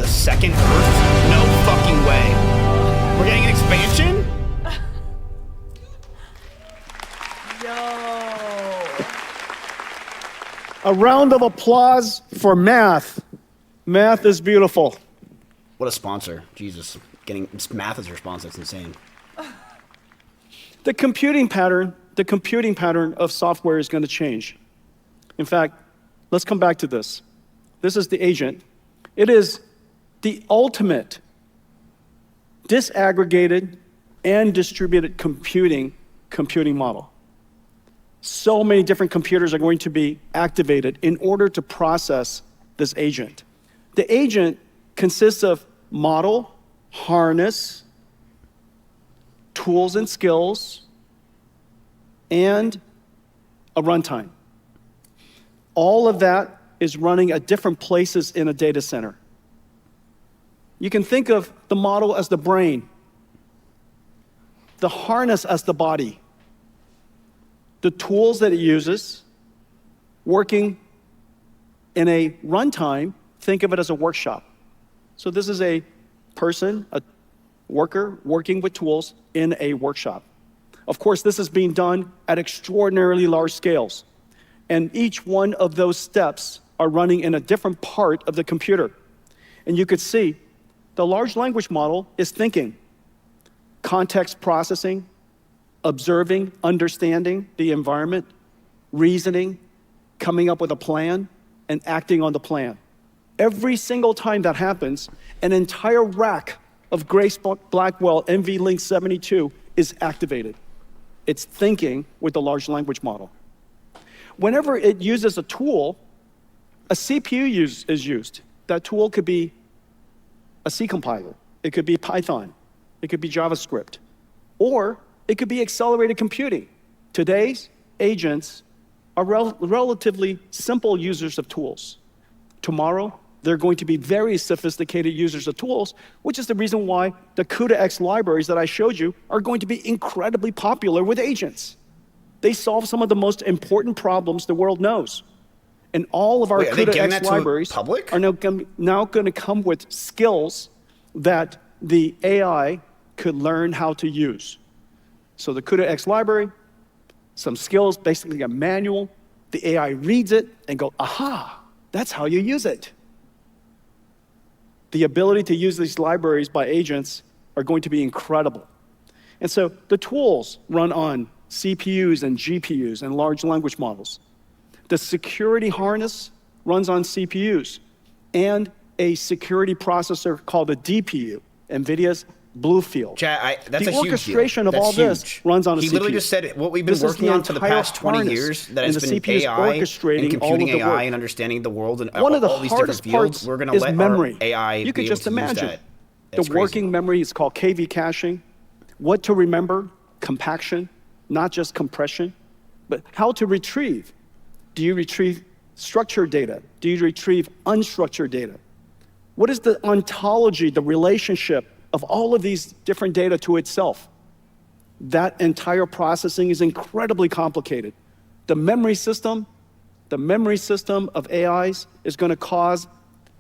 Second Earth? No fucking way. We're getting an expansion? A round of applause for math. Math is beautiful. What a sponsor. Jesus. Getting math as your sponsor, that's insane. The computing pattern of software is going to change. In fact, let's come back to this. This is the agent. It is the ultimate disaggregated and distributed computing model. So many different computers are going to be activated in order to process this agent. The agent consists of model, harness, tools and skills, and a runtime. All of that is running at different places in a data center. You can think of the model as the brain, the harness as the body, the tools that it uses, working in a runtime, think of it as a workshop. So this is a person, a worker, working with tools in a workshop. Of course, this is being done at extraordinarily large scales. And each one of those steps are running in a different part of the computer. And you could see the large language model is thinking, context processing, observing, understanding the environment, reasoning, coming up with a plan, and acting on the plan. Every single time that happens, an entire rack of Grace Blackwell NVLink 72 is activated. It's thinking with the large language model. Whenever it uses a tool, a CPU is used. That tool could be a C compiler. It could be Python. It could be JavaScript. Or it could be accelerated computing. Today's agents are relatively simple users of tools. Tomorrow, they're going to be very sophisticated users of tools, which is the reason why the CUDA-X libraries that I showed you are going to be incredibly popular with agents. They solve some of the most important problems the world knows. And all of our CUDA-X libraries are now going to come with skills that the AI could learn how to use. So the CUDA-X library, some skills, basically a manual, the AI reads it and go, aha, that's how you use it. The ability to use these libraries by agents are going to be incredible. And so the tools run on CPUs and GPUs and large language models. The security harness runs on CPUs and a security processor called a DPU, NVIDIA's Bluefield. That's the a huge orchestration deal. of all this runs on a CPU. He literally just said what we've been working on for the past 20 years, that has been AI and computing AI and understanding the world and all these different fields. We're going to let our AI you could be just able to imagine. use that. The working memory is called KV caching. What to remember, compaction, not just compression, but how to retrieve. Do you retrieve structured data? Do you retrieve unstructured data? What is the ontology, the relationship of all of these different data to itself? That entire processing is incredibly complicated. The memory system of AIs is going to cause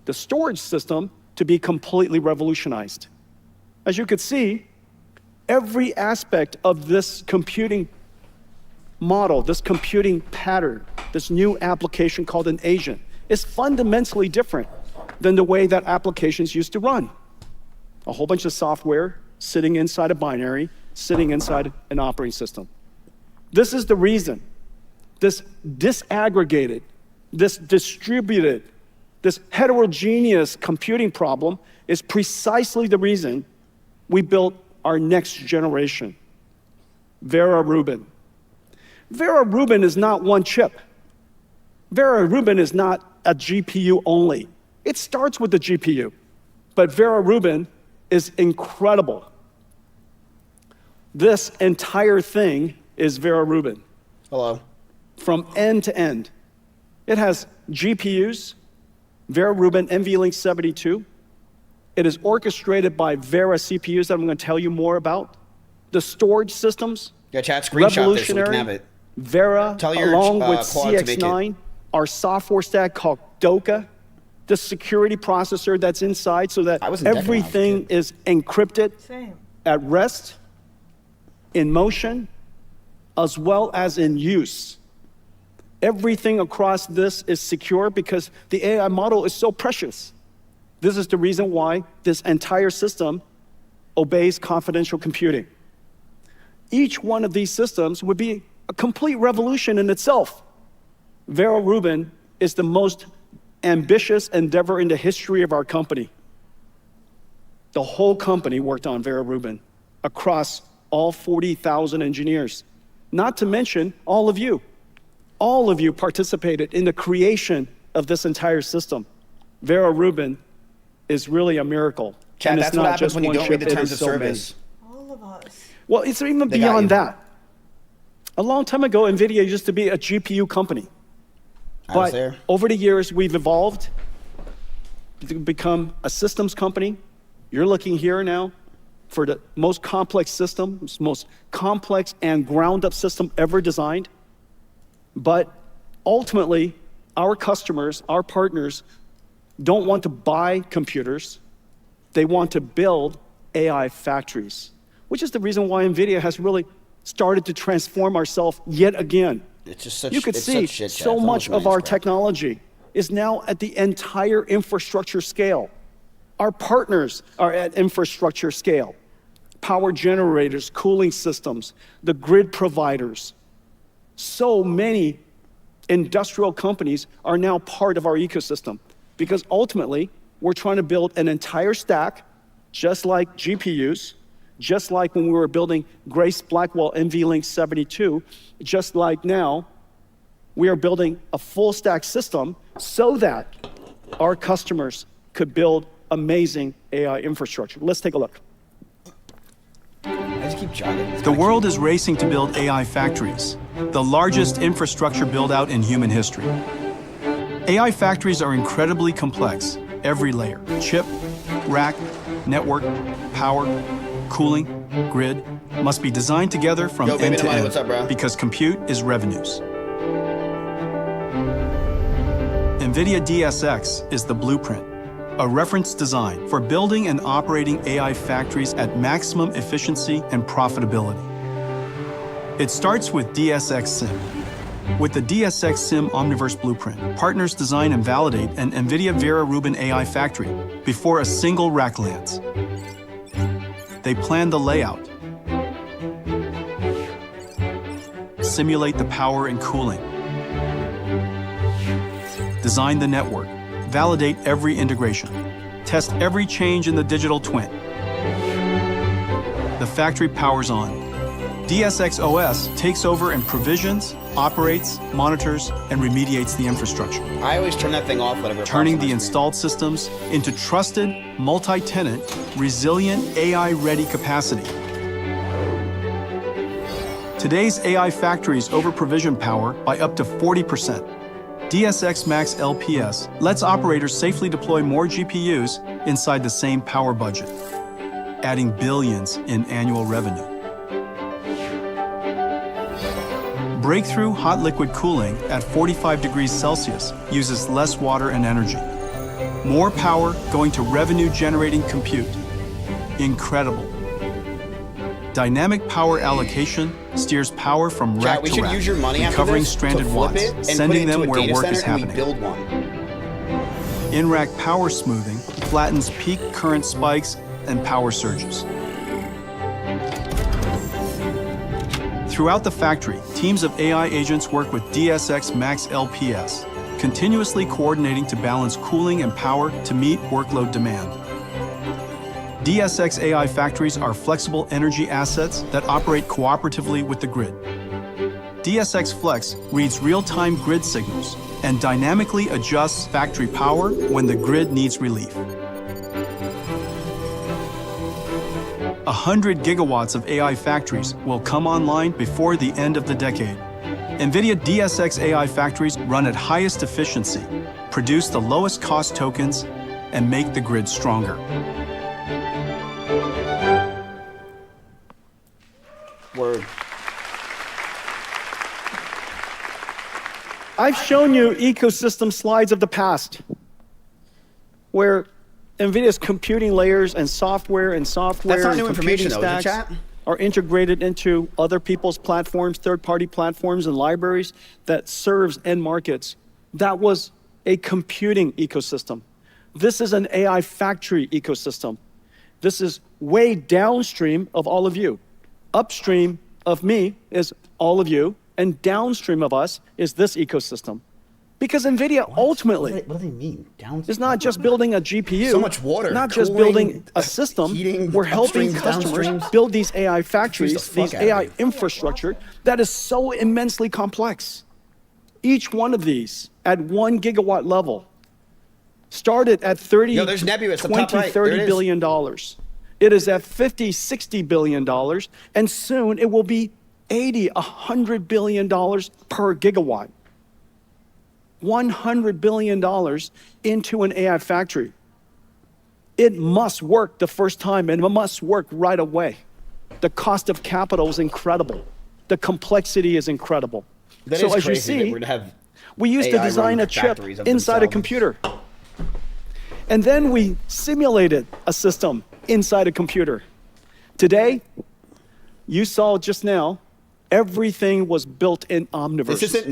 the storage system to be completely revolutionized. As you could see, every aspect of this computing model, this computing pattern, this new application called an agent, is fundamentally different than the way that applications used to run. A whole bunch of software sitting inside a binary, sitting inside an operating system. This is the reason this disaggregated, this distributed, this heterogeneous computing problem is precisely the reason we built our next generation, Vera Rubin. Vera Rubin is not one chip. Vera Rubin is not a GPU only. It starts with the GPU, but Vera Rubin is incredible. This entire thing is Vera Rubin. Hello. From end to end. It has GPUs, Vera Rubin NVLink 72. It is orchestrated by Vera CPUs that I'm going to tell you more about. The storage systems, yeah, chat, screenshot this so we can have it. Vera, along with Claude CX9, our software stack called Doka, the security processor that's inside so that everything is encrypted at rest, in motion, as well as in use. Everything across this is secure because the AI model is so precious. This is the reason why this entire system obeys confidential computing. Each one of these systems would be a complete revolution in itself. Vera Rubin is the most ambitious endeavor in the history of our company. The whole company worked on Vera Rubin across all 40,000 engineers. Not to mention all of you. All of you participated in the creation of this entire system. Vera Rubin is really a miracle. Chad, and that's it's what not happens just when you one don't read chip, the it terms is of so service. All of us. Well, it's even They got beyond you. that. A long time ago, NVIDIA used to be a GPU company. I was But there. over the years, we've evolved to become a systems company. You're looking here now for the most complex system, most complex and ground-up system ever designed. But ultimately, our customers, our partners, don't want to buy computers. They want to build AI factories, which is the reason why NVIDIA has really started to transform ourselves yet again. It's just such. You could it's see such shit, Chad. so It's much almost of our crap. technology is now at the entire infrastructure scale. Our partners are at infrastructure scale. Power generators, cooling systems, the grid providers. So many industrial companies are now part of our ecosystem because ultimately we're trying to build an entire stack, just like GPUs, just like when we were building Grace Blackwell NVLink 72, just like now, we are building a full stack system so that our customers could build amazing AI infrastructure. Let's take a look. I just keep jogging. It's The kinda world cute. is racing to build AI factories, the largest infrastructure build-out in human history. AI factories are incredibly complex. Every layer, chip, rack, network, power, cooling, grid, must be designed together from Yo, baby, end to Nobody, end what's up, bro? because compute is revenues. NVIDIA DSX is the blueprint, a reference design for building and operating AI factories at maximum efficiency and profitability. It starts with DSX Sim. With the DSX Sim Omniverse blueprint, partners design and validate an NVIDIA Vera Rubin AI factory before a single rack lands. They plan the layout, simulate the power and cooling, design the network, validate every integration, test every change in the digital twin. The factory powers on. DSX OS takes over and provisions, operates, monitors, and remediates the infrastructure, I always turn that thing off whenever. it turning pops on the my screen. installed systems into trusted, multi-tenant, resilient, AI-ready capacity. Today's AI factories over-provision power by up to 40%. DSX Max LPS lets operators safely deploy more GPUs inside the same power budget, adding billions in annual revenue. Breakthrough hot liquid cooling at 45 degrees Celsius uses less water and energy. More power going to revenue-generating compute. Incredible. Dynamic power allocation steers power from Chat, rack we to should rack, use your money after recovering this to stranded flip watts, it and put it sending into them a where data work center is and we happening. build one. In-rack power smoothing flattens peak current spikes and power surges. Throughout the factory, teams of AI agents work with DSX Max LPS, continuously coordinating to balance cooling and power to meet workload demand. DSX AI factories are flexible energy assets that operate cooperatively with the grid. DSX Flex reads real-time grid signals and dynamically adjusts factory power when the grid needs relief. 100 gigawatts of AI factories will come online before the end of the decade. NVIDIA DSX AI factories run at highest efficiency, produce the lowest cost tokens, and make the grid stronger. Word. I've shown you ecosystem slides of the past where NVIDIA's computing layers and software That's not new computing information, though, is it, stacks chat? are integrated into other people's platforms, third-party platforms and libraries that serves end markets. That was a computing ecosystem. This is an AI factory ecosystem. This is way downstream of all of you. Upstream of me is all of you, and downstream of us is this ecosystem. Because NVIDIA ultimately What do they mean? is not just building a GPU, So much water, not just cooling, building a system. heating, We're helping upstreams, customers downstreams. build these AI factories, Confuse the these fuck out of AI me. infrastructure that is so immensely complex. Each one of these at 1 gigawatt level started at 30, Yo, there's Nebulous, the 20, top right. There it 30 is. billion dollars. It is at 50, 60 billion dollars, and soon it will be 80, 100 billion dollars per gigawatt. $100 billion into an AI factory. It must work the first time, and it must work right away. The cost of capital is incredible. The complexity is incredible. That so is as you crazy that see, we're gonna have we used to AI design run a chip factories of inside a themselves. computer. And then we simulated a system inside a computer. Today, you saw just now, everything was built in Omniverse. This isn't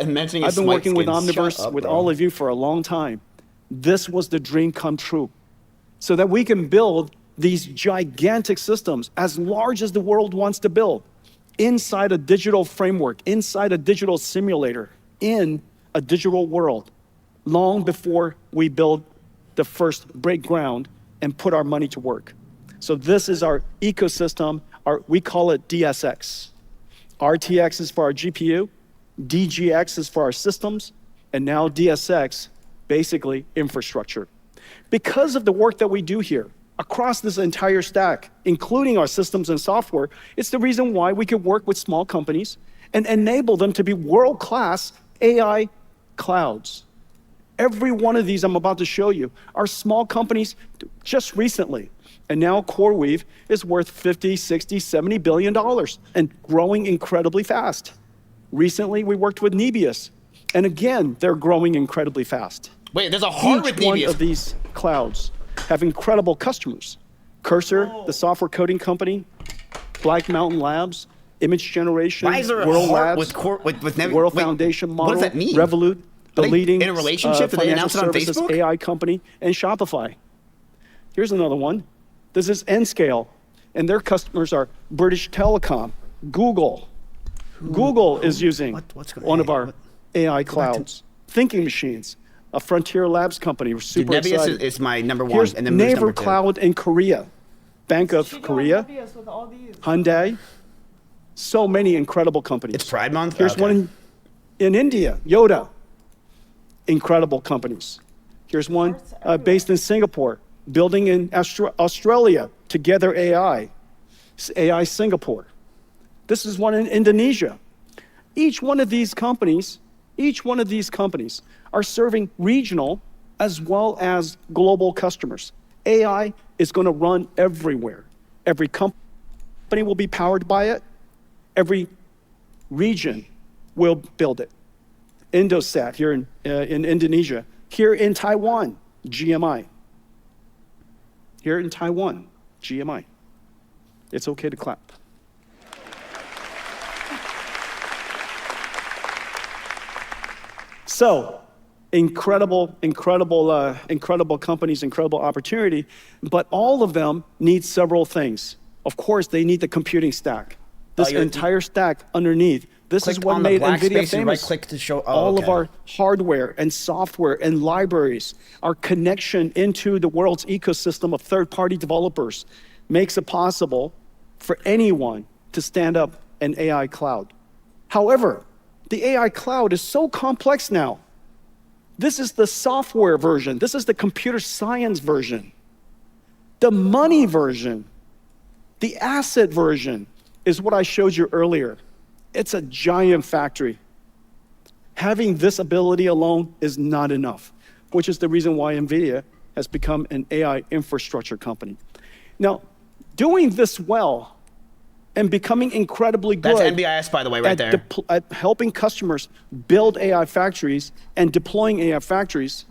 mentioning I've been working with Omniverse Omniverse with all of you for a long time. This was the dream come true. So that we can build these gigantic systems as large as the world wants to build inside a digital framework, inside a digital simulator, in a digital world, long before we build the first break ground and put our money to work. So this is our ecosystem. We call it DSX. RTX is for our GPU, DGX is for our systems, and now DSX, basically infrastructure. Because of the work that we do here, across this entire stack, including our systems and software, it's the reason why we could work with small companies and enable them to be world-class AI clouds. Every one of these I'm about to show you are small companies just recently. And now CoreWeave is worth 50, 60, 70 billion dollars and growing incredibly fast. Recently, we worked with Nebius. And again, they're growing incredibly fast. Wait, there's a hard with Each one Nebius. of these clouds have incredible customers. Cursor, the software coding company, Black Mountain Labs, image generation, Why is there a World heart Labs, with Nebius? World Wait, Foundation Model, what does that mean? Revolut, the Are they leading in a relationship? Did they financial announce it on services Facebook? AI company, and Shopify. Here's another one. This is Nscale, and their customers are British Telecom, Google. Google is using one of our AI clouds. Thinking Machines, a Frontier Labs company. We're super Dude, Nebius excited. is my number one, Here's and then there's Naver number two. Cloud in Korea, Bank of Korea, With all these. Hyundai. So many incredible companies. It's Pride Month? Here's Okay. one in India, Yoda. Incredible companies. Here's one based in Singapore, building in Australia, Together AI, AI Singapore. This is one in Indonesia. Each one of these companies are serving regional as well as global customers. AI is going to run everywhere. Every company will be powered by it. Every region will build it. Indosat here in Indonesia. Here in Taiwan, GMI. Here in Taiwan, GMI. It's okay to clap. So, incredible companies, incredible opportunity, but all of them need several things. Of course, they need the computing stack. This entire stack underneath. This is what made NVIDIA famous. Right-click to show All of our hardware and software and libraries, our connection into the world's ecosystem of third-party developers makes it possible for anyone to stand up an AI cloud. However, the AI cloud is so complex now. This is the software version. This is the computer science version. The money version, the asset version is what I showed you earlier. It's a giant factory. Having this ability alone is not enough, which is the reason why NVIDIA has become an AI infrastructure company. Now, doing this well and becoming incredibly good. That's NBIS, by the way, right there. At helping customers build AI factories and deploying AI factories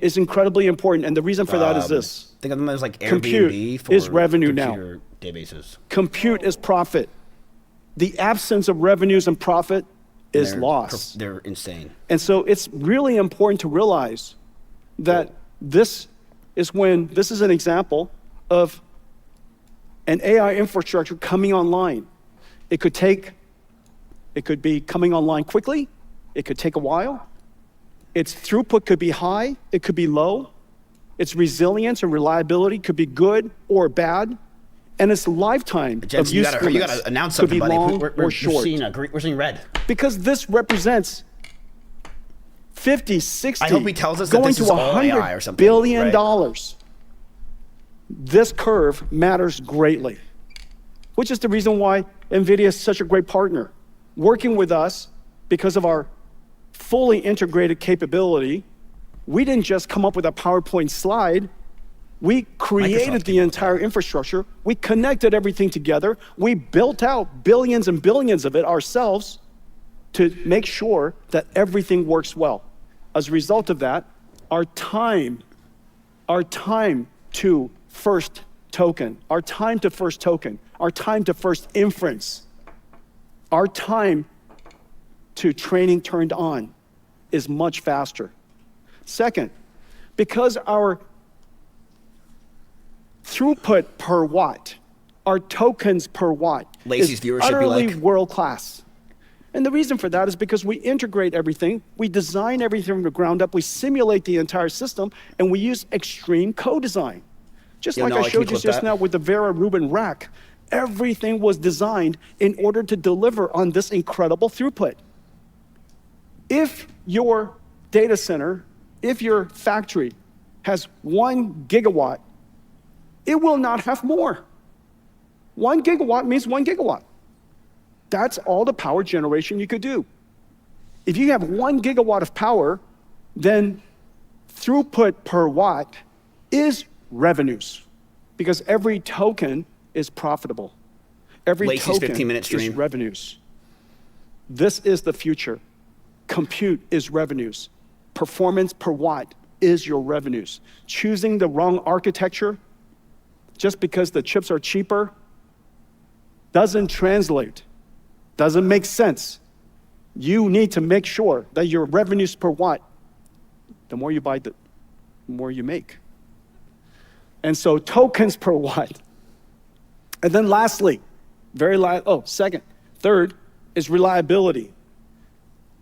is incredibly important. And the reason for that is this. Think of them as like Airbnb Compute for is revenue now. computer databases. Compute is profit. The absence of revenues and profit is loss. They're insane. And so it's really important to realize that this is when this is an example of an AI infrastructure coming online. It could be coming online quickly. It could take a while. Its throughput could be high. It could be low. Its resilience and reliability could be good or bad. And its lifetime of usefulness you gotta announce could be something, buddy. long or short. We're seeing red. Because this represents 50, 60, I hope he tells us that going this to is all AI or $100 something, billion. right? This curve matters greatly, which is the reason why NVIDIA is such a great partner. Working with us because of our fully integrated capability, we didn't just come up with a PowerPoint slide. We created the entire infrastructure. We connected everything together. We built out billions and billions of it ourselves to make sure that everything works well. As a result of that, our time to first token, our time to first inference, our time to training turned on is much faster. Second, because our throughput per watt, our tokens per watt, Lacey's is viewership be utterly like? world-class. And the reason for that is because we integrate everything, we design everything from the ground up, we simulate the entire system, and we use extreme co-design. Just like I showed you just now with the Vera Rubin rack, everything was designed in order to deliver on this incredible throughput. If your data center, if your factory has 1 gigawatt, it will not have more. 1 gigawatt means 1 gigawatt. That's all the power generation you could do. If you have 1 gigawatt of power, then throughput per watt is revenues, because every token is profitable. Every Lacey's token 15-minute is stream. revenues. This is the future. Compute is revenues. Performance per watt is your revenues. Choosing the wrong architecture just because the chips are cheaper doesn't translate, doesn't make sense. You need to make sure that your revenues per watt, the more you buy, the more you make. And so tokens per watt. And then lastly, third is reliability.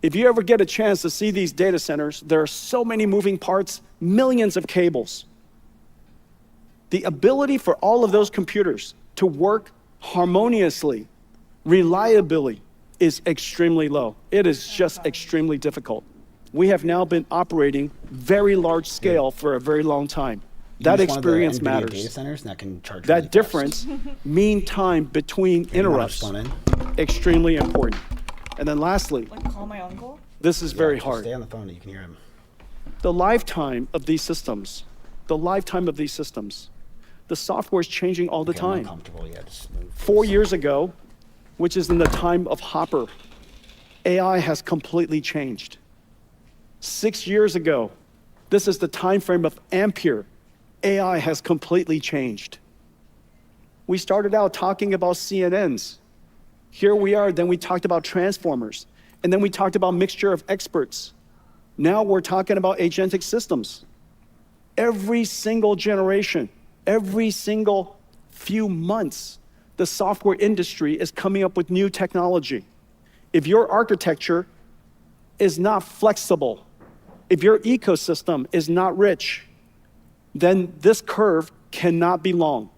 If you ever get a chance to see these data centers, there are so many moving parts, millions of cables. The ability for all of those computers to work harmoniously, reliably, is extremely low. It is just extremely difficult. We have now been operating very large scale for a very long time. That experience matters. Data centers that can charge that difference, mean time between interrupts, extremely important. And then lastly, call my uncle. This is very hard. Stay on the phone, you can hear him. The lifetime of these systems, the software is changing all the time. 4 years ago, which is in the time of Hopper, AI has completely changed. 6 years ago, this is the time frame of Ampere, AI has completely changed. We started out talking about CNNs. Here we are, then we talked about transformers, and then we talked about mixture of experts. Now we're talking about agentic systems. Every single generation, every single few months, the software industry is coming up with new technology. If your architecture is not flexible, if your ecosystem is not rich, then this curve cannot be long.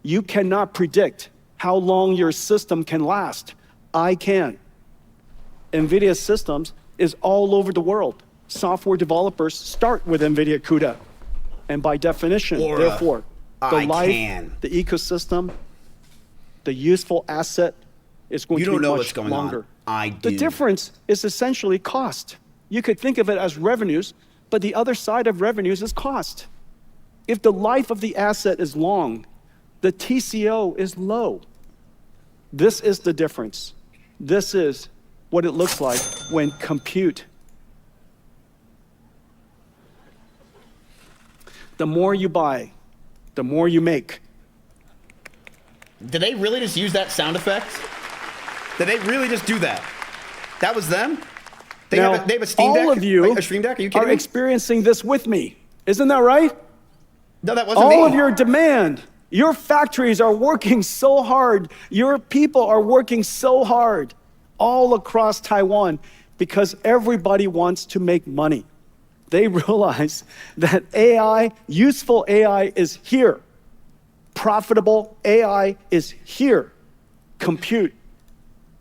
You cannot predict how long your system can last. I can. NVIDIA systems is all over the world. Software developers start with NVIDIA CUDA. And by definition, therefore, the ecosystem, the useful asset is going to be much longer. I do. The difference is essentially cost. You could think of it as revenues, but the other side of revenues is cost. If the life of the asset is long, the TCO is low. This is the difference. This is what it looks like when compute. The more you buy, the more you make. Did they really just use that sound effect? Did they really just do that? That was them? They have a Steam Deck? All of you a Stream Deck? Are you kidding are me? experiencing this with me. Isn't that right? No, that wasn't all me. of your demand. Your factories are working so hard. Your people are working so hard all across Taiwan because everybody wants to make money. They realize that AI, useful AI is here. Profitable AI is here. Compute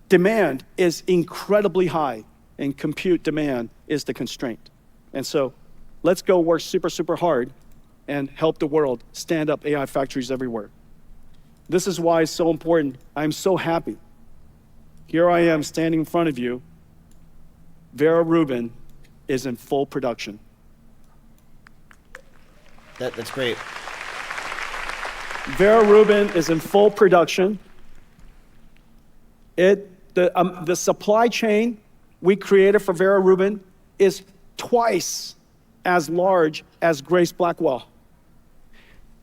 demand is incredibly high, and compute demand is the constraint. And so let's go work super, super hard and help the world stand up AI factories everywhere. This is why it's so important. I'm so happy. Here I am standing in front of you. Vera Rubin is in full production. That's great. Vera Rubin is in full production. The supply chain we created for Vera Rubin is twice as large as Grace Blackwell.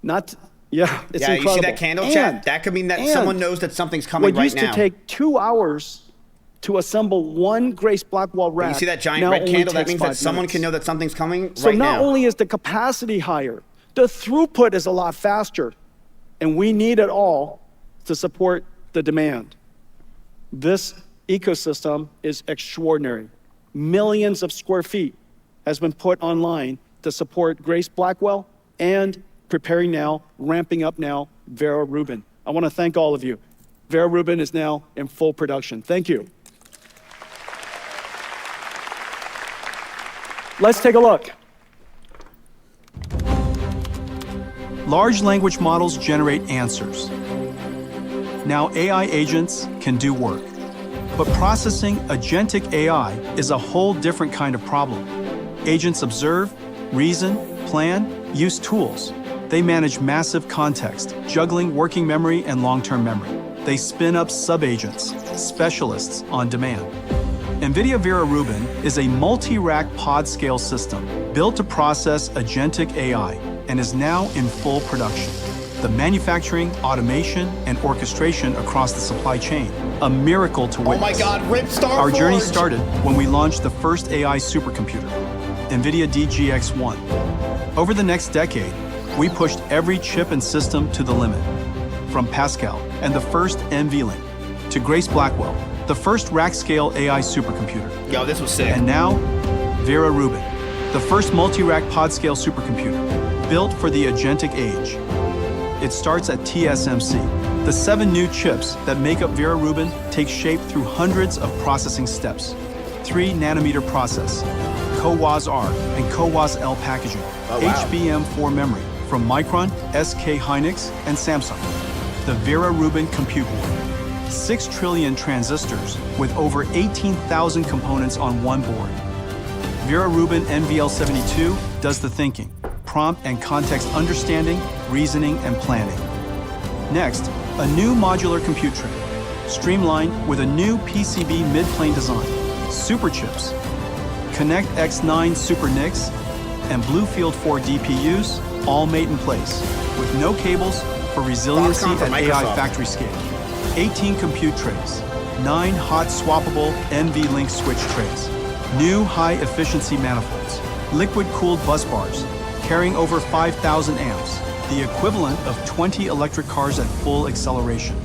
It's incredible. You see that candle, chat? That could mean that someone knows that something's coming right now. What used to take 2 hours to assemble one Grace Blackwell rack. You see that giant red candle? That means that someone can know that something's coming right now. So not only is the capacity higher, the throughput is a lot faster, and we need it all to support the demand. This ecosystem is extraordinary. Millions of square feet has been put online to support Grace Blackwell and preparing now, ramping up now, Vera Rubin. I want to thank all of you. Vera Rubin is now in full production. Thank you. Let's take a look. Large language models generate answers. Now AI agents can do work. But processing agentic AI is a whole different kind of problem. Agents observe, reason, plan, use tools. They manage massive context, juggling working memory and long-term memory. They spin up sub-agents, specialists on demand. NVIDIA Vera Rubin is a multi-rack pod-scale system built to process agentic AI and is now in full production. The manufacturing, automation, and orchestration across the supply chain, a miracle to witness. Oh my God, rip Star Our journey Forge. started when we launched the first AI supercomputer, NVIDIA DGX-1. Over the next decade, we pushed every chip and system to the limit, from Pascal and the first NVLink to Grace Blackwell, the first rack-scale AI supercomputer. Yo, this was sick. And now, Vera Rubin, the first multi-rack pod-scale supercomputer, built for the agentic age. It starts at TSMC. The 7 new chips that make up Vera Rubin take shape through hundreds of processing steps. 3-nanometer process, CoWoS-R and CoWoS-L packaging, HBM4 memory from Micron, SK Hynix, and Samsung. The Vera Rubin compute board. 6 trillion transistors with over 18,000 components on one board. Vera Rubin NVL72 does the thinking, prompt and context understanding, reasoning, and planning. Next, a new modular compute tray, streamlined with a new PCB mid-plane design, super chips, Connect X9 Super NICs, and Bluefield 4 DPUs, all made in place, with no cables for resiliency at AI factory scale. 18 compute trays, 9 hot swappable NVLink switch trays, new high-efficiency manifolds, liquid-cooled bus bars, carrying over 5,000 amps, the equivalent of 20 electric cars at full acceleration.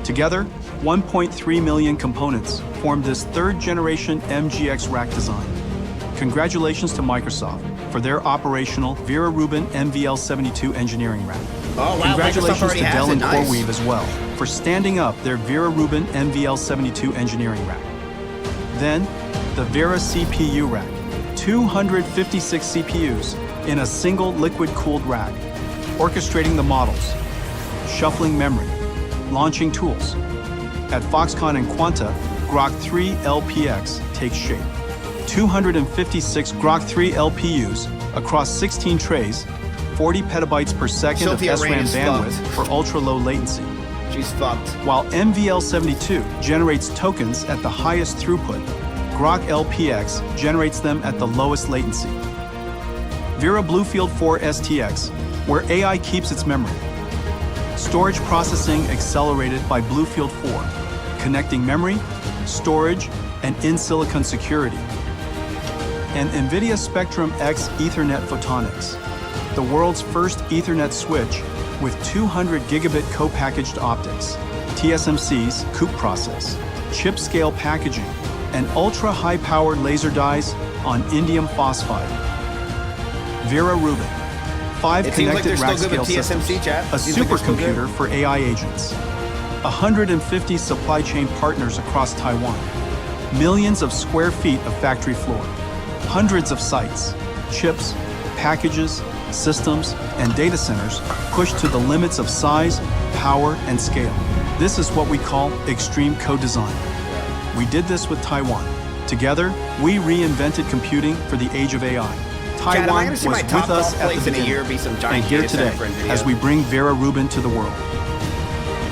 Together, 1.3 million components form this third-generation MGX rack design. Congratulations to Microsoft for their operational Vera Rubin NVL72 engineering rack. Oh, wow, Congratulations to has Dell and nice. CoreWeave as well for standing up their Vera Rubin NVL72 engineering rack. Then, the Vera CPU rack, 256 CPUs in a single liquid-cooled rack, orchestrating the models, shuffling memory, launching tools. At Foxconn and Quanta, Grok 3 LPX takes shape. 256 Grok 3 LPUs across 16 trays, 40 petabytes per second Sophia of SRAM is bandwidth fucked. for ultra-low latency. She's fucked. While NVL72 generates tokens at the highest throughput, Grok LPX generates them at the lowest latency. Vera Bluefield 4 STX, where AI keeps its memory. Storage processing accelerated by Bluefield 4, connecting memory, storage, and in-silicon security. And NVIDIA Spectrum X Ethernet Photonics, the world's first Ethernet switch with 200 gigabit co-packaged optics, TSMC's COUPE process, chip-scale packaging, and ultra-high-powered laser dyes on indium phosphide. Vera Rubin, 5 It seems like connected they're still good rack-scale with TSMC, systems, chat. a Seems like they're still good. supercomputer for AI agents, 150 supply chain partners across Taiwan, millions of square feet of factory floor, hundreds of sites, chips, packages, systems, and data centers pushed to the limits of size, power, and scale. This is what we call extreme co-design. We did this with Taiwan. Together, we reinvented computing for the age of AI. Chad, am I Taiwan gonna was see my with top us golf at the place in a beginning, year be some giant and here data center today for NVIDIA? as we bring Vera Rubin to the world.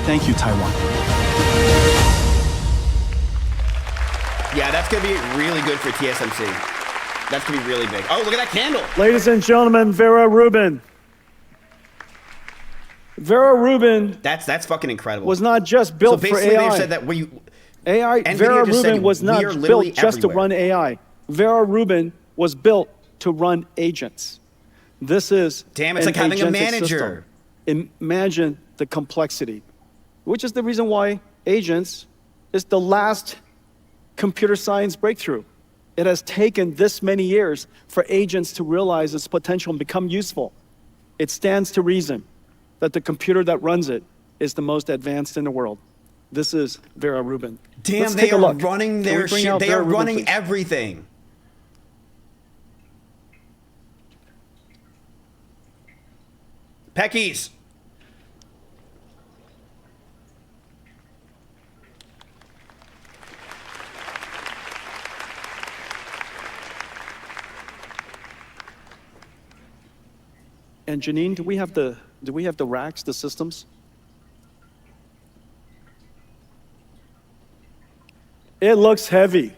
Thank you, Taiwan. Yeah, that's going to be really good for TSMC. That's going to be really big. Oh, look at that candle. Ladies and gentlemen, Vera Rubin. Vera Rubin That's fucking incredible. was not just built so for basically AI. they've said that AI, NVIDIA Vera just said Rubin was not we are built literally just to everywhere. run AI. Vera Rubin was built to run agents. This is Damn, it's an like having a agentic manager. system. Imagine the complexity, which is the reason why agents is the last computer science breakthrough. It has taken this many years for agents to realize its potential and become useful. It stands to reason that the computer that runs it is the most advanced in the world. This is Vera Rubin. Damn, Let's they take a are look. running Can their we bring shit. out They Vera are Rubin, running please? everything. Peckies. And Janine, do we have the racks, the systems? It looks heavy.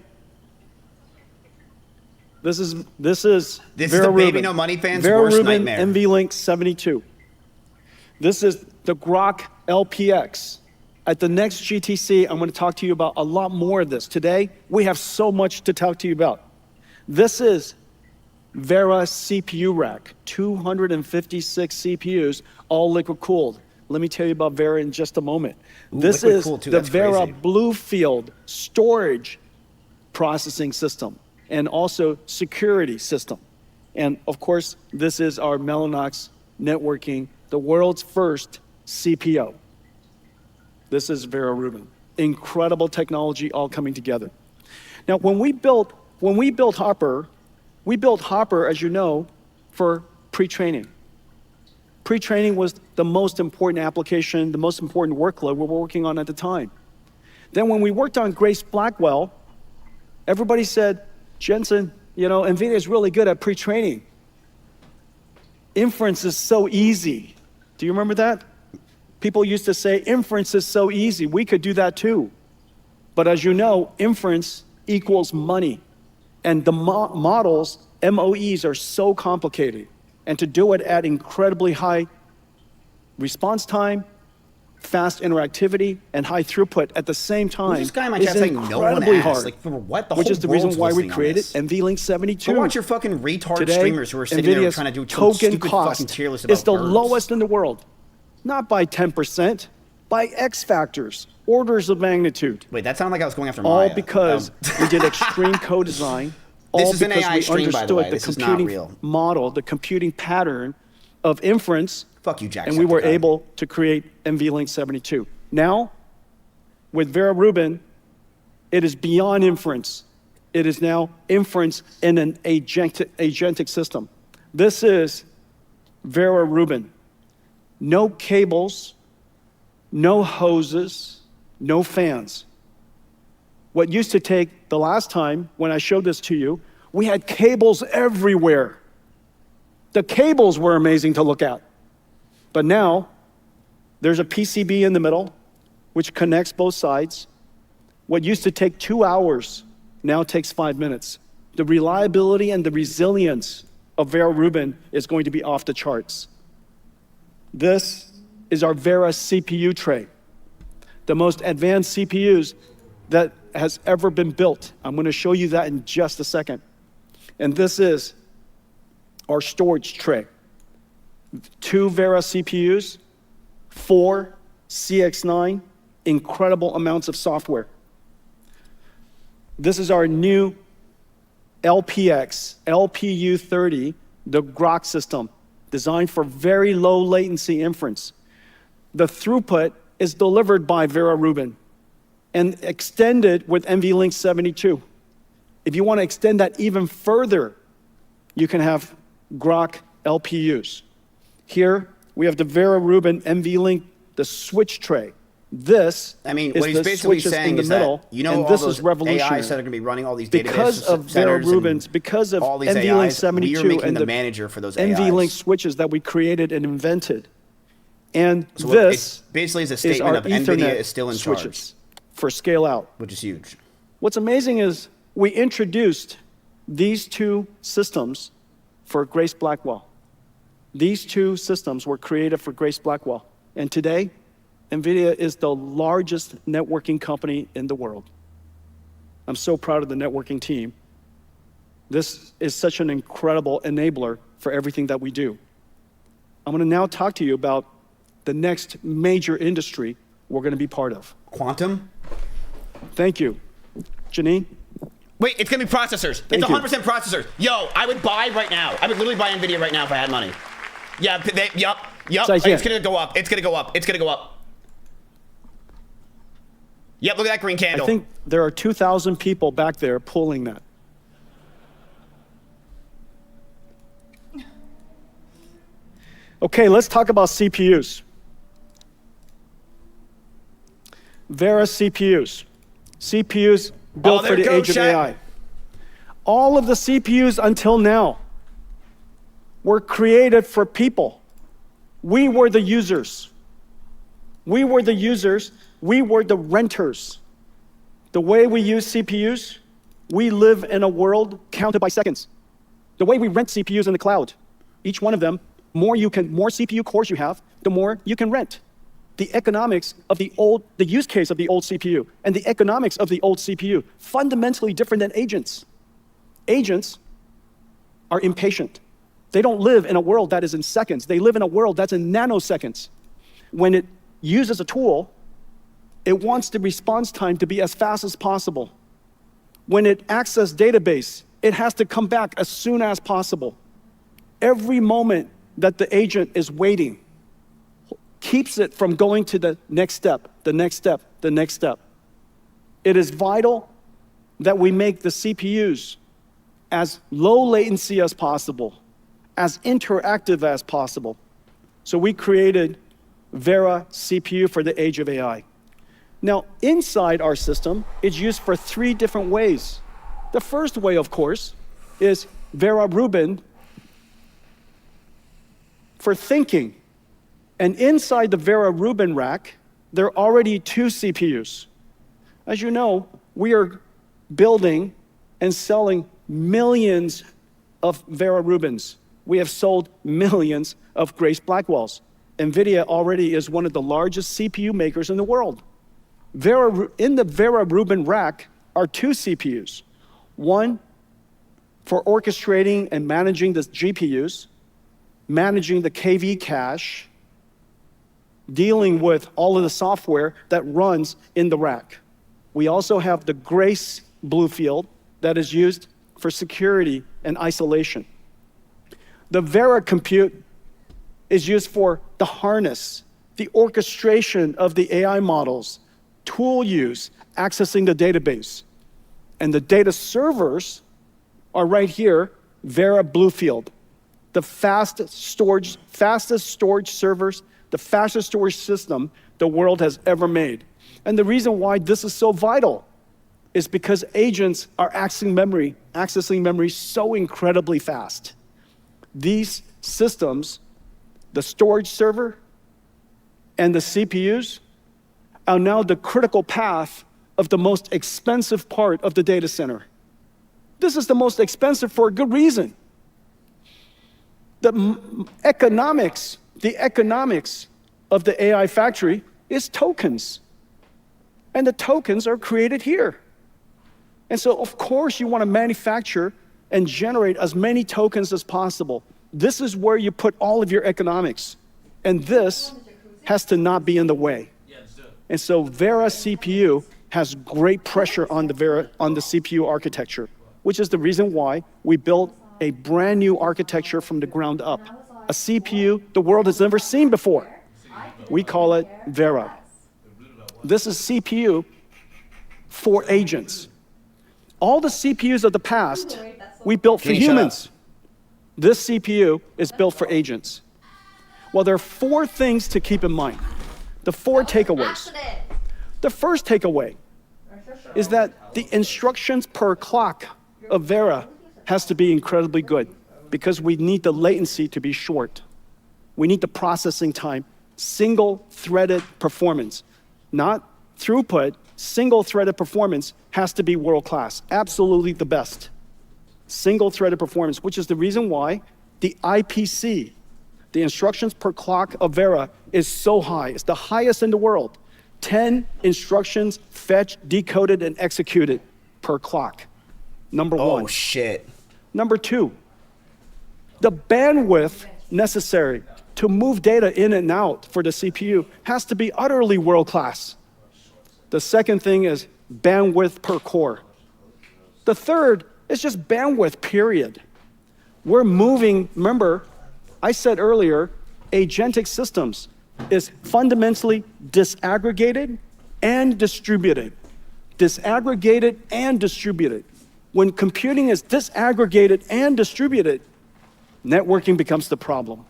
This is Vera the Baby Rubin. No Money fans' Vera worst Rubin nightmare. NVLink 72. This is the Grok LPX. At the next GTC, I'm going to talk to you about a lot more of this. Today, we have so much to talk to you about. This is Vera CPU rack, 256 CPUs, all liquid cooled. Let me tell you about Vera in just a moment. This is liquid-cooled too, the that's Vera crazy. Bluefield storage processing system and also security system. And of course, this is our Mellanox networking, the world's first CPO. This is Vera Rubin. Incredible technology all coming together. Now, when we built Hopper, we built Hopper, as you know, for pre-training. Pre-training was the most important application, the most important workload we were working on at the time. Then when we worked on Grace Blackwell, everybody said, Jensen, you know, NVIDIA is really good at pre-training. Inference is so easy. Do you remember that? People used to say, inference is so easy. We could do that too. But as you know, inference equals money. And the models, MOEs, are so complicated. And to do it at incredibly high response time, fast interactivity, and high throughput at the same time Who's this guy in my is chat saying no one incredibly asked? hard. Like, for what? The Which whole is the reason world's why we listening on created this. NVLink 72. Go watch your fucking retard Today, streamers who are sitting there NVIDIA's trying to do some token stupid cost fucking tier list about is the birds. lowest in the world. Not by 10%, by X factors, orders of magnitude. Wait, that sounded like I was going after All Maya. because we did extreme co-design. This All is an because AI we stream, by the understood way. the This is not computing real. model, the computing pattern of inference. Fuck you, Jack. And we were able to create NVLink 72. Now, with Vera Rubin, it is beyond inference. It is now inference in an agentic system. This is Vera Rubin. No cables, no hoses, no fans. What used to take the last time when I showed this to you, we had cables everywhere. The cables were amazing to look at. But now, there's a PCB in the middle, which connects both sides. What used to take 2 hours now takes 5 minutes. The reliability and the resilience of Vera Rubin is going to be off the charts. This is our Vera CPU tray, the most advanced CPUs that has ever been built. I'm going to show you that in just a second. And this is our storage tray. 2 Vera CPUs, 4 CX9, incredible amounts of software. This is our new LPX, LPU30, the Grok system, designed for very low latency inference. The throughput is delivered by Vera Rubin and extended with NVLink 72. If you want to extend that even further, you can have Grok LPUs. Here, we have the Vera Rubin NVLink, the switch tray. This I mean, is what he's the basically switches saying in the is middle, that, you know, and all this those is revolutionary. AIs that are going to be running all these because database of Vera centers and Rubin's, because of all these NVLink AIs, 72 we are making and the manager for those AIs. NVLink switches that we created and invented. And So this it basically is a is statement our of NVIDIA Ethernet is still in switches charge, for scale out. which is huge. What's amazing is we introduced these 2 systems for Grace Blackwell. These 2 systems were created for Grace Blackwell. And today, NVIDIA is the largest networking company in the world. I'm so proud of the networking team. This is such an incredible enabler for everything that we do. I'm going to now talk to you about the next major industry we're going to be part of. Quantum? Thank you. Janine? Wait, it's going to be processors. Thank It's you. 100% processors. Yo, I would buy right now. I would literally buy NVIDIA right now if I had money. Yeah, yup. It's going to go up. It's going to go up. It's going to go up. Yep, look at that green candle. I think there are 2,000 people back there pulling that. Okay, let's talk about CPUs. Vera CPUs. CPUs built for the age of AI. All of the CPUs until now were created for people. We were the users. We were the users. We were the renters. The way we use CPUs, we live in a world counted by seconds. The way we rent CPUs in the cloud, each one of them, more CPU cores you have, the more you can rent. The economics of the use case of the old CPU and the economics of the old CPU, fundamentally different than agents. Agents are impatient. They don't live in a world that is in seconds. They live in a world that's in nanoseconds. When it uses a tool, it wants the response time to be as fast as possible. When it accesses database, it has to come back as soon as possible. Every moment that the agent is waiting keeps it from going to the next step, the next step, the next step. It is vital that we make the CPUs as low latency as possible, as interactive as possible. So we created Vera CPU for the age of AI. Now, inside our system, it's used for 3 different ways. The first way, of course, is Vera Rubin for thinking. And inside the Vera Rubin rack, there are already 2 CPUs. As you know, we are building and selling millions of Vera Rubins. We have sold millions of Grace Blackwells. NVIDIA already is one of the largest CPU makers in the world. In the Vera Rubin rack are 2 CPUs. One for orchestrating and managing the GPUs, managing the KV cache, dealing with all of the software that runs in the rack. We also have the Grace Bluefield that is used for security and isolation. The Vera compute is used for the harness, the orchestration of the AI models, tool use, accessing the database. And the data servers are right here, Vera Bluefield, the fastest storage servers, the fastest storage system the world has ever made. And the reason why this is so vital is because agents are accessing memory so incredibly fast. These systems, the storage server and the CPUs, are now the critical path of the most expensive part of the data center. This is the most expensive for a good reason. The economics of the AI factory is tokens. And the tokens are created here. And so, of course, you want to manufacture and generate as many tokens as possible. This is where you put all of your economics. And this has to not be in the way. And so Vera CPU has great pressure on the CPU architecture, which is the reason why we built a brand new architecture from the ground up. A CPU the world has never seen before. We call it Vera. This is CPU for agents. All the CPUs of the past, we built for humans. This CPU is built for agents. Well, there are 4 things to keep in mind. The 4 takeaways. The first takeaway is that the instructions per clock of Vera has to be incredibly good because we need the latency to be short. We need the processing time, single-threaded performance, not throughput. Single-threaded performance has to be world-class, absolutely the best. Single-threaded performance, which is the reason why the IPC, the instructions per clock of Vera, is so high. It's the highest in the world. 10 instructions fetched, decoded, and executed per clock. Number 1. Oh, shit. Number 2, the bandwidth necessary to move data in and out for the CPU has to be utterly world-class. The second thing is bandwidth per core. The third is just bandwidth, period. We're moving, remember, I said earlier, agentic systems is fundamentally disaggregated and distributed. Disaggregated and distributed. When computing is disaggregated and distributed, networking becomes the problem.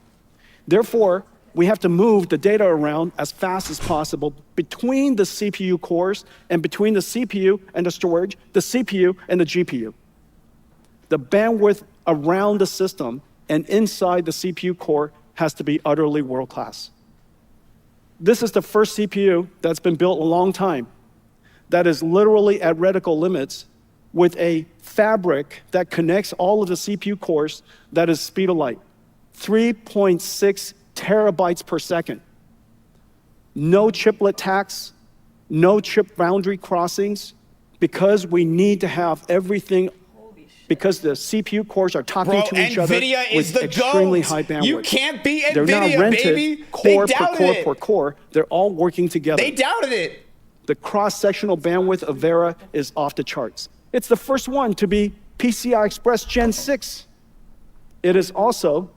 Therefore, we have to move the data around as fast as possible between the CPU cores and between the CPU and the storage, the CPU and the GPU. The bandwidth around the system and inside the CPU core has to be utterly world-class. This is the first CPU that's been built a long time that is literally at reticle limits with a fabric that connects all of the CPU cores that is speed of light, 3.6 terabytes per second. No chiplet tax, no chip boundary crossings, because we need to have everything, because the CPU cores are talking to each other NVIDIA is with the extremely GOAT. high bandwidth. You can't beat They're NVIDIA, not rented baby. core They per doubted core it. per core. They're all working together. They doubted it. The cross-sectional bandwidth of Vera is off the charts. It's the first one to be PCI Express Gen 6. It is also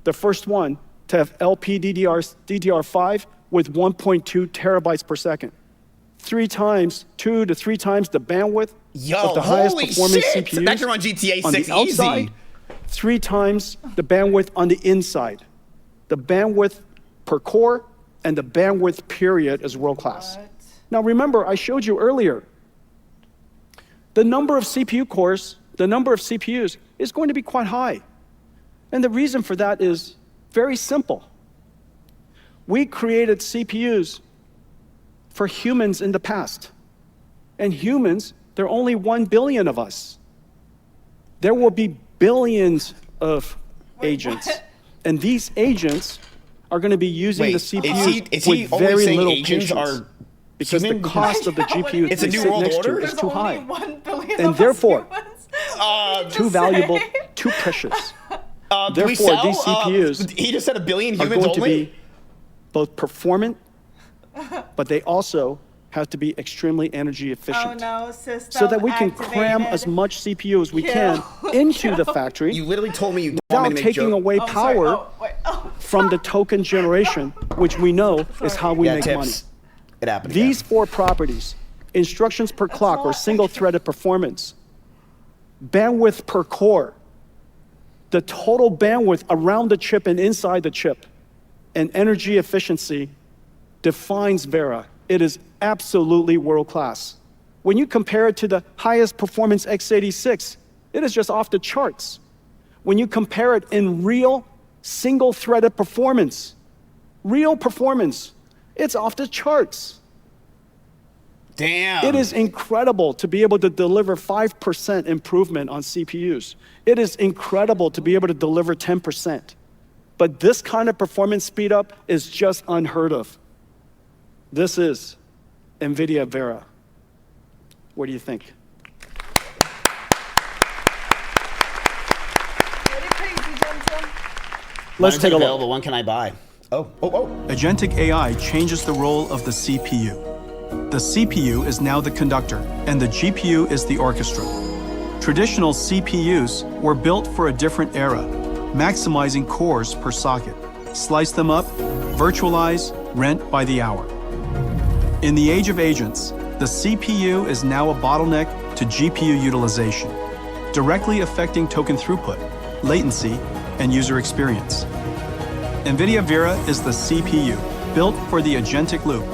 the first one to have LPDDR5 with 1.2 terabytes per second. 2 to 3 times the bandwidth of the highest performance CPUs That can run GTA 6 on the outside, easy. 3 times the bandwidth on the inside. The bandwidth per core and the bandwidth period is world-class. Now remember, I showed you earlier, the number of CPU cores, the number of CPUs is going to be quite high. And the reason for that is very simple. We created CPUs for humans in the past. And humans, there are only 1 billion of us. There will be billions of agents. And these agents are going to be using the CPUs with very little patience. Because the cost of the GPU It's a new sit world next order? to is too high. 1 billion And therefore, too valuable, say. too precious. Do we Therefore, sell? these CPUs He just said a billion are humans going to only? be both performant, but they also have to be extremely energy efficient. Oh no, system So that we can cram as much CPU as we can into the factory You literally told me you don't want without me to make taking joke. away power from the token generation, which we know is how we make money. It happened. These 4 properties, instructions per clock or single-threaded performance, bandwidth per core, the total bandwidth around the chip and inside the chip, and energy efficiency defines Vera. It is absolutely world-class. When you compare it to the highest performance x86, it is just off the charts. When you compare it in real single-threaded performance, it's off the charts. Damn. It is incredible to be able to deliver 5% improvement on CPUs. It is incredible to be able to deliver 10%. But this kind of performance speed up is just unheard of. This is NVIDIA Vera. What do you think? Very crazy, Jensen. Let's take a look. Available. When can I buy? Oh. Agentic AI changes the role of the CPU. The CPU is now the conductor, and the GPU is the orchestra. Traditional CPUs were built for a different era, maximizing cores per socket. Slice them up, virtualize, rent by the hour. In the age of agents, the CPU is now a bottleneck to GPU utilization, directly affecting token throughput, latency, and user experience. NVIDIA Vera is the CPU, built for the agentic loop,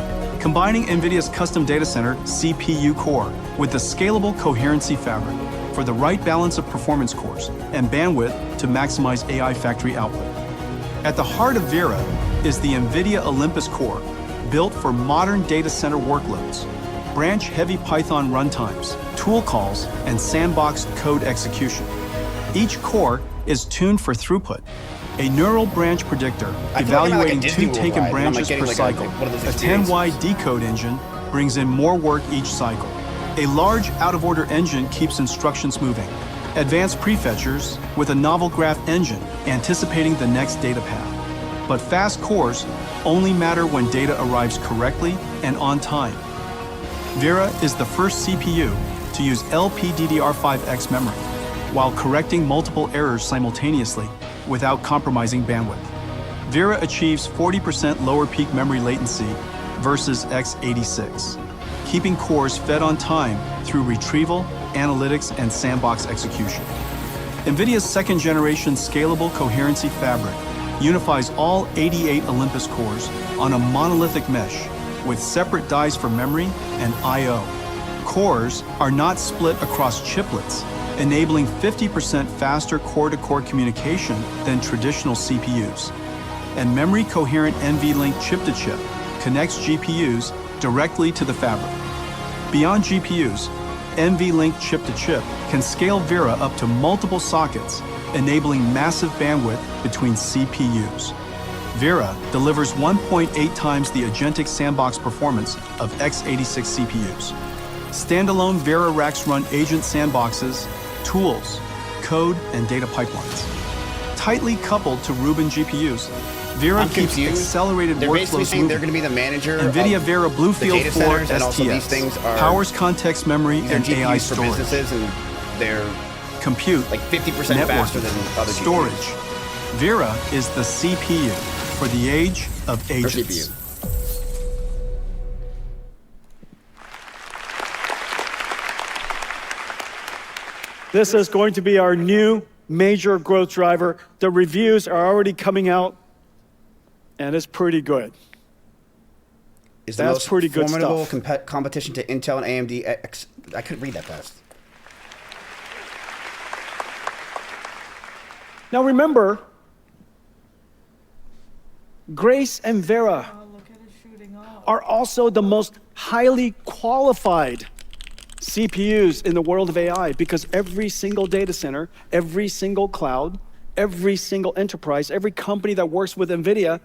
combining NVIDIA's custom data center CPU core with the scalable coherency fabric for the right balance of performance cores and bandwidth to maximize AI factory output. At the heart of Vera is the NVIDIA Olympus core, built for modern data center workloads, branch-heavy Python runtimes, tool calls, and sandbox code execution. Each core is tuned for throughput, a neural branch predictor evaluating 2 taken branches per cycle. A 10-wide decode engine brings in more work each cycle. A large out-of-order engine keeps instructions moving. Advanced prefetchers with a novel graph engine anticipating the next data path. But fast cores only matter when data arrives correctly and on time. Vera is the first CPU to use LPDDR5X memory, while correcting multiple errors simultaneously without compromising bandwidth. Vera achieves 40% lower peak memory latency versus x86, keeping cores fed on time through retrieval, analytics, and sandbox execution. NVIDIA's second-generation scalable coherency fabric unifies all 88 Olympus cores on a monolithic mesh with separate dies for memory and I/O. Cores are not split across chiplets, enabling 50% faster core-to-core communication than traditional CPUs. And memory-coherent NVLink chip-to-chip connects GPUs directly to the fabric. Beyond GPUs, NVLink chip-to-chip can scale Vera up to multiple sockets, enabling massive bandwidth between CPUs. Vera delivers 1.8 times the agentic sandbox performance of x86 CPUs. Standalone Vera racks run agent sandboxes, tools, code, and data pipelines. Tightly coupled to Rubin GPUs, Vera keeps accelerated workflows moving. They're going to be the manager NVIDIA of Vera Bluefield 4 and also these STX things are powers context memory and GPUs AI for storage. businesses, and they're Compute, like 50% faster than other storage. GPUs. Vera is the CPU for the age of agents. This is going to be our new major growth driver. The reviews are already coming out, and it's pretty good. Is the That's most pretty good formidable stuff. competition to Intel and AMD X. I couldn't read that fast. Now remember, Grace and Vera are also the most highly qualified CPUs in the world of AI, because every single data center, every single cloud, every single enterprise, every company that works with NVIDIA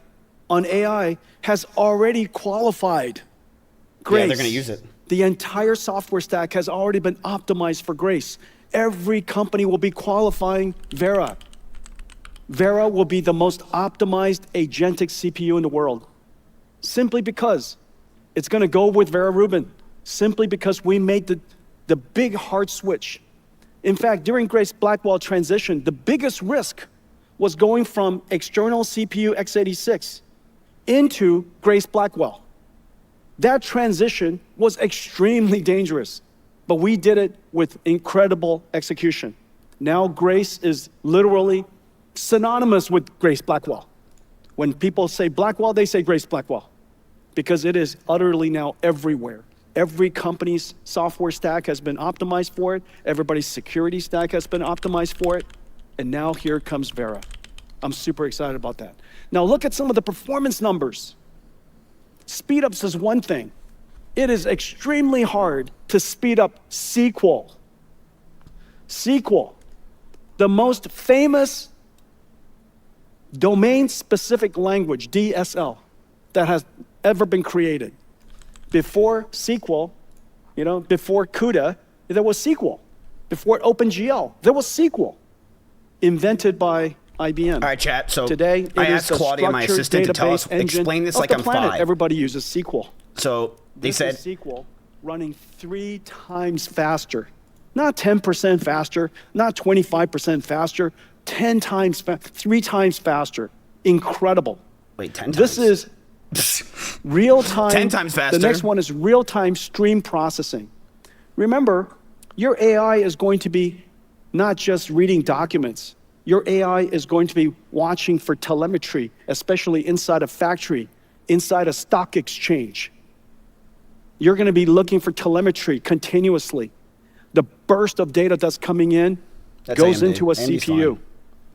on AI has already qualified Grace. Yeah, they're going to use it. The entire software stack has already been optimized for Grace. Every company will be qualifying Vera. Vera will be the most optimized agentic CPU in the world, simply because it's going to go with Vera Rubin, simply because we made the big hard switch. In fact, during Grace Blackwell transition, the biggest risk was going from external CPU x86 into Grace Blackwell. That transition was extremely dangerous, but we did it with incredible execution. Now Grace is literally synonymous with Grace Blackwell. When people say Blackwell, they say Grace Blackwell, because it is utterly now everywhere. Every company's software stack has been optimized for it. Everybody's security stack has been optimized for it. And now here comes Vera. I'm super excited about that. Now look at some of the performance numbers. Speedups is one thing. It is extremely hard to speed up SQL. SQL, the most famous domain-specific language, DSL, that has ever been created. Before SQL, before CUDA, there was SQL. Before OpenGL, there was SQL, invented by IBM. All right, chat. So today, I it is asked the Claudia, my structured assistant, to tell us, database engine explain this of like the I'm planet. 5. Everybody uses SQL. So they This said is SQL running 3 times faster. Not 10% faster, not 25% faster, 10 times, 3 times faster. Incredible. Wait, 10 times? This is real-time. 10 times faster. The next one is real-time stream processing. Remember, your AI is going to be not just reading documents. Your AI is going to be watching for telemetry, especially inside a factory, inside a stock exchange. You're going to be looking for telemetry continuously. The burst of data that's coming in goes AMD. into a AMD's CPU. fine.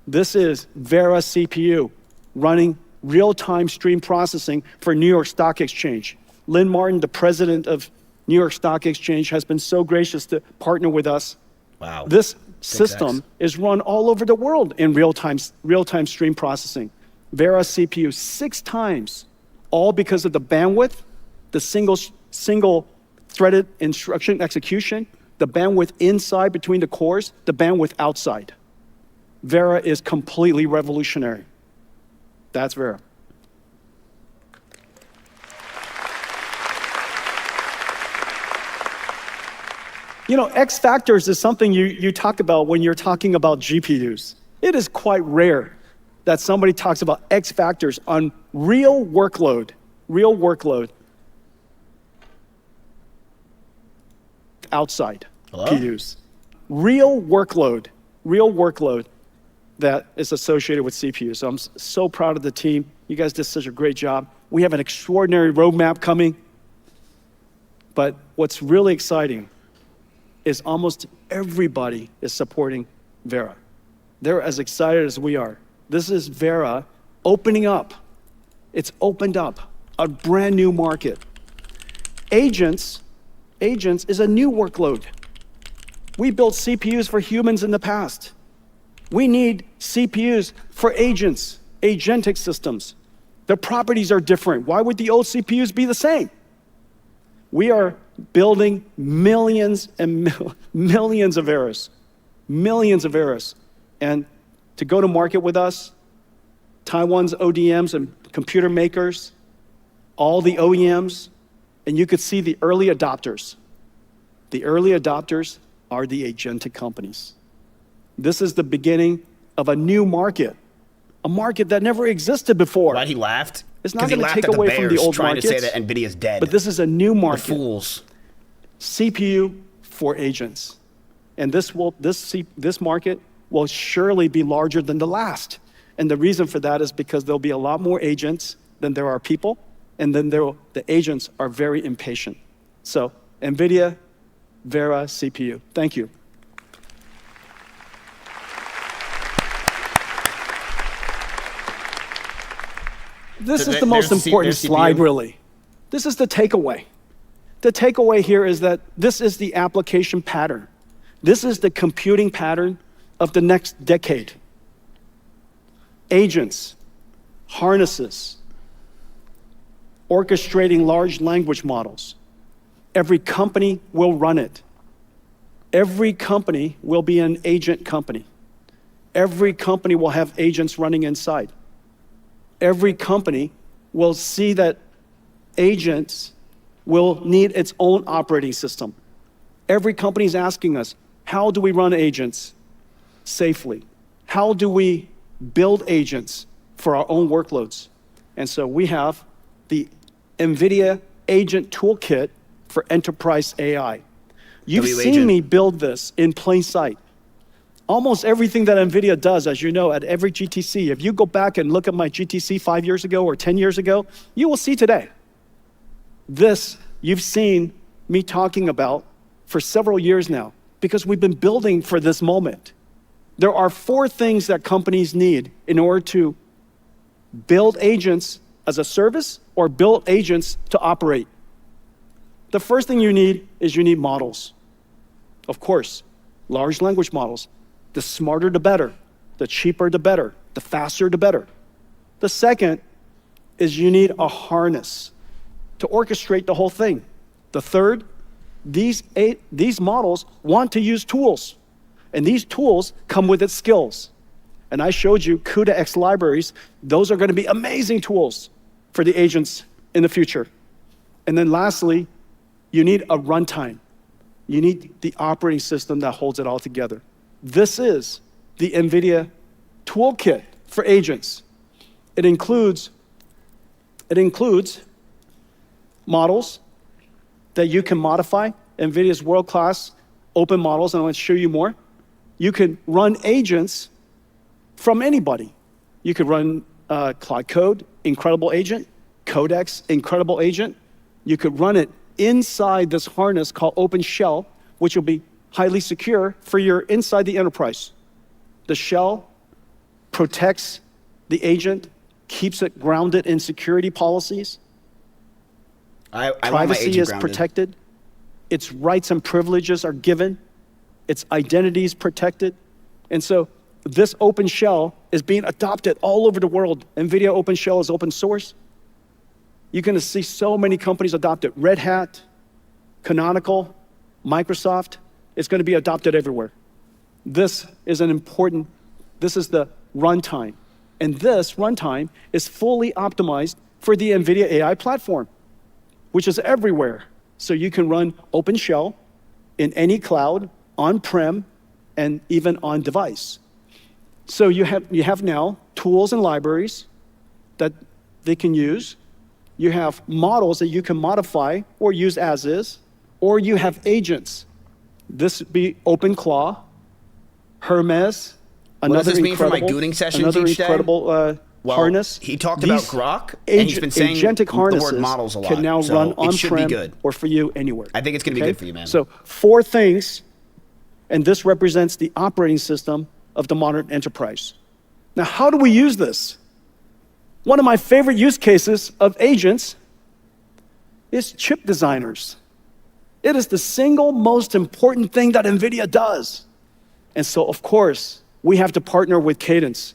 This is Vera CPU running real-time stream processing for New York Stock Exchange. Lynn Martin, the president of New York Stock Exchange, has been so gracious to partner with us. Wow. This system is run all over the world in real-time stream processing. Vera CPU 6 times, all because of the bandwidth, the single threaded instruction execution, the bandwidth inside between the cores, the bandwidth outside. Vera is completely revolutionary. That's Vera. You know, X factors is something you talk about when you're talking about GPUs. It is quite rare that somebody talks about X factors on real workload outside PUs. Real workload that is associated with CPUs. So I'm so proud of the team. You guys did such a great job. We have an extraordinary roadmap coming. But what's really exciting is almost everybody is supporting Vera. They're as excited as we are. This is Vera opening up. It's opened up a brand new market. Agents is a new workload. We built CPUs for humans in the past. We need CPUs for agents, agentic systems. The properties are different. Why would the old CPUs be the same? We are building millions and millions of errors. And to go to market with us, Taiwan's ODMs and computer makers, all the OEMs, and you could see the early adopters. The early adopters are the agentic companies. This is the beginning of a new market, a market that never existed before. Why he laughed? It's not going to take away from the old trying markets, to say that NVIDIA's dead. but this is a new market. The fools. CPU for agents. And this market will surely be larger than the last. And the reason for that is because there'll be a lot more agents than there are people, and then the agents are very impatient. So NVIDIA, Vera, CPU. Thank you. This is the most important slide, really. This is the takeaway. The takeaway here is that this is the application pattern. This is the computing pattern of the next decade. Agents, harnesses, orchestrating large language models. Every company will run it. Every company will be an agent company. Every company will have agents running inside. Every company will see that agents will need its own operating system. Every company is asking us, how do we run agents safely? How do we build agents for our own workloads? And so we have the NVIDIA Agent Toolkit for Enterprise AI. You've seen me build this in plain sight. Almost everything that NVIDIA does, as you know, at every GTC, if you go back and look at my GTC 5 years ago or 10 years ago, you will see today. This you've seen me talking about for several years now, because we've been building for this moment. There are 4 things that companies need in order to build agents as a service or build agents to operate. The first thing you need is you need models. Of course, large language models. The smarter, the better. The cheaper, the better. The faster, the better. The second is you need a harness to orchestrate the whole thing. The third, these models want to use tools, and these tools come with its skills. And I showed you CUDA-X libraries. Those are going to be amazing tools for the agents in the future. And then lastly, you need a runtime. You need the operating system that holds it all together. This is the NVIDIA toolkit for agents. It includes models that you can modify, NVIDIA's world-class open models, and I'm going to show you more. You can run agents from anybody. You could run Claude Code, incredible agent, Codex, incredible agent. You could run it inside this harness called OpenShell, which will be highly secure for your inside the enterprise. The shell protects the agent, keeps it grounded in security policies. Privacy is protected. Its rights and privileges are given. Its identity is protected. And so this OpenShell is being adopted all over the world. NVIDIA OpenShell is open source. You're going to see so many companies adopt it. Red Hat, Canonical, Microsoft. It's going to be adopted everywhere. This is the runtime. And this runtime is fully optimized for the NVIDIA AI platform, which is everywhere. So you can run OpenShell in any cloud, on-prem, and even on device. So you have now tools and libraries that they can use. You have models that you can modify or use as is, or you have agents. This would be OpenClaw, Hermes, What does this mean for my gooning sessions each day? Incredible harness. He talked about Grok, and he's been saying agentic the word models a lot. Can now so run it should be on-prem good. or for you anywhere. I think it's going to be good for you, man. So 4 things, and this represents the operating system of the modern enterprise. Now, how do we use this? One of my favorite use cases of agents is chip designers. It is the single most important thing that NVIDIA does. And so, of course, we have to partner with Cadence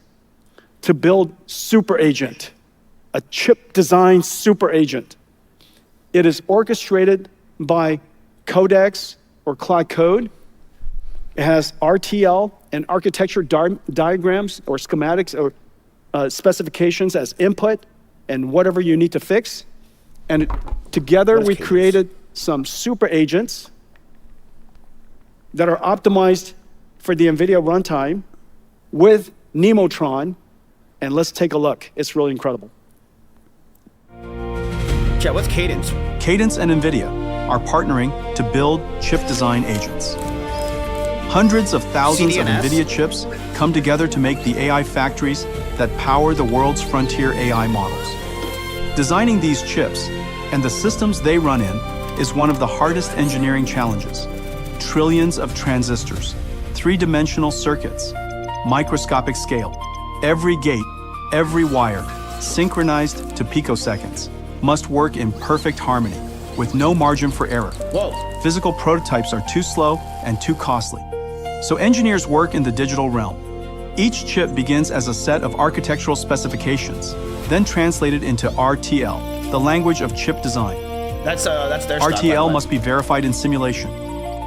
to build super agent, a chip design super agent. It is orchestrated by Codex or Claude Code. It has RTL and architecture diagrams or schematics or specifications as input and whatever you need to fix. And together we created some super agents that are optimized for the NVIDIA runtime with Nemotron. And let's take a look. It's really incredible. Chet, what's Cadence? Cadence and NVIDIA are partnering to build chip design agents. Hundreds of thousands of NVIDIA chips come together to make the AI factories that power the world's frontier AI models. Designing these chips and the systems they run in is one of the hardest engineering challenges. Trillions of transistors, 3-dimensional circuits, microscopic scale. Every gate, every wire, synchronized to picoseconds, must work in perfect harmony, with no margin for error. Whoa. Physical prototypes are too slow and too costly. So engineers work in the digital realm. Each chip begins as a set of architectural specifications, then translated into RTL, the language of chip design. That's their RTL must be verified in simulation.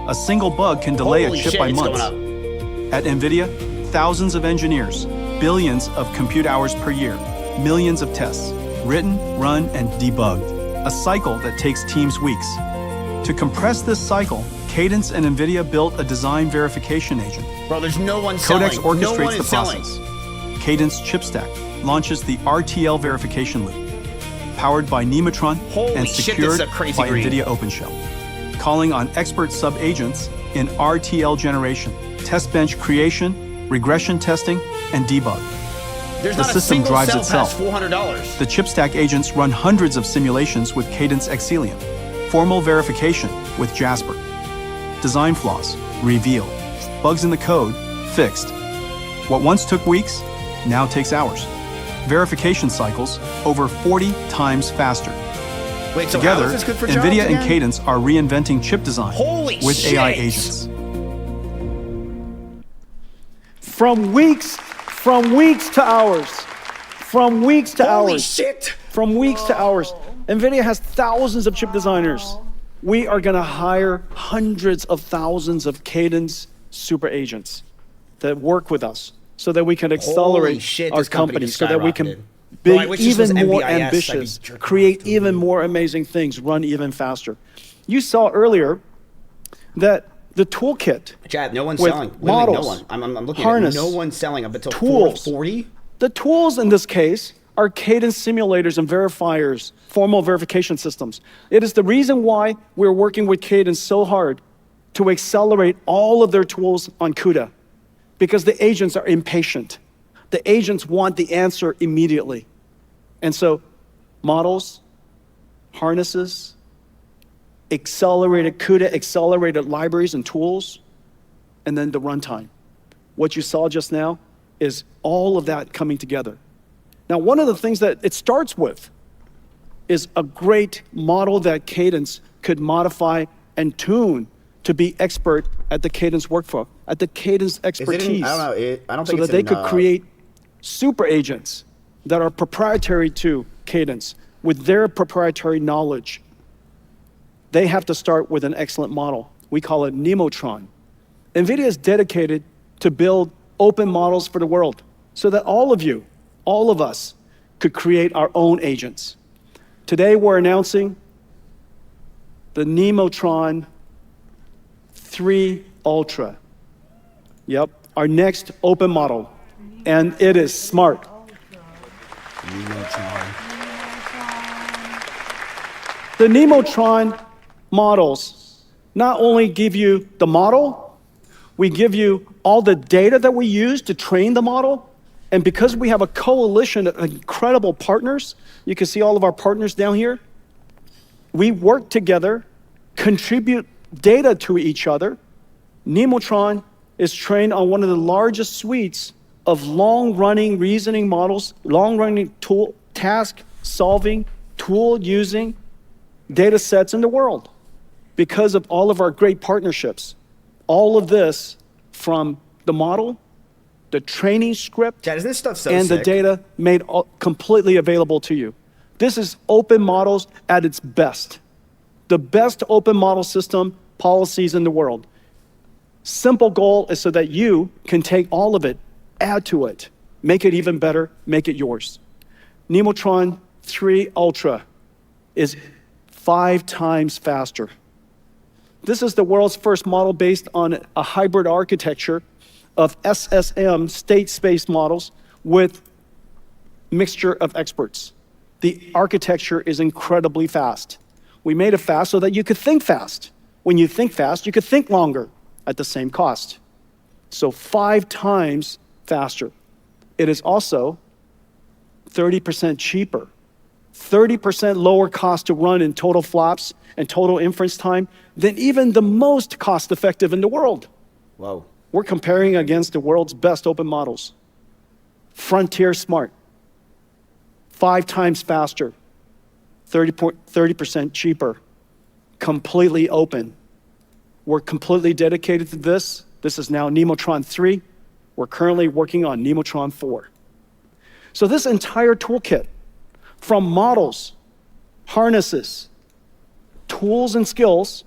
A single bug can delay a chip by months. At NVIDIA, thousands of engineers, billions of compute hours per year, millions of tests, written, run, and debugged. A cycle that takes teams weeks. To compress this cycle, Cadence and NVIDIA built a design verification agent. Bro, there's no one selling. Codex orchestrates no one the process. Cadence ChipStack launches the RTL verification loop, powered by Nemotron and secured by NVIDIA OpenShell. Calling on expert sub-agents in RTL generation, test bench creation, regression testing, and debug. There's the not system a drives cell itself. past $400. The ChipStack agents run hundreds of simulations with Cadence Xcelium. Formal verification with Jasper. Design flaws revealed. Bugs in the code fixed. What once took weeks now takes hours. Verification cycles over 40 times faster. Wait, so together, how is this good for NVIDIA jobs and again? Cadence are reinventing chip design with shit. AI agents. From weeks to hours. From weeks to hours. Shit. From weeks to hours. NVIDIA has thousands of chip designers. We are going to hire hundreds of thousands of Cadence super agents that work with us so that we can accelerate shit, our this company company, just so that we can skyrocketed. be Bro, I wish this was even more NVIS, I'd be ambitious, jerking create even more amazing things, run even faster. You saw earlier that the toolkit. Chad, no one's with selling. Literally models, no one. I'm looking harness, at it. No one's selling up until tools. 440. The tools in this case are cadence simulators and verifiers, formal verification systems. It is the reason why we're working with Cadence so hard to accelerate all of their tools on CUDA, because the agents are impatient. The agents want the answer immediately. And so models, harnesses, accelerated CUDA, accelerated libraries and tools, and then the runtime. What you saw just now is all of that coming together. Now, one of the things that it starts with is a great model that Cadence could modify and tune to be expert at the Cadence workflow, at the Cadence expertise. I don't know. I don't think so it's that they could create super agents that are proprietary to Cadence with their proprietary knowledge. They have to start with an excellent model. We call it Nemotron. NVIDIA is dedicated to build open models for the world so that all of you, all of us, could create our own agents. Today, we're announcing the Nemotron 3 Ultra. Yep, our next open model. And it is smart. The Nemotron models not only give you the model, we give you all the data that we use to train the model. And because we have a coalition of incredible partners, you can see all of our partners down here, we work together, contribute data to each other. Nemotron is trained on one of the largest suites of long-running reasoning models, long-running tool, task-solving, tool-using data sets in the world because of all of our great partnerships. All of this from the model, the training script, Chad, isn't this stuff so and the sick? data made completely available to you. This is open models at its best. The best open model system policies in the world. Simple goal is so that you can take all of it, add to it, make it even better, make it yours. Nemotron 3 Ultra is 5 times faster. This is the world's first model based on a hybrid architecture of SSM, state space models, with mixture of experts. The architecture is incredibly fast. We made it fast so that you could think fast. When you think fast, you could think longer at the same cost. So 5 times faster. It is also 30% cheaper, 30% lower cost to run in total flops and total inference time than even the most cost-effective in the world. Whoa. We're comparing against the world's best open models. Frontier Smart, 5 times faster, 30% cheaper, completely open. We're completely dedicated to this. This is now Nemotron 3. We're currently working on Nemotron 4. So this entire toolkit, from models, harnesses, tools and skills,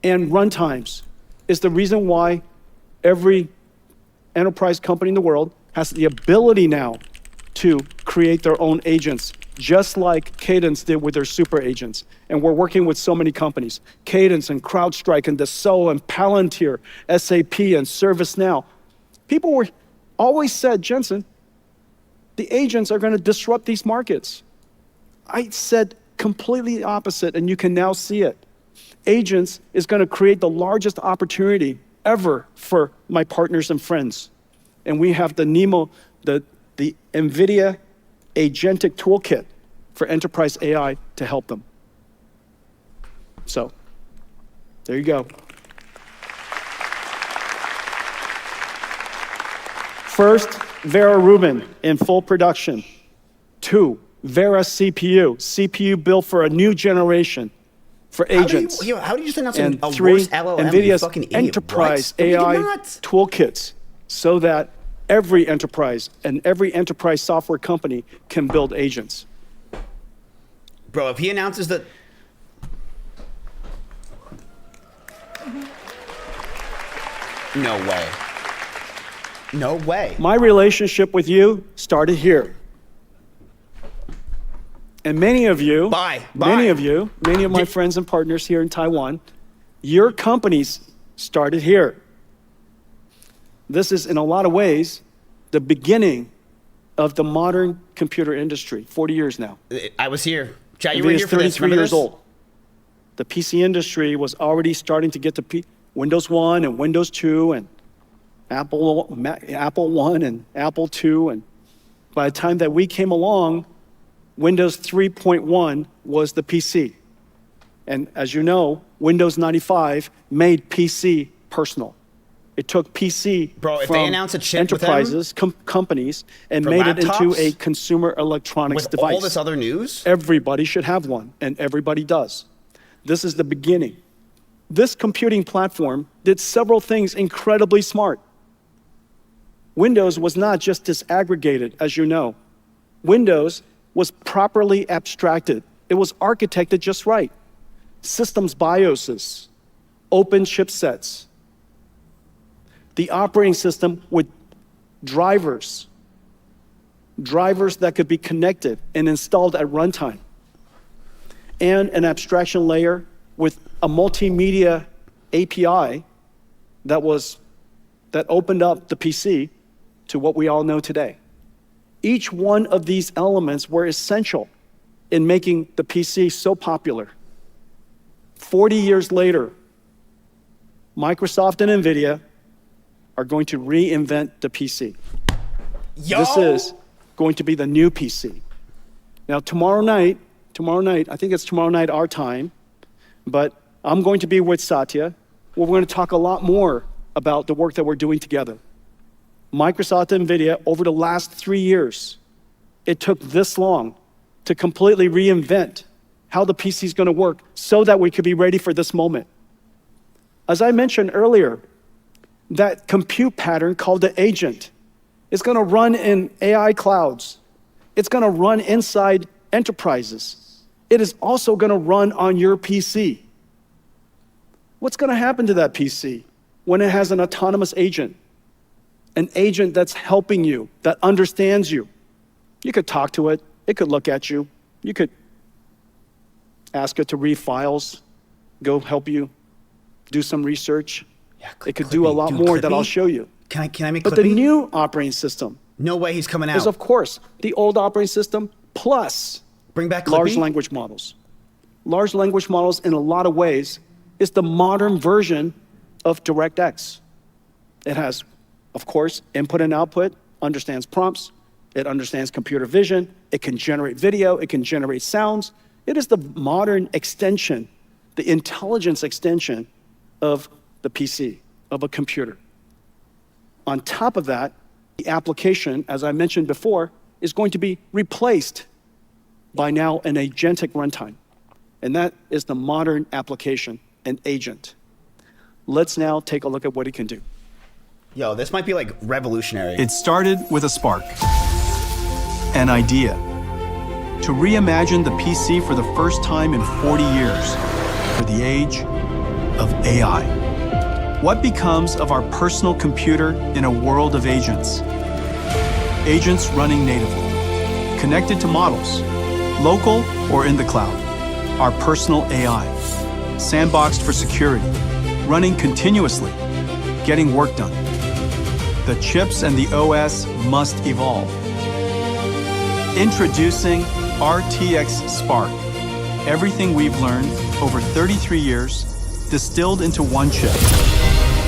and runtimes, is the reason why every enterprise company in the world has the ability now to create their own agents, just like Cadence did with their super agents. And we're working with so many companies, Cadence and CrowdStrike and Dassault and Palantir, SAP and ServiceNow. People were always said, Jensen, the agents are going to disrupt these markets. I said completely the opposite, and you can now see it. Agents is going to create the largest opportunity ever for my partners and friends. And we have the the NVIDIA Agentic Toolkit for enterprise AI to help them. So, there you go. First, Vera Rubin in full production. 2, Vera CPU built for a new generation for agents. How do you just announce and a 3, worse LLM, NVIDIA's you fucking idiot? enterprise What? AI Not. toolkits so that every enterprise and every enterprise software company can build agents. Bro, if he announces that... No way. No way. My relationship with you started here. And many of you, many of my friends and partners here in Taiwan, your companies started here. This is, in a lot of ways, the beginning of the modern computer industry, 40 years now. I was here. Chad, you were here for this. 33 years old. The PC industry was already starting to get to Windows 1 and Windows 2 and Apple 1 and Apple 2. And by the time that we came along, Windows 3.1 was the PC. And as you know, Windows 95 made PC personal. It took PC from enterprises, companies, and made it into a consumer electronics device. With all this other news? Everybody should have one, and everybody does. This is the beginning. This computing platform did several things incredibly smart. Windows was not just disaggregated, as you know. Windows was properly abstracted. It was architected just right. Systems BIOSes, open chipsets, the operating system with drivers that could be connected and installed at runtime, and an abstraction layer with a multimedia API that opened up the PC to what we all know today. Each one of these elements were essential in making the PC so popular. 40 years later, Microsoft and NVIDIA are going to reinvent the PC. This is going to be the new PC. Now, tomorrow night, I think it's tomorrow night our time, but I'm going to be with Satya. We're going to talk a lot more about the work that we're doing together. Microsoft and NVIDIA, over the last 3 years, it took this long to completely reinvent how the PC is going to work so that we could be ready for this moment. As I mentioned earlier, that compute pattern called the agent is going to run in AI clouds. It's going to run inside enterprises. It is also going to run on your PC. What's going to happen to that PC when it has an autonomous agent? An agent that's helping you, that understands you. You could talk to it. It could look at you. You could ask it to read files, go help you, do some research. Yeah, it could do a lot more that I'll show you. Can I make But the new operating system. No way he's coming out. Is, of course, the old operating system plus bring back large language models. Large language models, in a lot of ways, is the modern version of DirectX. It has, of course, input and output, understands prompts, it understands computer vision, it can generate video, it can generate sounds. It is the modern extension, the intelligence extension of the PC, of a computer. On top of that, the application, as I mentioned before, is going to be replaced by now an agentic runtime. And that is the modern application, an agent. Let's now take a look at what it can do. Yo, this might be like revolutionary. It started with a spark, an idea, to reimagine the PC for the first time in 40 years, for the age of AI. What becomes of our personal computer in a world of agents? Agents running natively, connected to models, local or in the cloud. Our personal AI, sandboxed for security, running continuously, getting work done. The chips and the OS must evolve. Introducing RTX Spark. Everything we've learned over 33 years, distilled into one chip.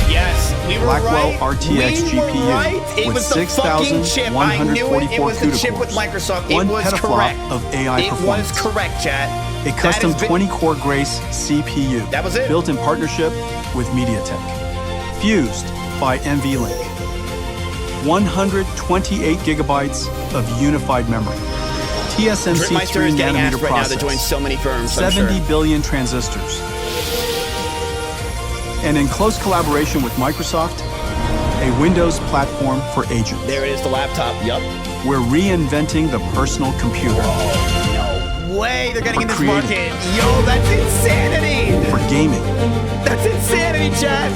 Yes, we were Blackwell right. RTX GPU It with was the fucking chip. I knew it. It was the chip with Microsoft. It was correct. Of AI performance. It was correct, chat. A custom 20-core Grace CPU. That was it. Built in partnership with MediaTek. Fused by NVLink. 128 gigabytes of unified memory. TSMC 3-nanometer process. Right now to join so many firms. 70 billion transistors. And in close collaboration with Microsoft, a Windows platform for agents. There it is, the laptop. Yup. We're reinventing the personal computer. No way they're getting in this market. Yo, that's insanity. For gaming. That's insanity, chat.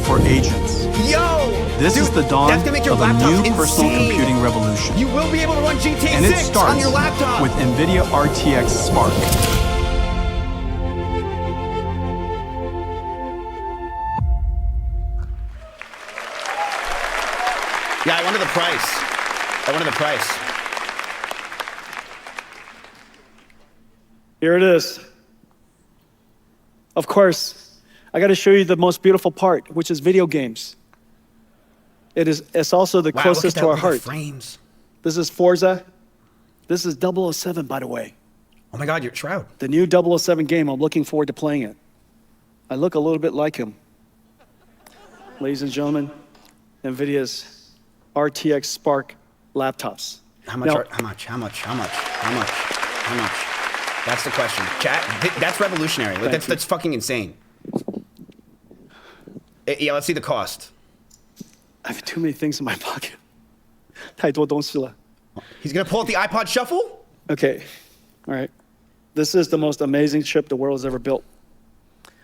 for agents. Yo! This is the dawn that's gonna make your of a laptop new personal insane. computing revolution. You will be able to run GTC And it starts on your laptop. with NVIDIA RTX Spark. Yeah, I wanted the price. Here it is. Of course, I got to show you the most beautiful part, which is video games. It's also the Wow, closest to our heart. Frames. This is Forza. This is 007, by the way. Oh my God, you're Shroud. The new 007 game. I'm looking forward to playing it. I look a little bit like him. Ladies and gentlemen, NVIDIA's RTX Spark laptops. How much? Now, How much? That's the question. Chat. That's revolutionary. Like, that's fucking insane. Yeah, let's see the cost. I have too many things in my pocket. 太多东西了. He's gonna pull out the iPod Shuffle? Okay, all right. This is the most amazing chip the world has ever built.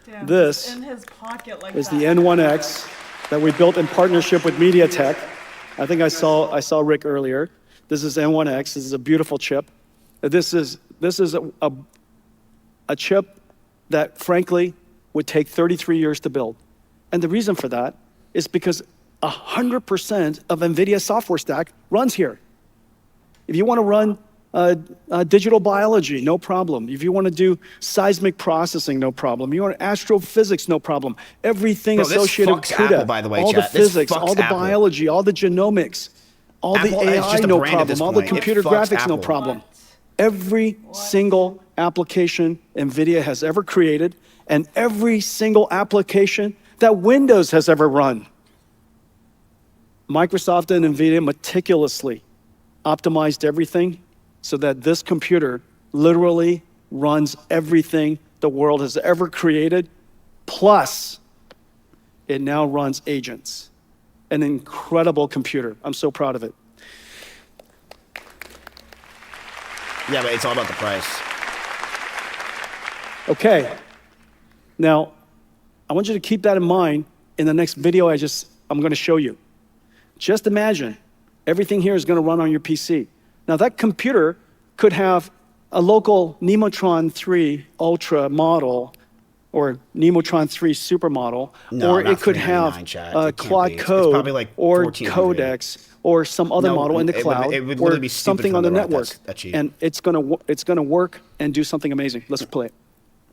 Damn, this in his pocket like is that. the N1X that we built in partnership with MediaTek. I think I saw Rick earlier. This is N1X. This is a beautiful chip. This is a chip that, frankly, would take 33 years to build. And the reason for that is because 100% of NVIDIA software stack runs here. If you want to run digital biology, no problem. If you want to do seismic processing, no problem. You want astrophysics, no problem. Everything associated with CUDA, Apple, by the way, all chat. the physics, all the Apple. biology, all the genomics, all Apple the is AI, just a no brand at problem. this All the point. computer It fucks graphics, no Apple. problem. Every single application NVIDIA has ever created and every single application that Windows has ever run. Microsoft and NVIDIA meticulously optimized everything so that this computer literally runs everything the world has ever created, plus it now runs agents. An incredible computer. I'm so proud of it. Yeah, but it's all about the price. Okay. Now, I want you to keep that in mind in the next video I'm going to show you. Just imagine everything here is going to run on your PC. Now, that computer could have a local Nemotron 3 Ultra model or Nemotron 3 Super model, No, or not it could 399, have chat. It can't Quad be. It's Code probably like or 1400. Codex or some other No, model in the it would- cloud it would or literally be stupid something for on the them to write network. that cheap. And it's going to work and do something amazing. Let's play it.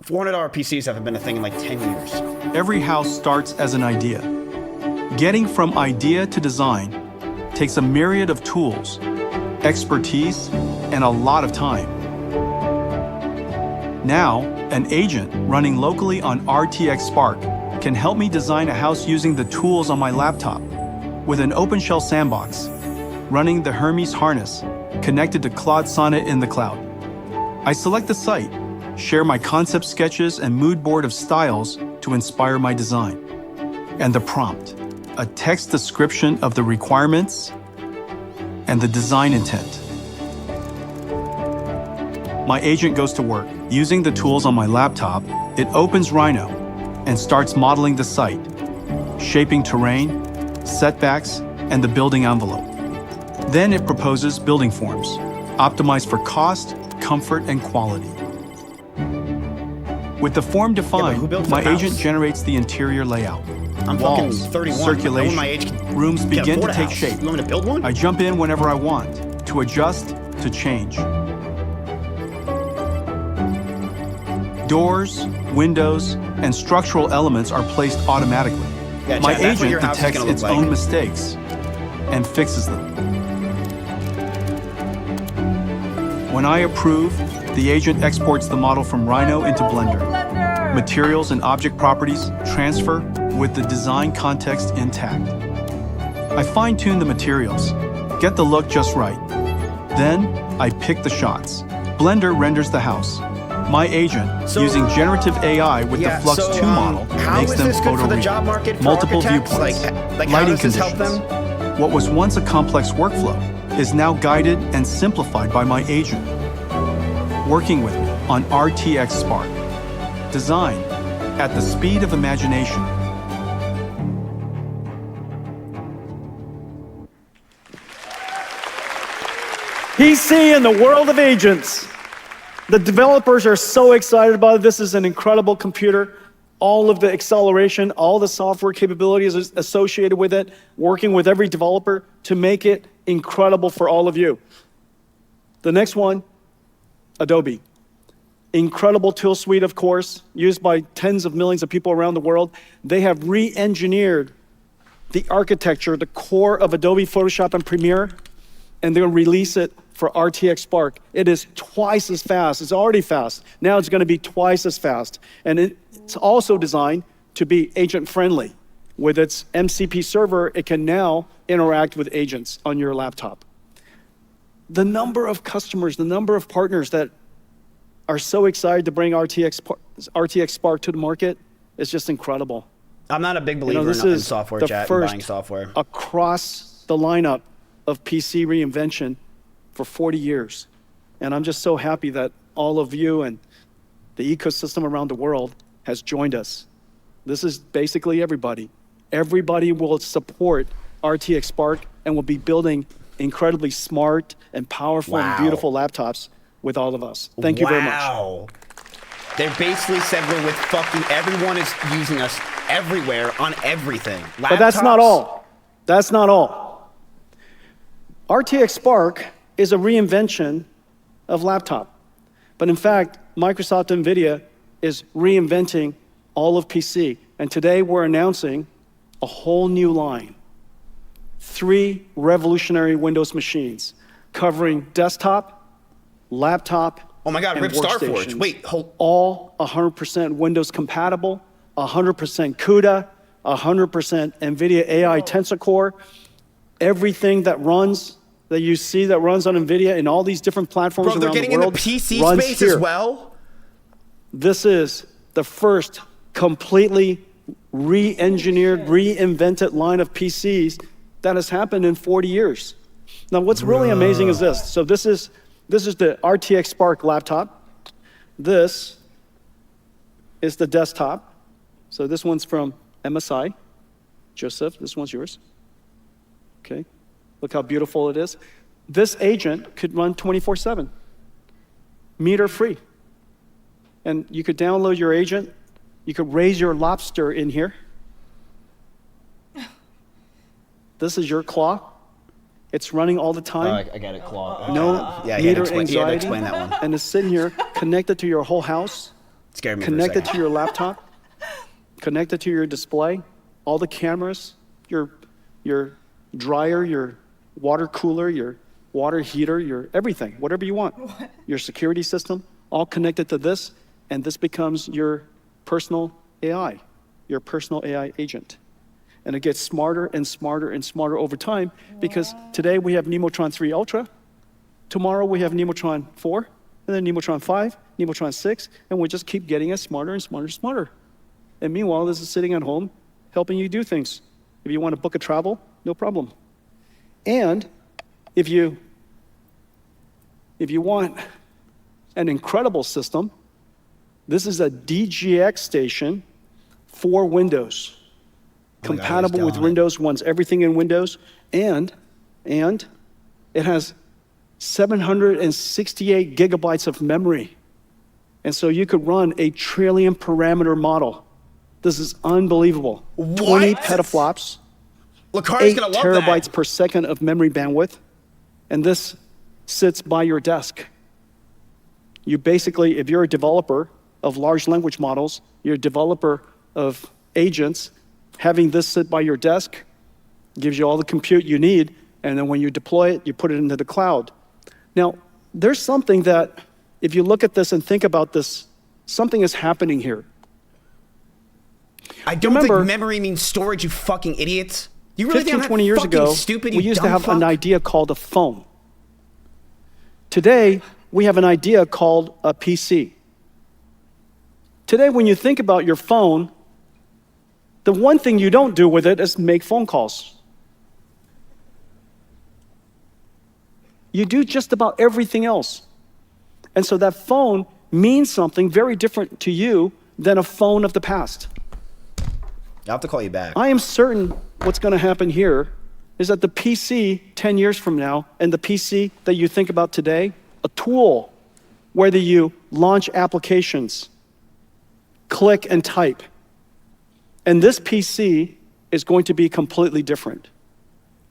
$400 PCs haven't been a thing in like 10 years. Every house starts as an idea. Getting from idea to design takes a myriad of tools, expertise, and a lot of time. Now, an agent running locally on RTX Spark can help me design a house using the tools on my laptop with an OpenShell sandbox, running the Hermes harness connected to Claude Sonnet in the cloud. I select the site, share my concept sketches and mood board of styles to inspire my design. And the prompt, a text description of the requirements and the design intent. My agent goes to work. Using the tools on my laptop, it opens Rhino and starts modeling the site, shaping terrain, setbacks, and the building envelope. Then it proposes building forms, optimized for cost, comfort, and quality. With the form defined, my agent generates the interior layout. I'm Walls, fucking 31. circulation, My age can rooms can begin to afford a take house. shape. You want me to build one? I jump in whenever I want, to adjust, to change. Doors, windows, and structural elements are placed automatically. Yeah, My Chad, that's what agent your house is detects gonna look its like. own mistakes and fixes them. When I approve, the agent exports the model from Rhino into Blender. Materials and object properties transfer with the design context intact. I fine-tune the materials, get the look just right. Then, I pick the shots. Blender renders the house. My agent, using generative AI with the Flux 2 model, how makes is them this good for the photoreal. job market for Multiple architects? viewpoints, Like how lighting does this help conditions. them? What was once a complex workflow is now guided and simplified by my agent. Working with me on RTX Spark. Design at the speed of imagination. PC in the world of agents. The developers are so excited about it. This is an incredible computer. All of the acceleration, all the software capabilities associated with it, working with every developer to make it incredible for all of you. The next one, Adobe. Incredible tool suite, of course, used by tens of millions of people around the world. They have re-engineered the architecture, the core of Adobe Photoshop and Premiere, and they'll release it for RTX Spark. It is twice as fast. It's already fast. Now it's going to be twice as fast. And it's also designed to be agent-friendly. With its MCP server, it can now interact with agents on your laptop. The number of customers, the number of partners that are so excited to bring RTX Spark to the market is just incredible. I'm not a big believer in software chat and buying software. Across the lineup of PC reinvention for 40 years. And I'm just so happy that all of you and the ecosystem around the world has joined us. This is basically everybody. Everybody will support RTX Spark and will be building incredibly smart and powerful and beautiful laptops with all of us. Thank you very much. Wow. They basically said we're with fucking everyone is using us everywhere on everything. Laptops. But that's not all. That's not all. RTX Spark is a reinvention of laptop. But in fact, Microsoft and NVIDIA is reinventing all of PC. And today we're announcing a whole new line. 3 revolutionary Windows machines covering desktop, laptop, oh my God, and rip Starforge. Wait, hold. All 100% Windows compatible, 100% CUDA, 100% NVIDIA AI Tensor Core. Everything that runs, that you see that runs on NVIDIA in all these different platforms around the world. Bro, they're getting in the PC space as well? This is the first completely re-engineered, reinvented line of PCs that has happened in 40 years. Now, what's really amazing is this. So this is the RTX Spark laptop. This is the desktop. So this one's from MSI. Joseph, this one's yours. Okay, look how beautiful it is. This agent could run 24/7, meter free. And you could download your agent. You could raise your lobster in here. This is your claw. It's running all the time. I got it, claw. No meter anxiety. And it's sitting here connected to your whole house. Scared me connected to your laptop. Connected to your display. All the cameras. Your dryer, your water cooler, your water heater, your everything, whatever you want. Your security system, all connected to this, and this becomes your personal AI, your personal AI agent. And it gets smarter and smarter and smarter over time because today we have Nemotron 3 Ultra, tomorrow we have Nemotron 4, and then Nemotron 5, Nemotron 6, and we just keep getting it smarter and smarter and smarter. And meanwhile, this is sitting at home helping you do things. If you want to book a travel, no problem. And if you want an incredible system, this is a DGX station for Windows. Compatible with Windows, runs everything in Windows, and it has 768 gigabytes of memory. And so you could run a trillion parameter model. This is unbelievable. What? 20 petaflops, 8 terabytes per second of memory bandwidth, and this sits by your desk. You basically, if you're a developer of large language models, you're a developer of agents, having this sit by your desk gives you all the compute you need, and then when you deploy it, you put it into the cloud. Now, there's something that, if you look at this and think about this, something is happening here. I don't think memory means storage, you fucking idiots. You really 15, 20 years ago, stupid, we used to have an idea called a phone. Today, we have an idea called a PC. Today, when you think about your phone, the one thing you don't do with it is make phone calls. You do just about everything else. And so that phone means something very different to you than a phone of the past. I'll have to call you back. I am certain what's going to happen here is that the PC 10 years from now and the PC that you think about today, a tool, whether you launch applications, click and type, and this PC is going to be completely different.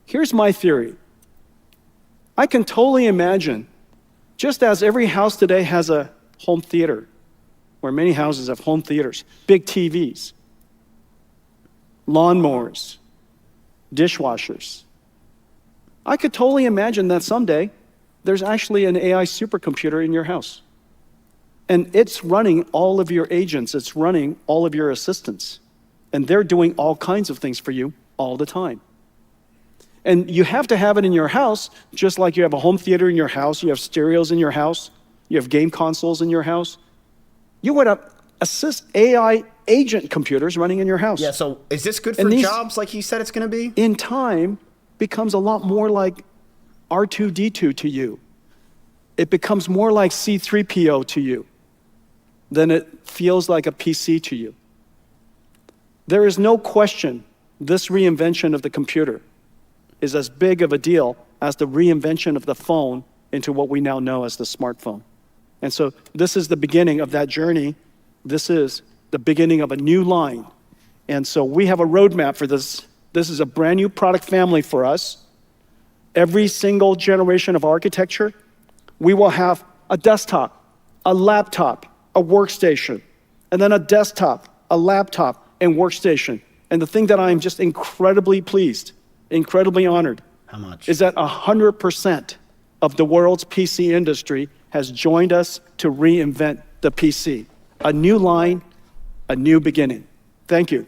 Here's my theory. I can totally imagine, just as every house today has a home theater, where many houses have home theaters, big TVs, lawnmowers, dishwashers. I could totally imagine that someday there's actually an AI supercomputer in your house. And it's running all of your agents, it's running all of your assistants. And they're doing all kinds of things for you all the time. And you have to have it in your house, just like you have a home theater in your house, you have stereos in your house, you have game consoles in your house. You would have AI agent computers running in your house. Yeah, so is this good for jobs like he said it's going to be? In time, becomes a lot more like R2-D2 to you. It becomes more like C3PO to you than it feels like a PC to you. There is no question this reinvention of the computer is as big of a deal as the reinvention of the phone into what we now know as the smartphone. And so this is the beginning of that journey. This is the beginning of a new line. And so we have a roadmap for this. This is a brand new product family for us. Every single generation of architecture, we will have a desktop, a laptop, a workstation, and then a desktop, a laptop, and workstation. And the thing that I'm just incredibly pleased, incredibly honored, how much? Is that 100% of the world's PC industry has joined us to reinvent the PC. A new line, a new beginning. Thank you.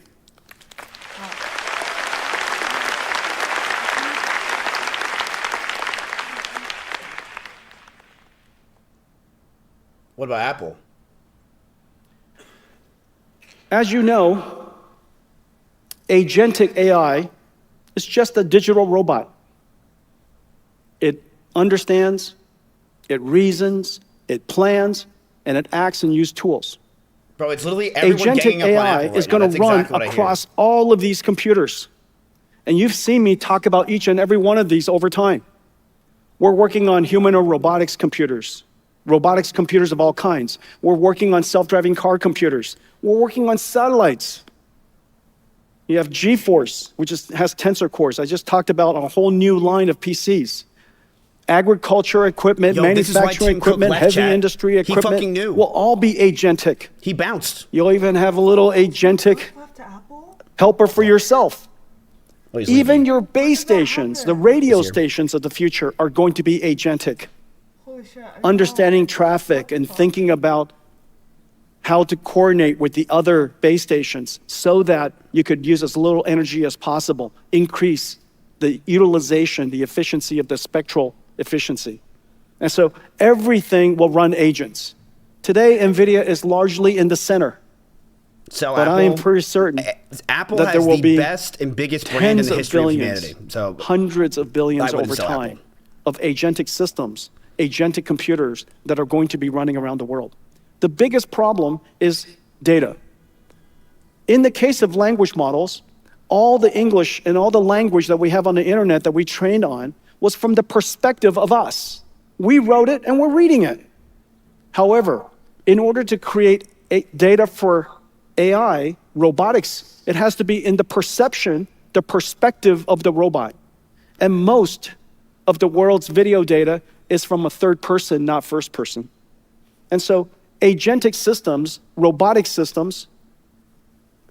What about Apple? As you know, agentic AI is just a digital robot. It understands, it reasons, it plans, and it acts and uses tools. Bro, it's literally everyone agentic ganging up on AI Apple right is going to run across all of these computers. And you've seen me talk about each and every one of these over time. We're working on humanoid robotics computers of all kinds. We're working on self-driving car computers. We're working on satellites. You have GeForce, which has tensor cores. I just talked about a whole new line of PCs. Agriculture equipment, manufacturing equipment, heavy industry equipment he fucking knew. Will all be agentic. He bounced. You'll even have a little agentic helper for yourself. Even your base stations, the radio stations of the future are going to be agentic. Understanding traffic and thinking about how to coordinate with the other base stations so that you could use as little energy as possible, increase the utilization, the efficiency of the spectral efficiency. And so everything will run agents. Today, NVIDIA is largely in the center. So but I am pretty certain Apple that there will the be best and biggest brand in the history of humanity. So hundreds of billions over time of agentic systems, agentic computers that are going to be running around the world. The biggest problem is data. In the case of language models, all the English and all the language that we have on the internet that we trained on was from the perspective of us. We wrote it and we're reading it. However, in order to create data for AI, robotics, it has to be in the perception, the perspective of the robot. And most of the world's video data is from a third person, not first person. And so agentic systems, robotic systems,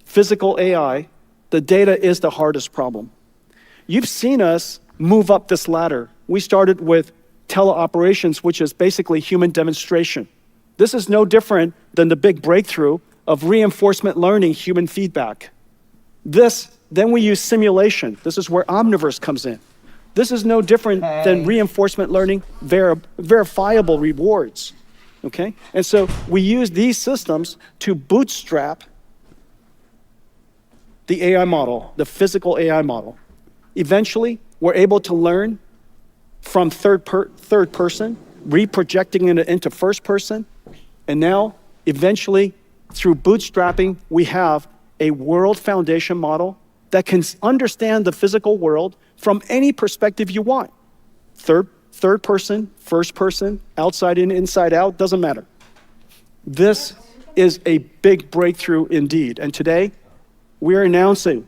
physical AI, the data is the hardest problem. You've seen us move up this ladder. We started with teleoperations, which is basically human demonstration. This is no different than the big breakthrough of reinforcement learning, human feedback. Then we use simulation. This is where Omniverse comes in. This is no different than reinforcement learning, verifiable rewards, okay? And so we use these systems to bootstrap the AI model, the physical AI model. Eventually, we're able to learn from third person, reprojecting it into first person, and now, eventually, through bootstrapping, we have a world foundation model that can understand the physical world from any perspective you want. Third person, first person, outside in, inside out, doesn't matter. This is a big breakthrough indeed. And today, we're announcing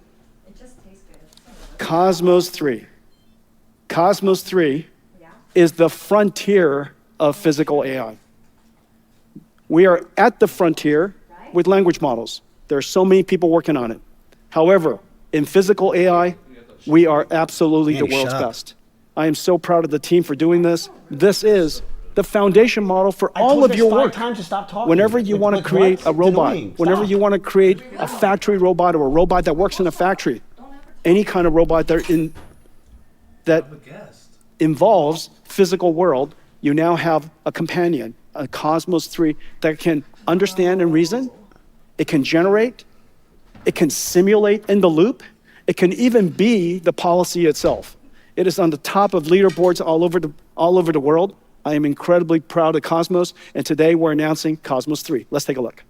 Cosmos 3. Cosmos 3 is the frontier of physical AI. We are at the frontier with language models. There are so many people working on it. However, in physical AI, we are absolutely the world's best. I am so proud of the team for doing this. This is the foundation model for all of your work. Whenever you want to create a robot, whenever you want to create a factory robot or a robot that works in a factory, any kind of robot that involves physical world, you now have a companion, a Cosmos 3 that can understand and reason. It can generate. It can simulate in the loop. It can even be the policy itself. It is on the top of leaderboards all over the world. I am incredibly proud of Cosmos, and today we're announcing Cosmos 3. Let's take a look.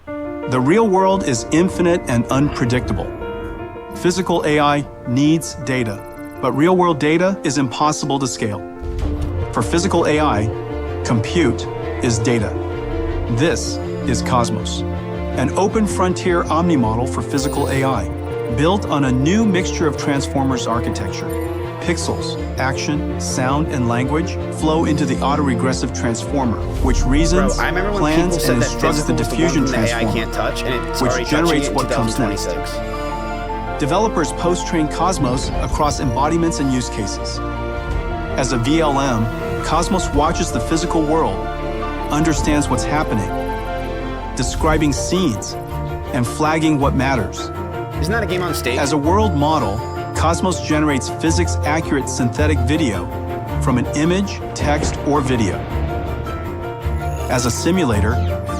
The real world is infinite and unpredictable. Physical AI needs data, but real-world data is impossible to scale. For physical AI, compute is data. This is Cosmos, an open frontier omni-model for physical AI, built on a new mixture of transformers architecture. Pixels, action, sound, and language flow into the autoregressive transformer, which reasons, plans, and instructs the diffusion transformer, which generates what comes next. Developers post-train Cosmos across embodiments and use cases. As a VLM, Cosmos watches the physical world, understands what's happening, describing scenes, and flagging what matters. Isn't that a game on stage? As a world model, Cosmos generates physics-accurate synthetic video from an image, text, or video. As a simulator,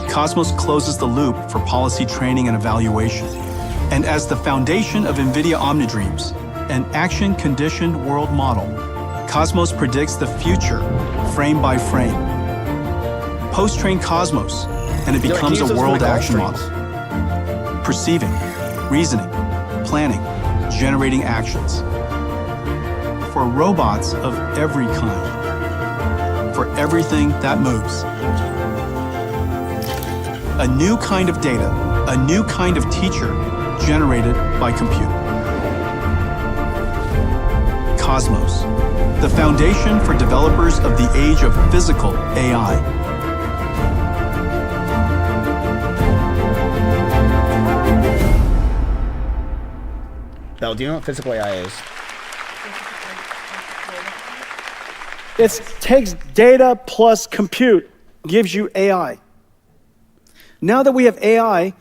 Cosmos closes the loop for policy training and evaluation. And as the foundation of NVIDIA OmniDreams, an action-conditioned world model, Cosmos predicts the future, frame by frame. Post-train Cosmos, and it becomes a world action model. Perceiving, reasoning, planning, generating actions. For robots of every kind. For everything that moves. A new kind of data, a new kind of teacher generated by compute. Cosmos, the foundation for developers of the age of physical AI. Bell, do you know what physical AI is? It takes data plus compute, gives you AI. Now that we have AI,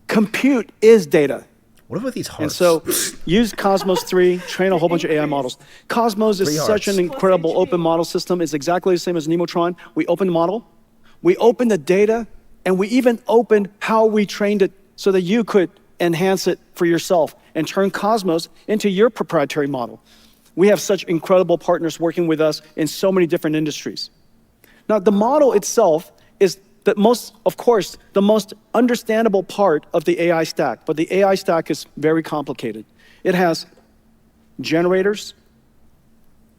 compute is data. What about these hearts? And so use Cosmos 3, train a whole bunch of AI models. Cosmos is such an incredible open model system. It's exactly the same as Nemotron. We open the model, we open the data, and we even opened how we trained it so that you could enhance it for yourself and turn Cosmos into your proprietary model. We have such incredible partners working with us in so many different industries. Now, the model itself is the most, of course, the most understandable part of the AI stack, but the AI stack is very complicated. It has generators,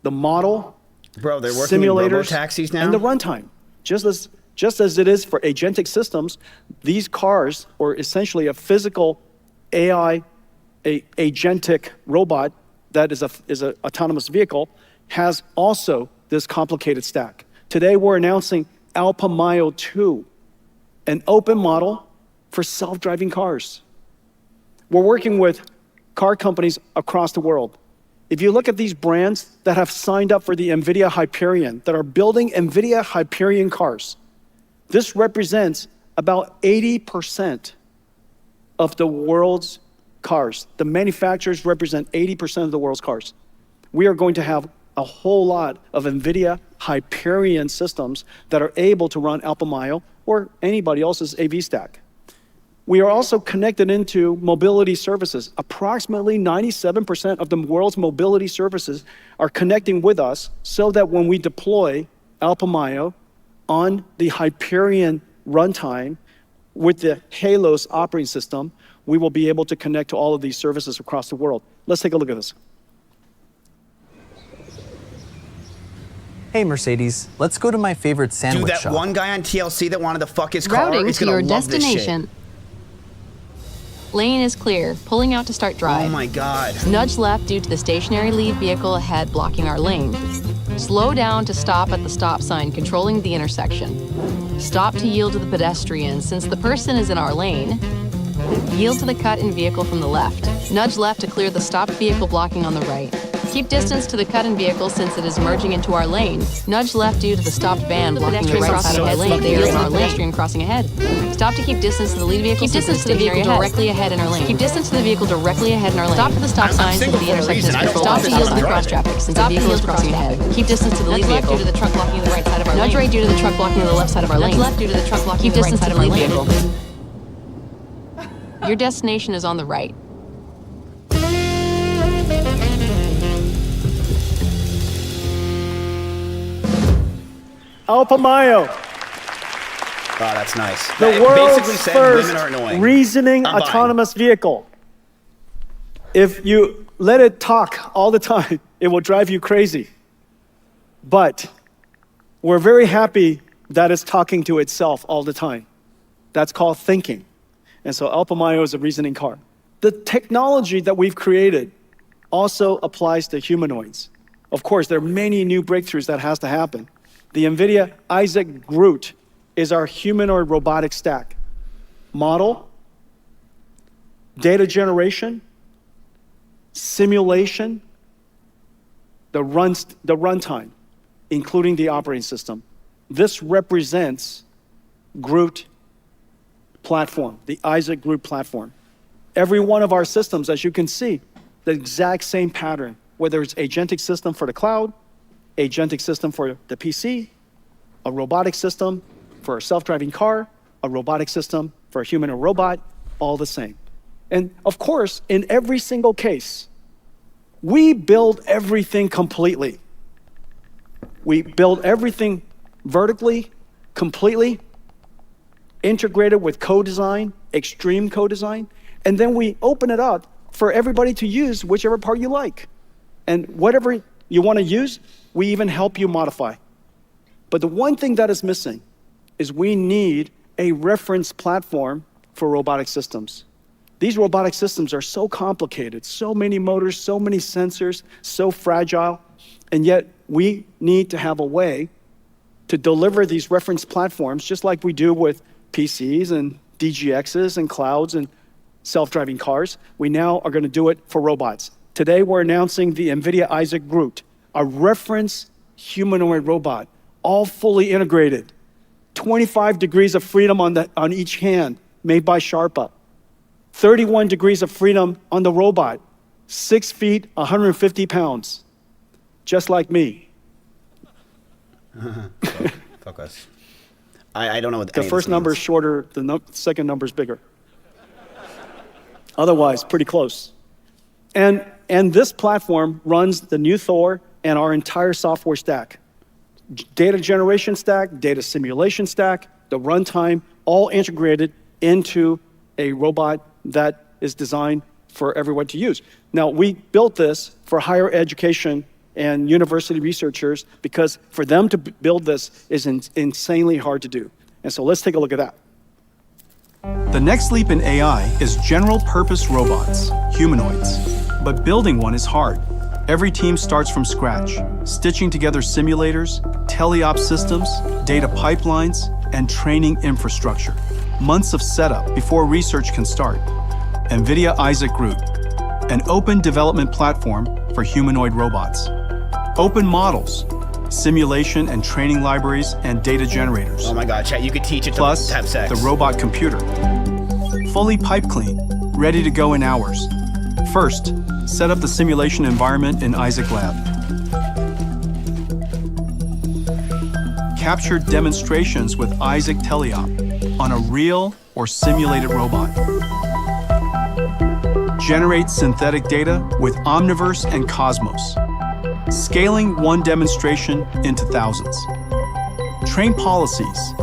the model, bro, they're working simulators, in robotaxis now? And the runtime. Just as it is for agentic systems, these cars, or essentially a physical AI, agentic robot that is a autonomous vehicle, has also this complicated stack. Today, we're announcing Alpamayo 2, an open model for self-driving cars. We're working with car companies across the world. If you look at these brands that have signed up for the NVIDIA Hyperion, that are building NVIDIA Hyperion cars, this represents about 80% of the world's cars. The manufacturers represent 80% of the world's cars. We are going to have a whole lot of NVIDIA Hyperion systems that are able to run Alpamayo or anybody else's AV stack. We are also connected into mobility services. Approximately 97% of the world's mobility services are connecting with us so that when we deploy Alpamayo on the Hyperion runtime with the Halos operating system, we will be able to connect to all of these services across the world. Let's take a look at this. Hey, Mercedes, let's go to my favorite sandwich Dude, that shop. one guy on TLC that wanted to fuck his car Routing is to gonna your love this shit. destination. Lane is clear. Pulling out to start drive. Oh my God. Nudge left due to the stationary lead vehicle ahead blocking our lane. Slow down to stop at the stop sign, controlling the intersection. Stop to yield to the pedestrian since the person is in our lane. Yield to the cut-in vehicle from the left. Nudge left to clear the stopped vehicle blocking on the right. Keep distance to the cut-in vehicle since it is merging into our lane. Nudge left due to the stopped van blocking the right side of our lane. They are in our lane. Pedestrian crossing ahead. Stop to keep distance to the lead vehicle. Keep distance to the vehicle directly ahead in our lane. Keep distance to the vehicle directly ahead in our lane. Stop at the stop sign since the intersection is controlled. Stop to yield to the cross traffic since the vehicle is crossing ahead. Keep distance to the lead vehicle. Nudge left due to the truck blocking the right side of our lane. Nudge right due to the truck blocking the left side of our lane. Nudge left due to the truck blocking the right side of our lane. Your destination is on the right. Alpha Mayo. Oh, that's nice. The It world's basically said first women are annoying. reasoning I'm buying. autonomous vehicle. If you let it talk all the time, it will drive you crazy. But we're very happy that it's talking to itself all the time. That's called thinking. And so Alpha Mayo is a reasoning car. The technology that we've created also applies to humanoids. Of course, there are many new breakthroughs that has to happen. The NVIDIA Isaac GR00T is our humanoid robotic stack. Model, data generation, simulation, the runtime, including the operating system. This represents GR00T platform, the Isaac GR00T platform. Every one of our systems, as you can see, the exact same pattern, whether it's agentic system for the cloud, agentic system for the PC, a robotic system for a self-driving car, a robotic system for a human or robot, all the same. And of course, in every single case, we build everything completely. We build everything vertically, completely, integrated with co-design, extreme co-design, and then we open it up for everybody to use whichever part you like. And whatever you want to use, we even help you modify. But the one thing that is missing is we need a reference platform for robotic systems. These robotic systems are so complicated, so many motors, so many sensors, so fragile, and yet we need to have a way to deliver these reference platforms just like we do with PCs and DGXs and clouds and self-driving cars. We now are going to do it for robots. Today, we're announcing the NVIDIA Isaac GR00T, a reference humanoid robot, all fully integrated. 25 degrees of freedom on each hand, made by Sharpa. 31 degrees of freedom on the robot. 6 feet, 150 pounds. Just like me. Fuck us. I don't know what the first number is shorter, the second number is bigger. Otherwise, pretty close. And this platform runs the new Thor and our entire software stack. Data generation stack, data simulation stack, the runtime, all integrated into a robot that is designed for everyone to use. Now, we built this for higher education and university researchers because for them to build this is insanely hard to do. And so let's take a look at that. The next leap in AI is general-purpose robots, humanoids. But building one is hard. Every team starts from scratch, stitching together simulators, teleop systems, data pipelines, and training infrastructure. Months of setup before research can start. NVIDIA Isaac GR00T, an open development platform for humanoid robots. Open models, simulation and training libraries, and data generators. Oh my God, chat, you could teach it Plus, to have sex. the robot computer. Fully pipe clean, ready to go in hours. First, set up the simulation environment in Isaac Lab. Capture demonstrations with Isaac Teleop on a real or simulated robot. Generate synthetic data with Omniverse and Cosmos, scaling one demonstration into thousands. Train policies,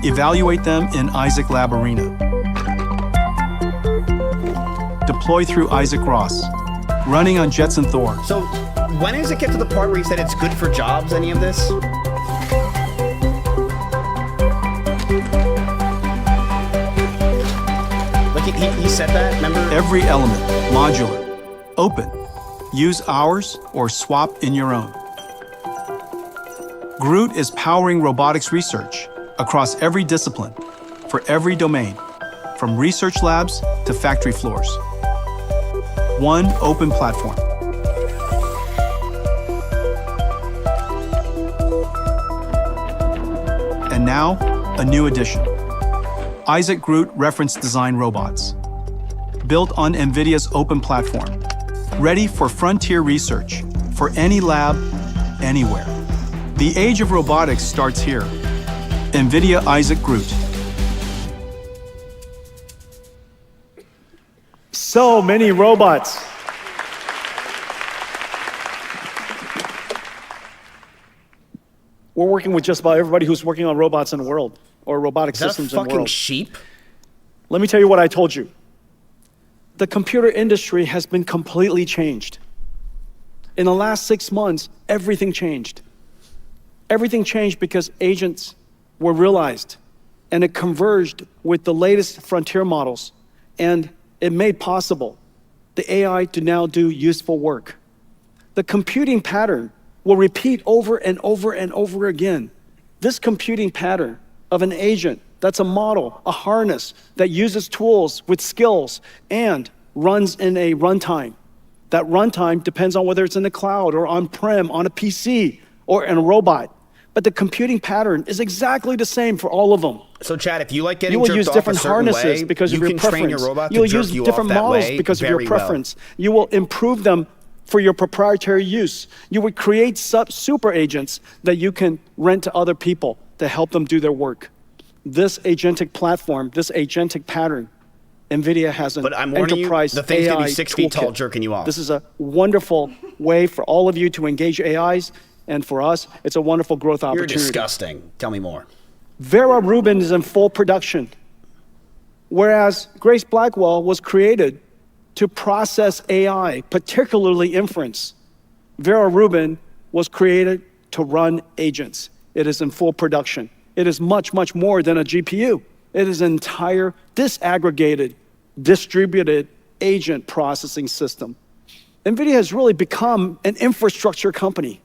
evaluate them in Isaac Lab Arena. Deploy through Isaac ROS, running on Jetson Thor. So when does it get to the part where he said it's good for jobs, any of this? Like he said that, remember? Every element, modular, open. Use ours or swap in your own. Groot is powering robotics research across every discipline, for every domain, from research labs to factory floors. One open platform. And now, a new addition. Isaac Groot Reference Design Robots. Built on NVIDIA's open platform. Ready for frontier research, for any lab, anywhere. The age of robotics starts here. NVIDIA Isaac Groot. So many robots. We're working with just about everybody who's working on robots in the world, or robotic systems in the world. Fucking sheep? Let me tell you what I told you. The computer industry has been completely changed. In the last 6 months, everything changed. Everything changed because agents were realized, and it converged with the latest frontier models, and it made possible the AI to now do useful work. The computing pattern will repeat over and over and over again. This computing pattern of an agent that's a model, a harness that uses tools with skills and runs in a runtime. That runtime depends on whether it's in the cloud or on-prem, on a PC, or in a robot. But the computing pattern is exactly the same for all of them. So, Chad, if you like getting you will jerked use off different a certain harnesses way, because of you your can preference. train your robot You'll to jerk use you different off that models way because of your very well. preference. You will improve them for your proprietary use. You would create super agents that you can rent to other people to help them do their work. This agentic platform, this agentic pattern, NVIDIA has an enterprise the thing's AI gonna be 6 feet tall, toolkit. jerking you off. This is a wonderful way for all of you to engage AIs, and for us, it's a wonderful growth You're opportunity. disgusting. Tell me more. Vera Rubin is in full production, whereas Grace Blackwell was created to process AI, particularly inference. Vera Rubin was created to run agents. It is in full production. It is much, much more than a GPU. It is an entire disaggregated, distributed agent processing system. NVIDIA has really become an infrastructure company.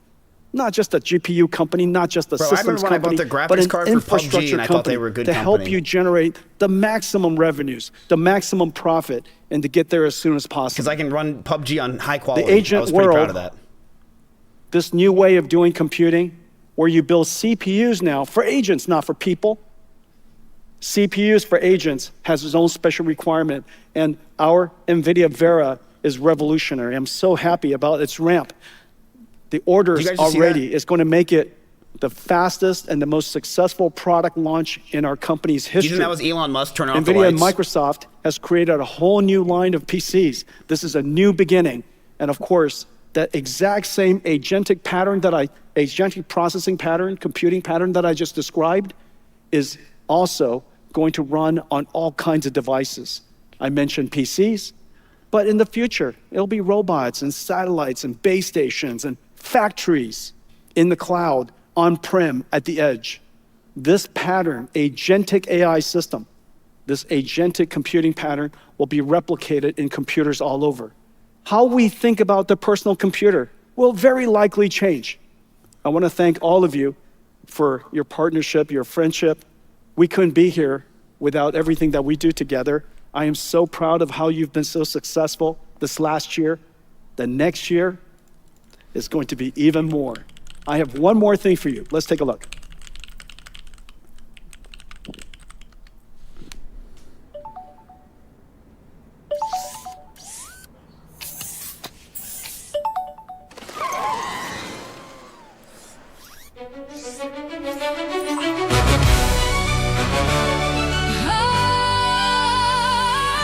Not just a GPU company, not just a systems company, but an infrastructure company to help you generate the maximum revenues, the maximum profit, and to get there as soon as possible. Because I can run PUBG on high quality. The agent I was pretty world, proud of that. this new way of doing computing, where you build CPUs now for agents, not for people. CPUs for agents has its own special requirement, and our NVIDIA Vera is revolutionary. I'm so happy about its ramp. The orders already is going to make it the fastest and the most successful product launch in our company's history. Do you think that was Elon Musk turning off the NVIDIA lights? and Microsoft has created a whole new line of PCs. This is a new beginning. And of course, that exact same agentic pattern agentic processing pattern, computing pattern that I just described is also going to run on all kinds of devices. I mentioned PCs, but in the future, it'll be robots and satellites and base stations and factories in the cloud, on-prem, at the edge. This pattern, agentic AI system, this agentic computing pattern will be replicated in computers all over. How we think about the personal computer will very likely change. I want to thank all of you for your partnership, your friendship. We couldn't be here without everything that we do together. I am so proud of how you've been so successful this last year. The next year is going to be even more. I have one more thing for you. Let's take a look.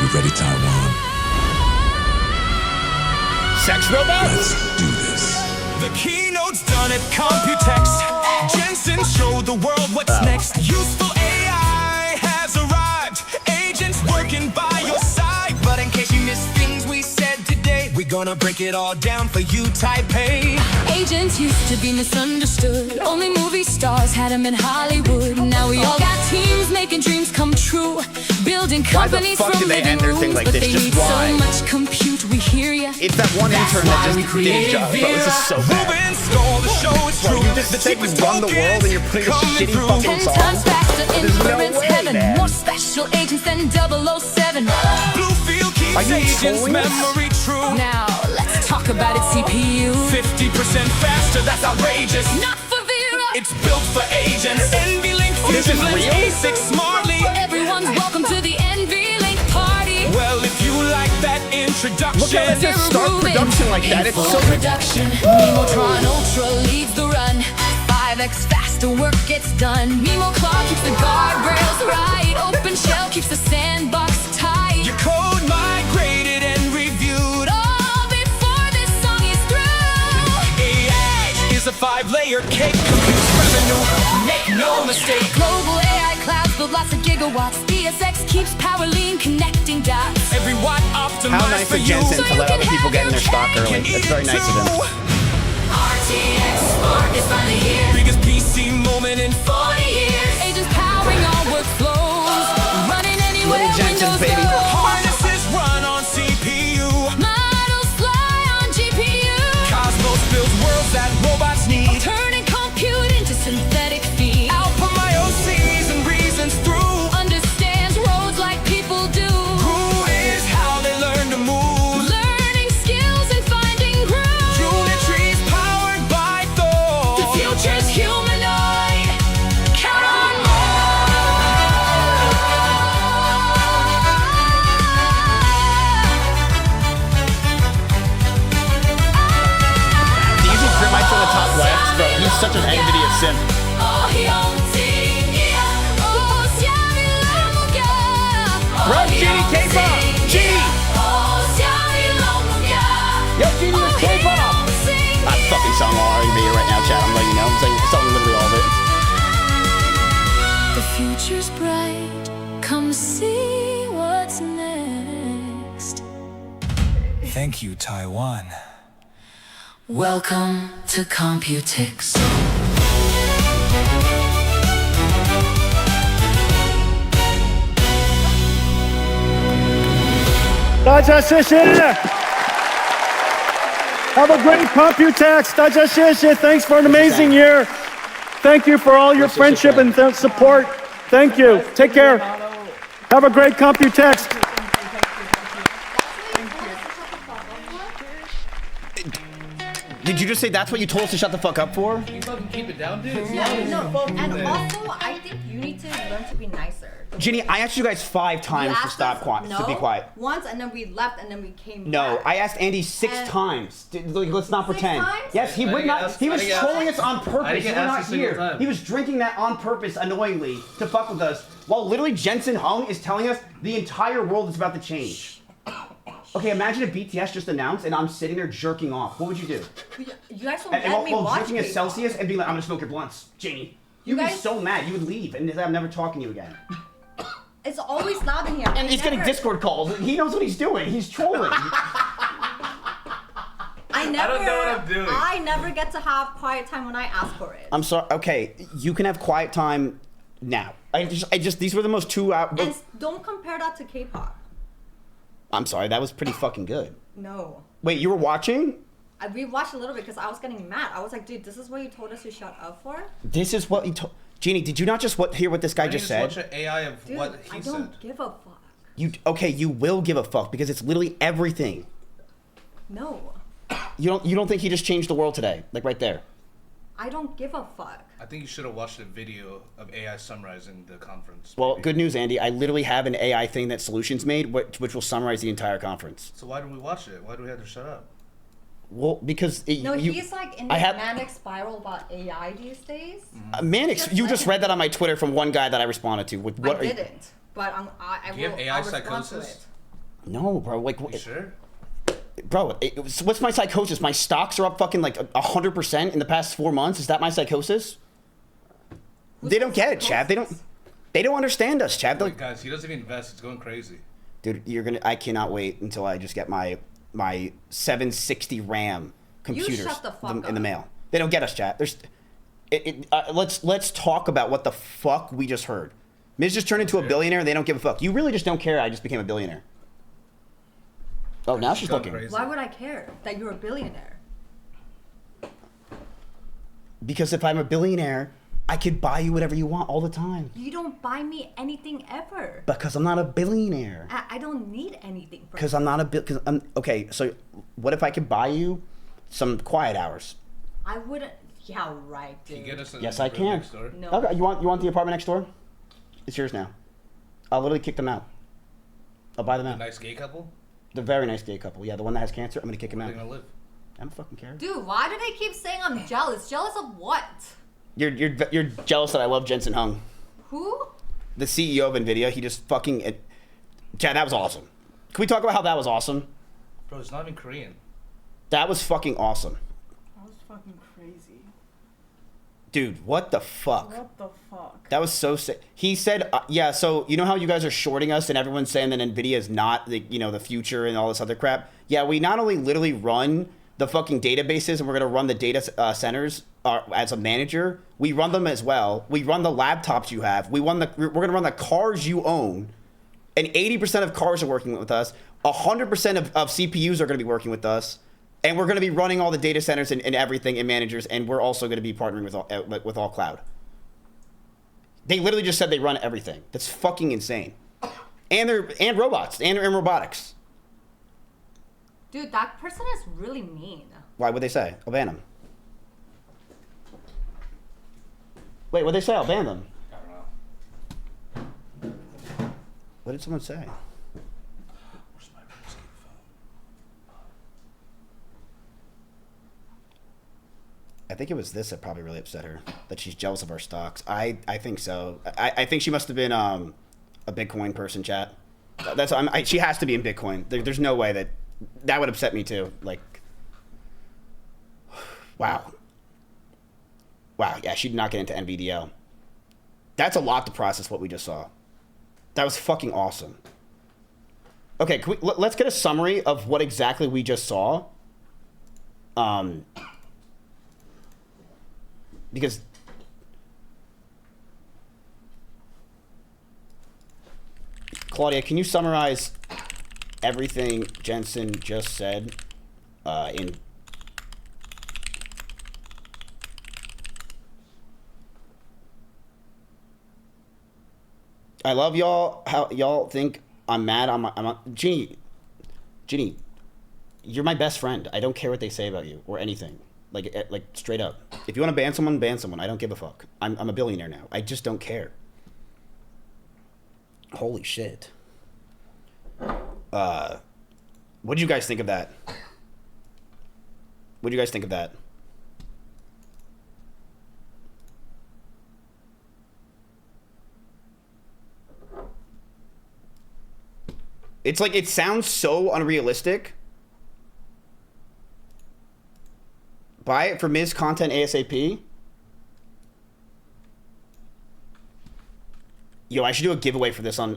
You ready, Taiwan? Sex robots? Let's do this. The keynote's done at Computex. Jensen showed the world what's next. Useful AI has arrived. Agents working by your side. But in case you missed things we said today, we go gonna break it all down for you, Taipei. Agents used to be misunderstood. Only movie stars had them in Hollywood. Now we all got teams making dreams come true. Building companies why the fuck from did they living end their thing rooms, like but this? they Just need why? so much compute. We hear ya. It's that one intern that just did his job. Bro, this is so bad. Bro, you just said you run the world and you're putting a shitty fucking 10 song. times faster in There's no Burban's way, heaven. man. More special agents than 007. Are you trolling us? Now let's talk about its CPU. 50% faster, that's outrageous. Not for Vera. It's built for agents. NVLink This is Fusion real? A6 smartly. Everyone's welcome to the NVLink party. Well, if you like that introduction, Look how it says start production like that. It's so production. Nemotron Ultra leads the run. 5x faster work gets done. Memo Claw keeps the guardrails right. Open Shell keeps the sandbox tight. your code migrated and reviewed. All before this song is through. AI is a 5-layer cake, computes revenue. Make no mistake. Global AI clouds build lots of gigawatts. DSX keeps power lean, connecting dots. Every watt optimized How nice for of you. Jensen to let other people get in their stock early. That's very nice of him. RTX Spark is finally here. Biggest PC moment in 40 years. Agents powering all workflows. Running anywhere Little Jensen's Windows baby. go. harnesses run on CPU. Models fly on GPU. Cosmos builds worlds that robots need. Turning compute into synthetic feed. Output my OCs and reasons through. Understands roads like people do. Who is how they learn to move. Learning skills and finding grooves. Geometries powered by Thor. The future's humanoid. Count on Do you see Grimite on the top left? Bro, he's such an NVIDIA simp. Bro, Genie K-pop! Genie! Yo, Genie is K-pop! I fucking sung all NVIDIA right now, chat. I'm letting you know. I'm sung literally all of it. The future's bright. Come see what's next. Thank you, Taiwan. Welcome to Computix. 大家谢谢。Have a great Computex. 大家谢谢. Thanks for an amazing year. Thank you for all your friendship and support. Thank you. Take care. Have a great Computex. Did you just say that's what you told us to shut the fuck up for? You fucking keep it down, dude. Yeah, no, and also I think you need to learn to be nicer. Ginny, I asked you guys 5 times to stop to be quiet. Once, and then we left, and then we came No, back. I asked Andy 6 times. Let's not pretend. times? Yes, he would not. He was trolling us on purpose. We're not here. time. He was drinking that on purpose, annoyingly, to fuck with us, while literally Jensen Hung is telling us the entire world is about to change. Okay, imagine if BTS just announced and I'm sitting there jerking off. What would you do? You guys don't And let me while watch drinking a K-pop. Celsius and being like, I'm gonna smoke your blunts, Janie. You'd be guys- so mad. You would leave and say, I'm never talking to you again. It's always loud in here. And he's getting Discord calls. He knows what he's doing. He's trolling. I never. don't know what I'm doing. I never get to have quiet time when I ask for it. I'm sorry. Okay, you can have quiet time now. I just these were the most 2 hours. And don't compare that to K-pop. I'm sorry, that was pretty fucking good. No. Wait, you were watching? I rewatched a little bit because I was getting mad. I was like, dude, this is what you told us to shut up for? This is what you told. Jeannie, did you not just hear what this guy just said? Watch an AI of Dude, what he I said. don't give a fuck. Okay, you will give a fuck because it's literally everything. No. You don't think he just changed the world today? Like right there. I don't give a fuck. I think you should have watched a video of AI summarizing the conference. Well, good news, Andy. I literally have an AI thing that Solutions made, which will summarize the entire conference. So why didn't we watch it? Why do we have to shut up? Well, because No, he's like in this manic spiral about AI these days. Manic. You just read that on my Twitter from one guy that I responded to. What I didn't, but I Do you will. have AI I'll respond to psychosis? it. No, bro. Like, You sure? Bro, what's my psychosis? My stocks are up fucking like 100% in the past 4 months. Is that my psychosis? They don't get it, Chad. They don't understand us, Chad. Like, guys, he doesn't even invest. It's going crazy. Dude, I cannot wait until I just get my my 760 RAM computers shut the fuck in the up. mail. They don't get us, chat. Let's talk about what the fuck we just heard. Miz just turned into a billionaire and they don't give a fuck. You really just don't care I just became a billionaire. Oh, now she's looking. Why would I care that you're a billionaire? Because if I'm a billionaire, I could buy you whatever you want all the time. You don't buy me anything ever. Because I'm not a billionaire. I don't need anything. Because I'm not a because I'm okay. So what if I could buy you some quiet hours? I wouldn't. Yeah, right, dude. Can you get us Yes, I can. next door? No. Okay, you want the apartment next door? It's yours now. I'll literally kick them out. I'll buy them A out. nice gay couple? The very nice gay couple. Yeah, the one that has cancer. I'm gonna kick him Where out. they gonna live? I don't fucking care. Dude, why do they keep saying I'm jealous? Jealous of what? You're jealous that I love Jensen Hung, Who? the CEO of NVIDIA. He just fucking. Chad, that was awesome. Can we talk about how that was awesome? Bro, it's not even Korean. That was fucking awesome. That was fucking crazy. Dude, what the fuck? What the fuck? That was so sick. He said, yeah, so you know how you guys are shorting us and everyone's saying that NVIDIA is not the, the future and all this other crap? Yeah, we not only literally run the fucking databases and we're going to run the data centers as a manager, we run them as well. We run the laptops you have. We're going to run the cars you own. And 80% of cars are working with us. 100% of CPUs are going to be working with us. And we're going to be running all the data centers and everything and managers, and we're also going to be partnering with all cloud. They literally just said they run everything. That's fucking insane. And robots and robotics. Dude, that person is really mean. Why would they say? I'll ban them. Wait, what'd they say? I'll ban them. I don't know. What did someone say? Where's my Mizkif phone? I think it was this that probably really upset her. That she's jealous of our stocks. I think so. I think she must have been a Bitcoin person, chat. She has to be in Bitcoin. There's no way that would upset me too. Like, wow. Wow, yeah, she did not get into NVDL. That's a lot to process what we just saw. That was fucking awesome. Okay, let's get a summary of what exactly we just saw. Because Claudia, can you summarize everything Jensen just said in I love y'all. How y'all think I'm mad? I'm Ginny, you're my best friend. I don't care what they say about you or anything. Like straight up. If you want to ban someone, ban someone. I don't give a fuck. I'm a billionaire now. I just don't care. Holy shit. What do you guys think of that? What do you guys think of that? It's like, it sounds so unrealistic. Buy it for Miz content ASAP. Yo, I should do a giveaway for this on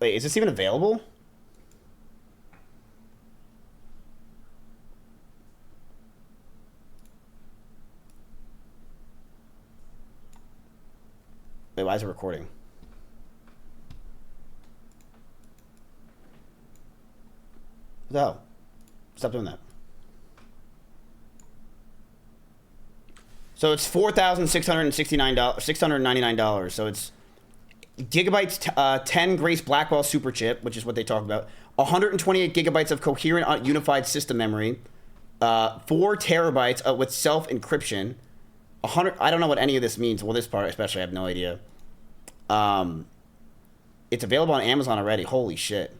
wait, is this even available? Wait, why is it recording? What the hell? Stop doing that. So it's $4,699. So it's gigabytes, 10 Grace Blackwell super chip, which is what they talk about. 128 gigabytes of coherent unified system memory. 4 terabytes with self encryption. 100. I don't know what any of this means. Well, this part especially, I have no idea. It's available on Amazon already. Holy shit.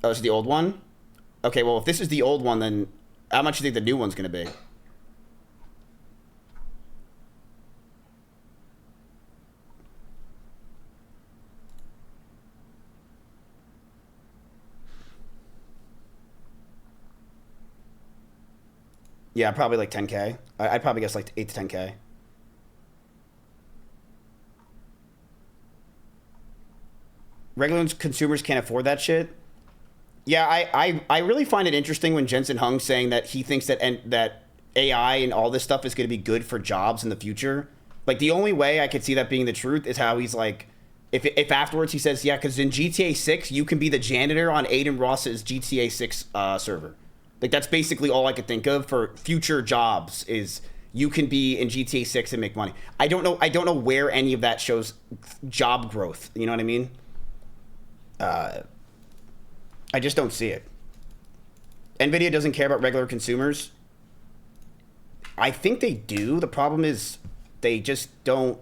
Oh, this is the old one? Okay, well, if this is the old one, then how much do you think the new one's going to be? Yeah, probably like 10K. I'd probably guess like 8 to 10K. Regular consumers can't afford that shit. Yeah, I really find it interesting when Jensen Hung's saying that he thinks that AI and all this stuff is going to be good for jobs in the future. Like, the only way I could see that being the truth is how he's like, if afterwards he says, yeah, because in GTA 6, you can be the janitor on Aiden Ross's GTA 6 server. Like, that's basically all I could think of for future jobs is you can be in GTA 6 and make money. I don't know where any of that shows job growth. You know what I mean? I just don't see it. NVIDIA doesn't care about regular consumers. I think they do. The problem is they just don't.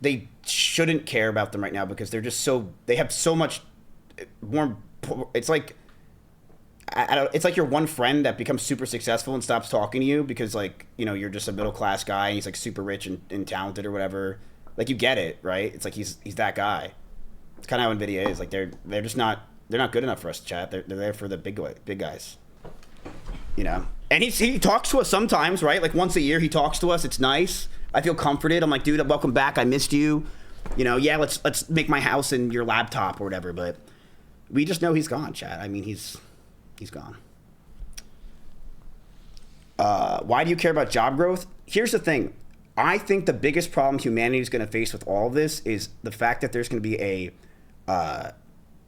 They shouldn't care about them right now because they're just so. They have so much more. It's like. It's like your one friend that becomes super successful and stops talking to you because, like, you know, you're just a middle class guy and he's like super rich and talented or whatever. Like, you get it, right? It's like he's that guy. It's kind of how NVIDIA is. Like, they're just not. They're not good enough for us to chat. They're there for the big guys. You know? And he talks to us sometimes, right? Like, once a year he talks to us. It's nice. I feel comforted. I'm like, dude, welcome back. I missed you. You know, yeah, let's make my house in your laptop or whatever. But we just know he's gone, chat. I mean, he's gone. Why do you care about job growth? Here's the thing. I think the biggest problem humanity is going to face with all of this is the fact that there's going to be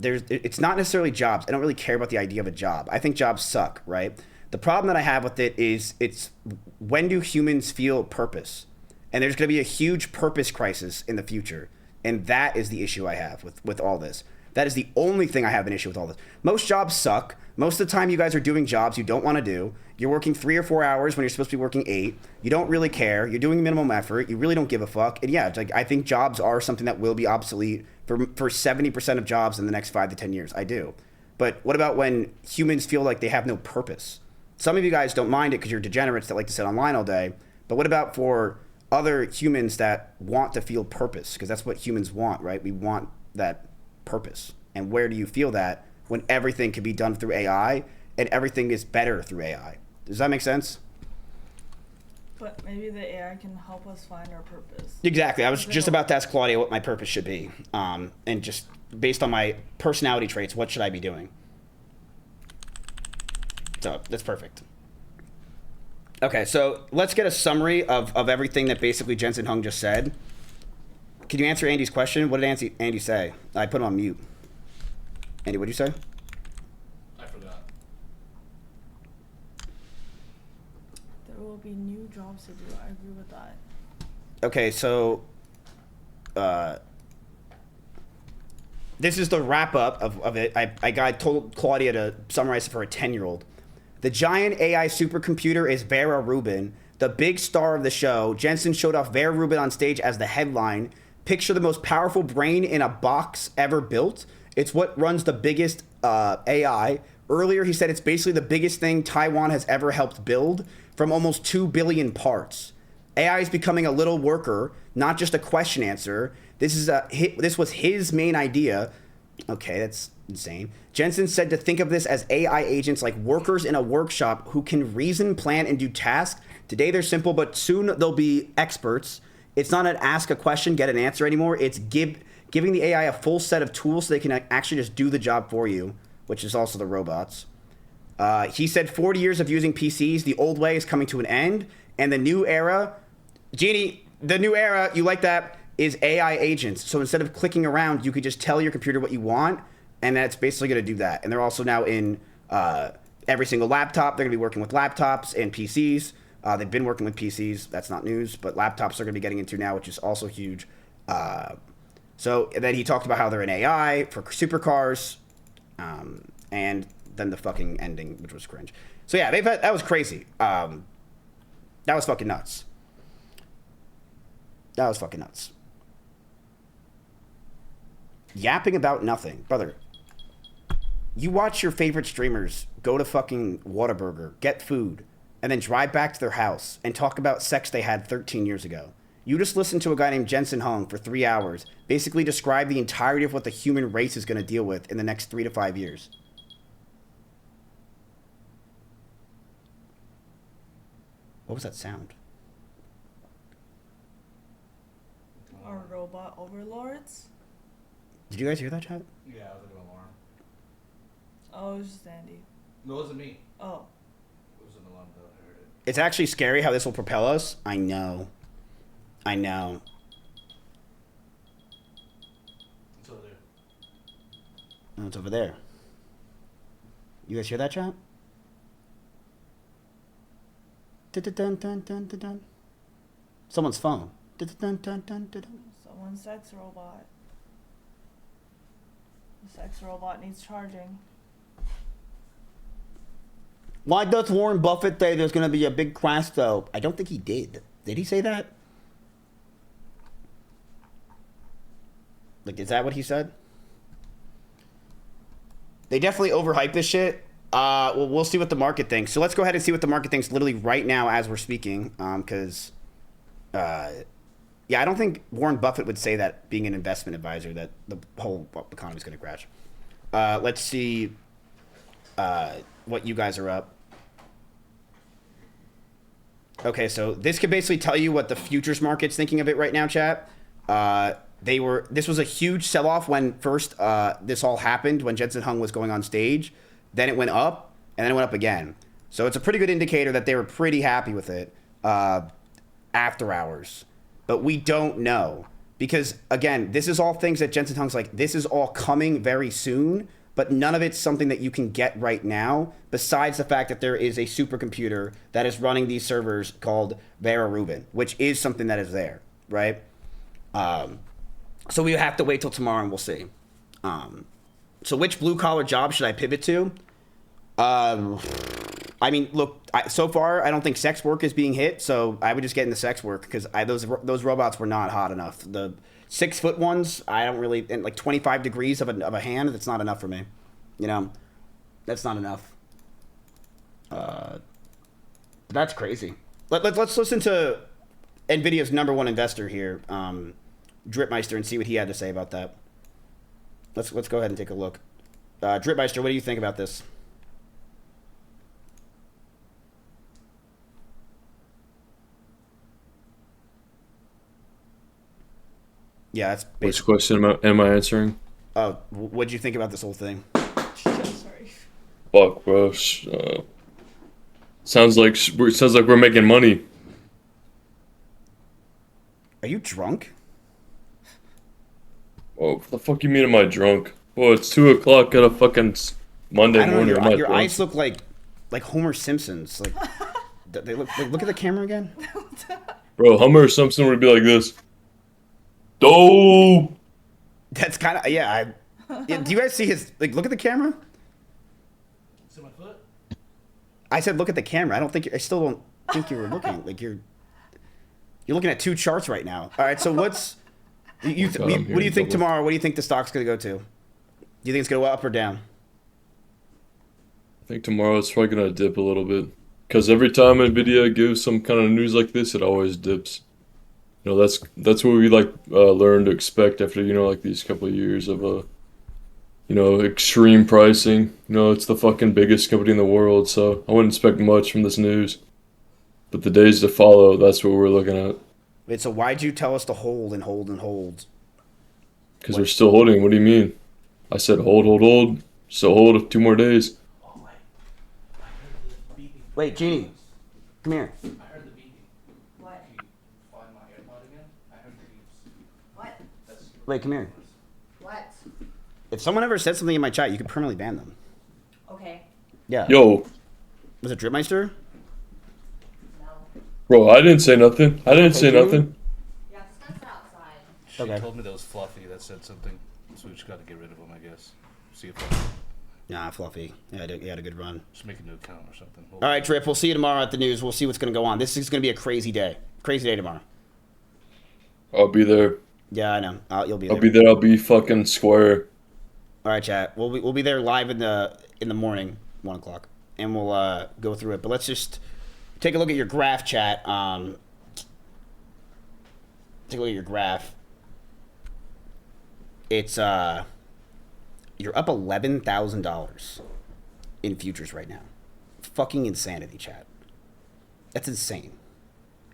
it's not necessarily jobs. I don't really care about the idea of a job. I think jobs suck, right? The problem that I have with it is it's when do humans feel purpose? And there's going to be a huge purpose crisis in the future. And that is the issue I have with all this. That is the only thing I have an issue with all this. Most jobs suck. Most of the time you guys are doing jobs you don't want to do. You're working 3 or 4 hours when you're supposed to be working 8. You don't really care. You're doing minimum effort. You really don't give a fuck. And yeah, it's like, I think jobs are something that will be obsolete for 70% of jobs in the next 5 to 10 years. I do. But what about when humans feel like they have no purpose? Some of you guys don't mind it because you're degenerates that like to sit online all day. But what about for other humans that want to feel purpose? Because that's what humans want, right? We want that purpose. And where do you feel that when everything can be done through AI and everything is better through AI? Does that make sense? But maybe the AI can help us find our purpose. Exactly. I was just about to ask Claudia what my purpose should be. And just based on my personality traits, what should I be doing? So that's perfect. Okay, so let's get a summary of everything that basically Jensen Hung just said. Can you answer Andy's question? What did Andy say? I put him on mute. Andy, what did you say? I forgot. There will be new jobs to do. I agree with that. Okay, so this is the wrap up of it. I told Claudia to summarize it for a 10-year-old. The giant AI supercomputer is Vera Rubin, the big star of the show. Jensen showed off Vera Rubin on stage as the headline. Picture the most powerful brain in a box ever built. It's what runs the biggest AI. Earlier, he said it's basically the biggest thing Taiwan has ever helped build from almost 2 billion parts. AI is becoming a little worker, not just a question answer. This was his main idea. Okay, that's insane. Jensen said to think of this as AI agents like workers in a workshop who can reason, plan, and do tasks. Today they're simple, but soon they'll be experts. It's not an ask a question, get an answer anymore. It's giving the AI a full set of tools so they can actually just do the job for you, which is also the robots. He said 40 years of using PCs, the old way is coming to an end, and the new era, Jeannie, the new era, you like that, is AI agents. So instead of clicking around, you could just tell your computer what you want, and that's basically going to do that. And they're also now in every single laptop. They're going to be working with laptops and PCs. They've been working with PCs. That's not news, but laptops they're going to be getting into now, which is also huge. So then he talked about how they're in AI for supercars, and then the fucking ending, which was cringe. So yeah, that was crazy. That was fucking nuts. That was fucking nuts. Yapping about nothing. Brother, you watch your favorite streamers go to fucking Whataburger, get food, and then drive back to their house and talk about sex they had 13 years ago. You just listened to a guy named Jensen Hung for 3 hours basically describe the entirety of what the human race is going to deal with in the next 3 to 5 years. What was that sound? Our robot overlords? Did you guys hear that, chat? Yeah, I was like an alarm. Oh, it was just Andy. No, it wasn't me. Oh. It was an alarm bell. I heard it. It's actually scary how this will propel us. I know. I know. It's over there. Oh, it's over there. You guys hear that, chat? Dun-dun-dun-dun-dun-dun. Someone's phone. Dun-dun-dun-dun-dun-dun. Someone's sex robot. The sex robot needs charging. Why does Warren Buffett say there's going to be a big crash, though? I don't think he did. Did he say that? Like, is that what he said? They definitely overhype this shit. Well, we'll see what the market thinks. So let's go ahead and see what the market thinks literally right now as we're speaking. Because, yeah, I don't think Warren Buffett would say that being an investment advisor, that the whole economy is going to crash. Let's see what you guys are up. Okay, so this could basically tell you what the futures market's thinking of it right now, chat. This was a huge sell-off when first this all happened, when Jensen Hung was going on stage. Then it went up, and then it went up again. So it's a pretty good indicator that they were pretty happy with it after hours. But we don't know. Because, again, this is all things that Jensen Hung's like, this is all coming very soon, but none of it's something that you can get right now, besides the fact that there is a supercomputer that is running these servers called Vera Rubin, which is something that is there, right? So we have to wait till tomorrow and we'll see. So which blue-collar job should I pivot to? I mean, look, so far, I don't think sex work is being hit, so I would just get into sex work, because those robots were not hot enough. The 6-foot ones, I don't really, and like 25 degrees of a hand, that's not enough for me. You know, that's not enough. That's crazy. Let's listen to NVIDIA's #1 investor here, Dripmeister, and see what he had to say about that. Let's go ahead and take a look. Dripmeister, what do you think about this? Yeah, that's basically... Which question am I answering? What do you think about this whole thing? Sorry. Fuck, bro. Sounds like we're making money. Are you drunk? Oh, what the fuck you mean am I drunk? Oh, it's 2 o'clock at a fucking Monday morning. Your eyes look like Homer Simpson's. Like they look at the camera again. Bro, Homer Simpson would be like this. Oh. That's kind of yeah. Do you guys see his look at the camera? See my foot? I said look at the camera. I still don't think you were looking. Like you're looking at 2 charts right now. All right, so what do you think tomorrow? What do you think the stock's going to go to? Do you think it's going to go up or down? I think tomorrow it's probably going to dip a little bit. Because every time NVIDIA gives some kind of news like this, it always dips. You know, that's what we learn to expect after, like these couple of years of, extreme pricing. It's the fucking biggest company in the world, so I wouldn't expect much from this news. But the days to follow, that's what we're looking at. Wait, so why'd you tell us to hold and hold and hold? Because we're still holding. What do you mean? I said hold. Still hold 2 more days. Wait, Jeannie, come here. I heard the beeping. What? Can you find my AirPod again? I heard the beeps. What? Wait, come here. What? If someone ever said something in my chat, you could permanently ban them. Okay. Yeah. Yo. Was it Dripmeister? Bro, I didn't say nothing. Yeah, this guy's outside. She told me that was Fluffy that said something, so we just got to get rid of him, I guess. See if Nah, Fluffy. Yeah, he had a good run. Just make a new account or something. All right, Drip. We'll see you tomorrow at the news. We'll see what's going to go on. This is going to be a crazy day. Crazy day tomorrow. I'll be there. Yeah, I know. You'll be there. I'll be there. I'll be fucking square. All right, chat. We'll be there live in the morning, 1 o'clock, and we'll go through it. But let's just take a look at your graph, chat. Take a look at your graph. It's you're up $11,000 in futures right now. Fucking insanity, chat. That's insane.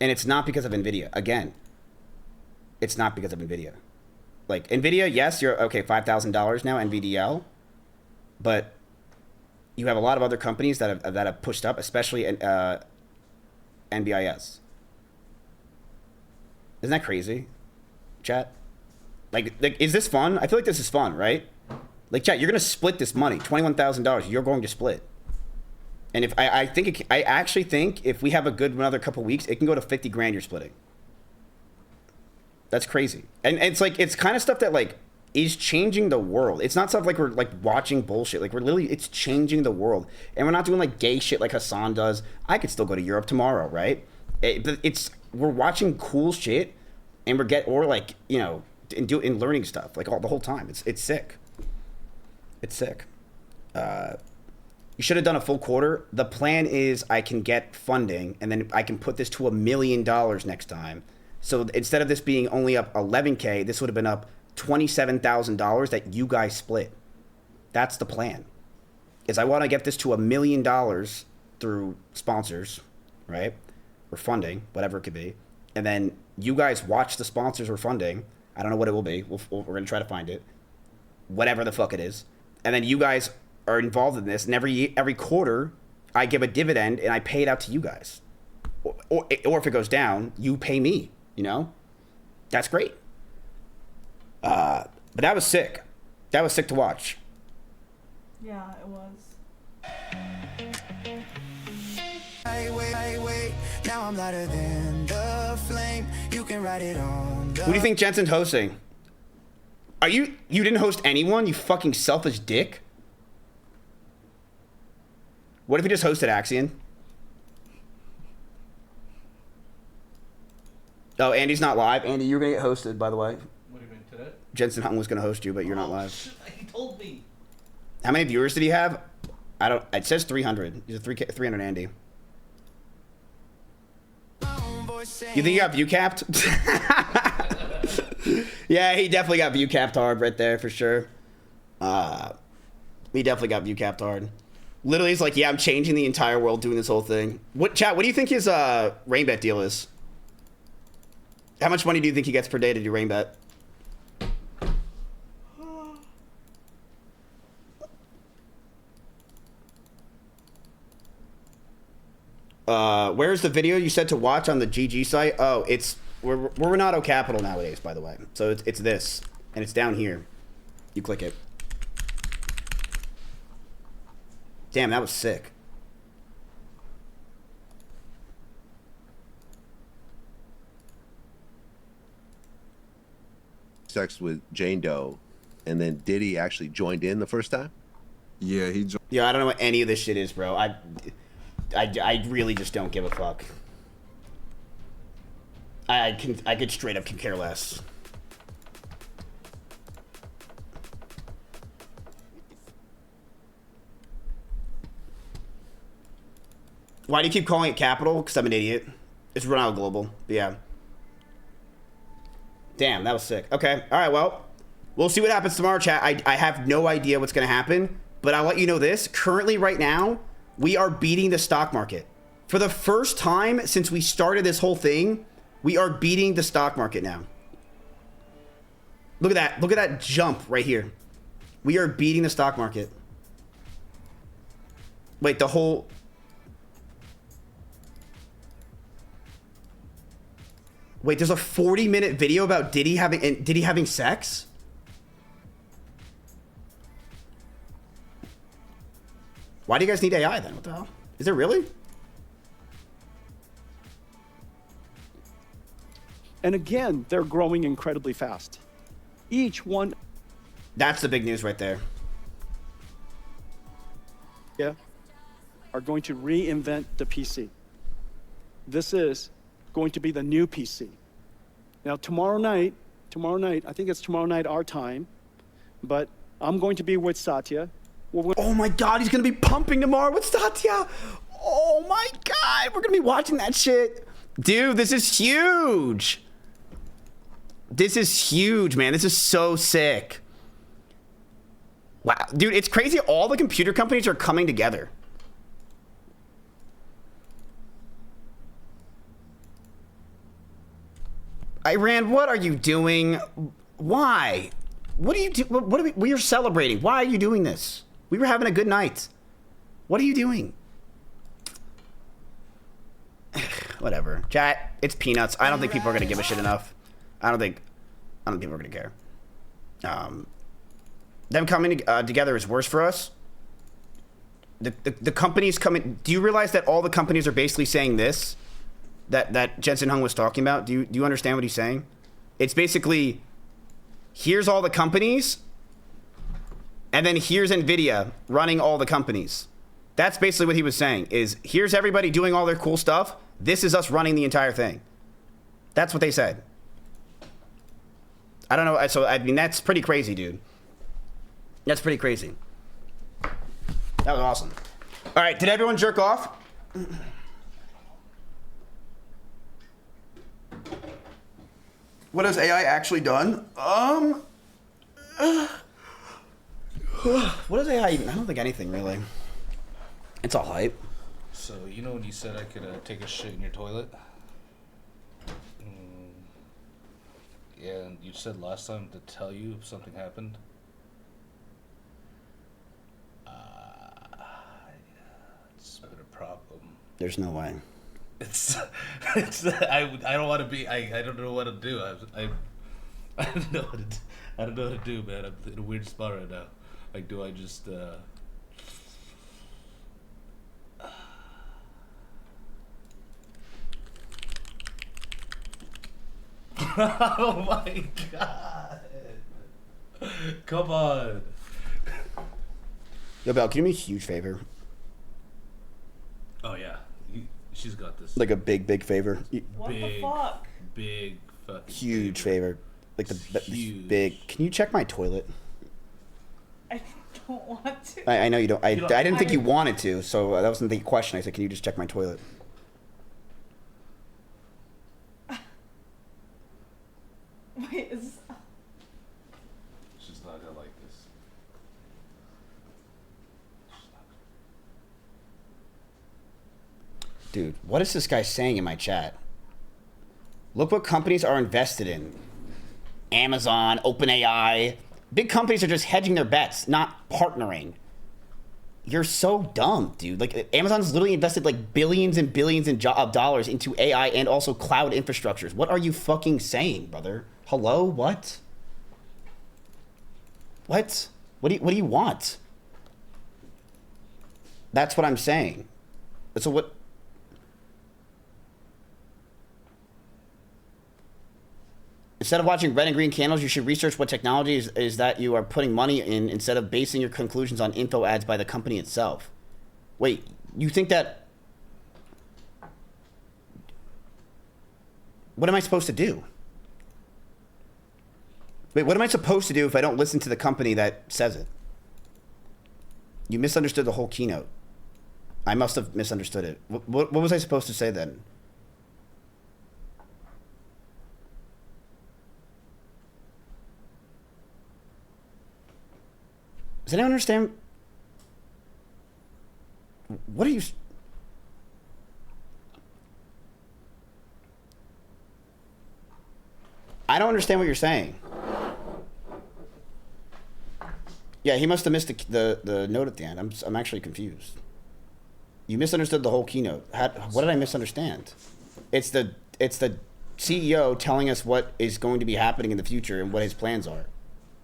And it's not because of NVIDIA. Again, it's not because of NVIDIA. Like NVIDIA, yes, you're okay, $5,000 now, NVDL, but you have a lot of other companies that have pushed up, especially NBIS. Isn't that crazy, chat? Like, is this fun? I feel like this is fun, right? Like, chat, you're gonna split this money, $21,000. You're going to split. And if I actually think if we have a good another couple weeks, it can go to 50 grand. You're splitting. That's crazy. And it's like, it's kind of stuff that like is changing the world. It's not stuff like we're like watching bullshit. Like we're literally, it's changing the world. And we're not doing like gay shit like Hassan does. I could still go to Europe tomorrow, right? We're watching cool shit, and we're like, you know, and learning stuff like the whole time. It's sick. It's sick. You should have done a full quarter. The plan is I can get funding, and then I can put this to $1 million next time. So instead of this being only up 11K, this would have been up $27,000 that you guys split. That's the plan. Is I want to get this to $1 million through sponsors, right? Or funding, whatever it could be. And then you guys watch the sponsors or funding. I don't know what it will be. We're going to try to find it. Whatever the fuck it is. And then you guys are involved in this, and every quarter I give a dividend and I pay it out to you guys. Or if it goes down, you pay me, you know? That's great. But that was sick. That was sick to watch. Yeah, it was. Wait, now I'm lighter than the flame. You can write it on. Who do you think Jensen's hosting? You didn't host anyone, you fucking selfish dick? What if you just hosted Axion? Oh, Andy's not live. Andy, you're gonna get hosted, by the way. What do you mean today? Jensen Hung was gonna host you, but you're not live. Shit, he told me. How many viewers did he have? I don't. It says 300. He's a 300 Andy. You think he got view capped? Yeah, he definitely got view capped hard right there for sure. He definitely got view capped hard. Literally, he's like, yeah, I'm changing the entire world doing this whole thing. What do you think his rain bet deal is? How much money do you think he gets per day to do rain bet? Where's the video you said to watch on the GG site? Oh, we're Renato Capital nowadays, by the way. So it's this, and it's down here. You click it. Damn, that was sick. Sex with Jane Doe, and then Diddy actually joined in the first time. Yeah, he joined. Yeah, I don't know what any of this shit is, bro. I really just don't give a fuck. I could straight up care less. Why do you keep calling it Capital? Because I'm an idiot. It's Ronaldo Global. But yeah. Damn, that was sick. Okay. All right, well, we'll see what happens tomorrow, chat. I have no idea what's going to happen, but I'll let you know this. Currently, right now, we are beating the stock market. For the first time since we started this whole thing, we are beating the stock market now. Look at that. Look at that jump right here. We are beating the stock market. Wait, the whole... Wait, there's a 40-minute video about Diddy having sex? Why do you guys need AI then? What the hell? Is there really? And again, they're growing incredibly fast. Each one... That's the big news right there. Yeah, are going to reinvent the PC. This is going to be the new PC. Now, tomorrow night, I think it's tomorrow night our time, but I'm going to be with Satya. Oh my God, he's going to be pumping tomorrow with Satya. Oh my God, we're going to be watching that shit. Dude, this is huge. This is huge, man. This is so sick. Wow, dude, it's crazy. All the computer companies are coming together. Iran, what are you doing? Why? What do you do? What are we are celebrating? Why are you doing this? We were having a good night. What are you doing? Whatever. Chat, it's peanuts. I don't think people are gonna give a shit enough. I don't think people are gonna care. Them coming together is worse for us. The companies coming. Do you realize that all the companies are basically saying this? That Jensen Hung was talking about. Do you understand what he's saying? It's basically, here's all the companies, and then here's NVIDIA running all the companies. That's basically what he was saying, is here's everybody doing all their cool stuff. This is us running the entire thing. That's what they said. I don't know. So, I mean, that's pretty crazy, dude. That's pretty crazy. That was awesome. All right, did everyone jerk off? What has AI actually done? What is AI? I don't think anything really. It's all hype. So you know when you said I could take a shit in your toilet? Yeah, and you said last time to tell you if something happened. It's been a problem. There's no way. I don't want to be. I don't know what to do. I don't know what to do. I don't know what to do, man. I'm in a weird spot right now. Like, do I just Oh my god! Come on. Yo, Belle, can you do me a huge favor? Oh yeah, she's got this. Like a big favor. What the fuck? Big fucking Huge favor. Like the big. Can you check my toilet? I don't want to. I know you don't. I didn't think you wanted to, so that wasn't the question. I said, can you just check my toilet? Wait, is... She's not gonna like this. Dude, what is this guy saying in my chat? Look what companies are invested in. Amazon, OpenAI. Big companies are just hedging their bets, not partnering. You're so dumb, dude. Like, Amazon's literally invested like billions and billions of dollars into AI and also cloud infrastructures. What are you fucking saying, brother? Hello? What? What? What do you want? That's what I'm saying. So what? Instead of watching red and green candles, you should research what technology is that you are putting money in instead of basing your conclusions on info ads by the company itself. Wait, you think that... What am I supposed to do? Wait, what am I supposed to do if I don't listen to the company that says it? You misunderstood the whole keynote. I must have misunderstood it. What was I supposed to say then? Does anyone understand? What are you... I don't understand what you're saying. Yeah, he must have missed the note at the end. I'm actually confused. You misunderstood the whole keynote. What did I misunderstand? It's the CEO telling us what is going to be happening in the future and what his plans are.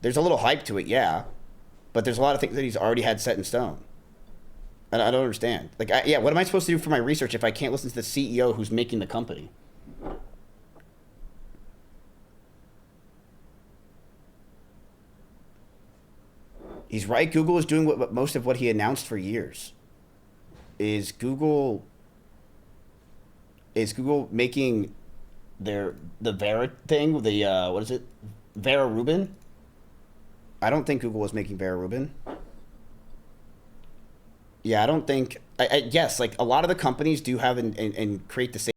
There's a little hype to it, yeah. But there's a lot of things that he's already had set in stone. And I don't understand. Like, yeah, what am I supposed to do for my research if I can't listen to the CEO who's making the company? He's right. Google is doing what most of what he announced for years. Is Google making the Vera thing? What is it? Vera Rubin? I don't think Google was making Vera Rubin. Yeah, I don't think... yes, like a lot of the companies do have and create the same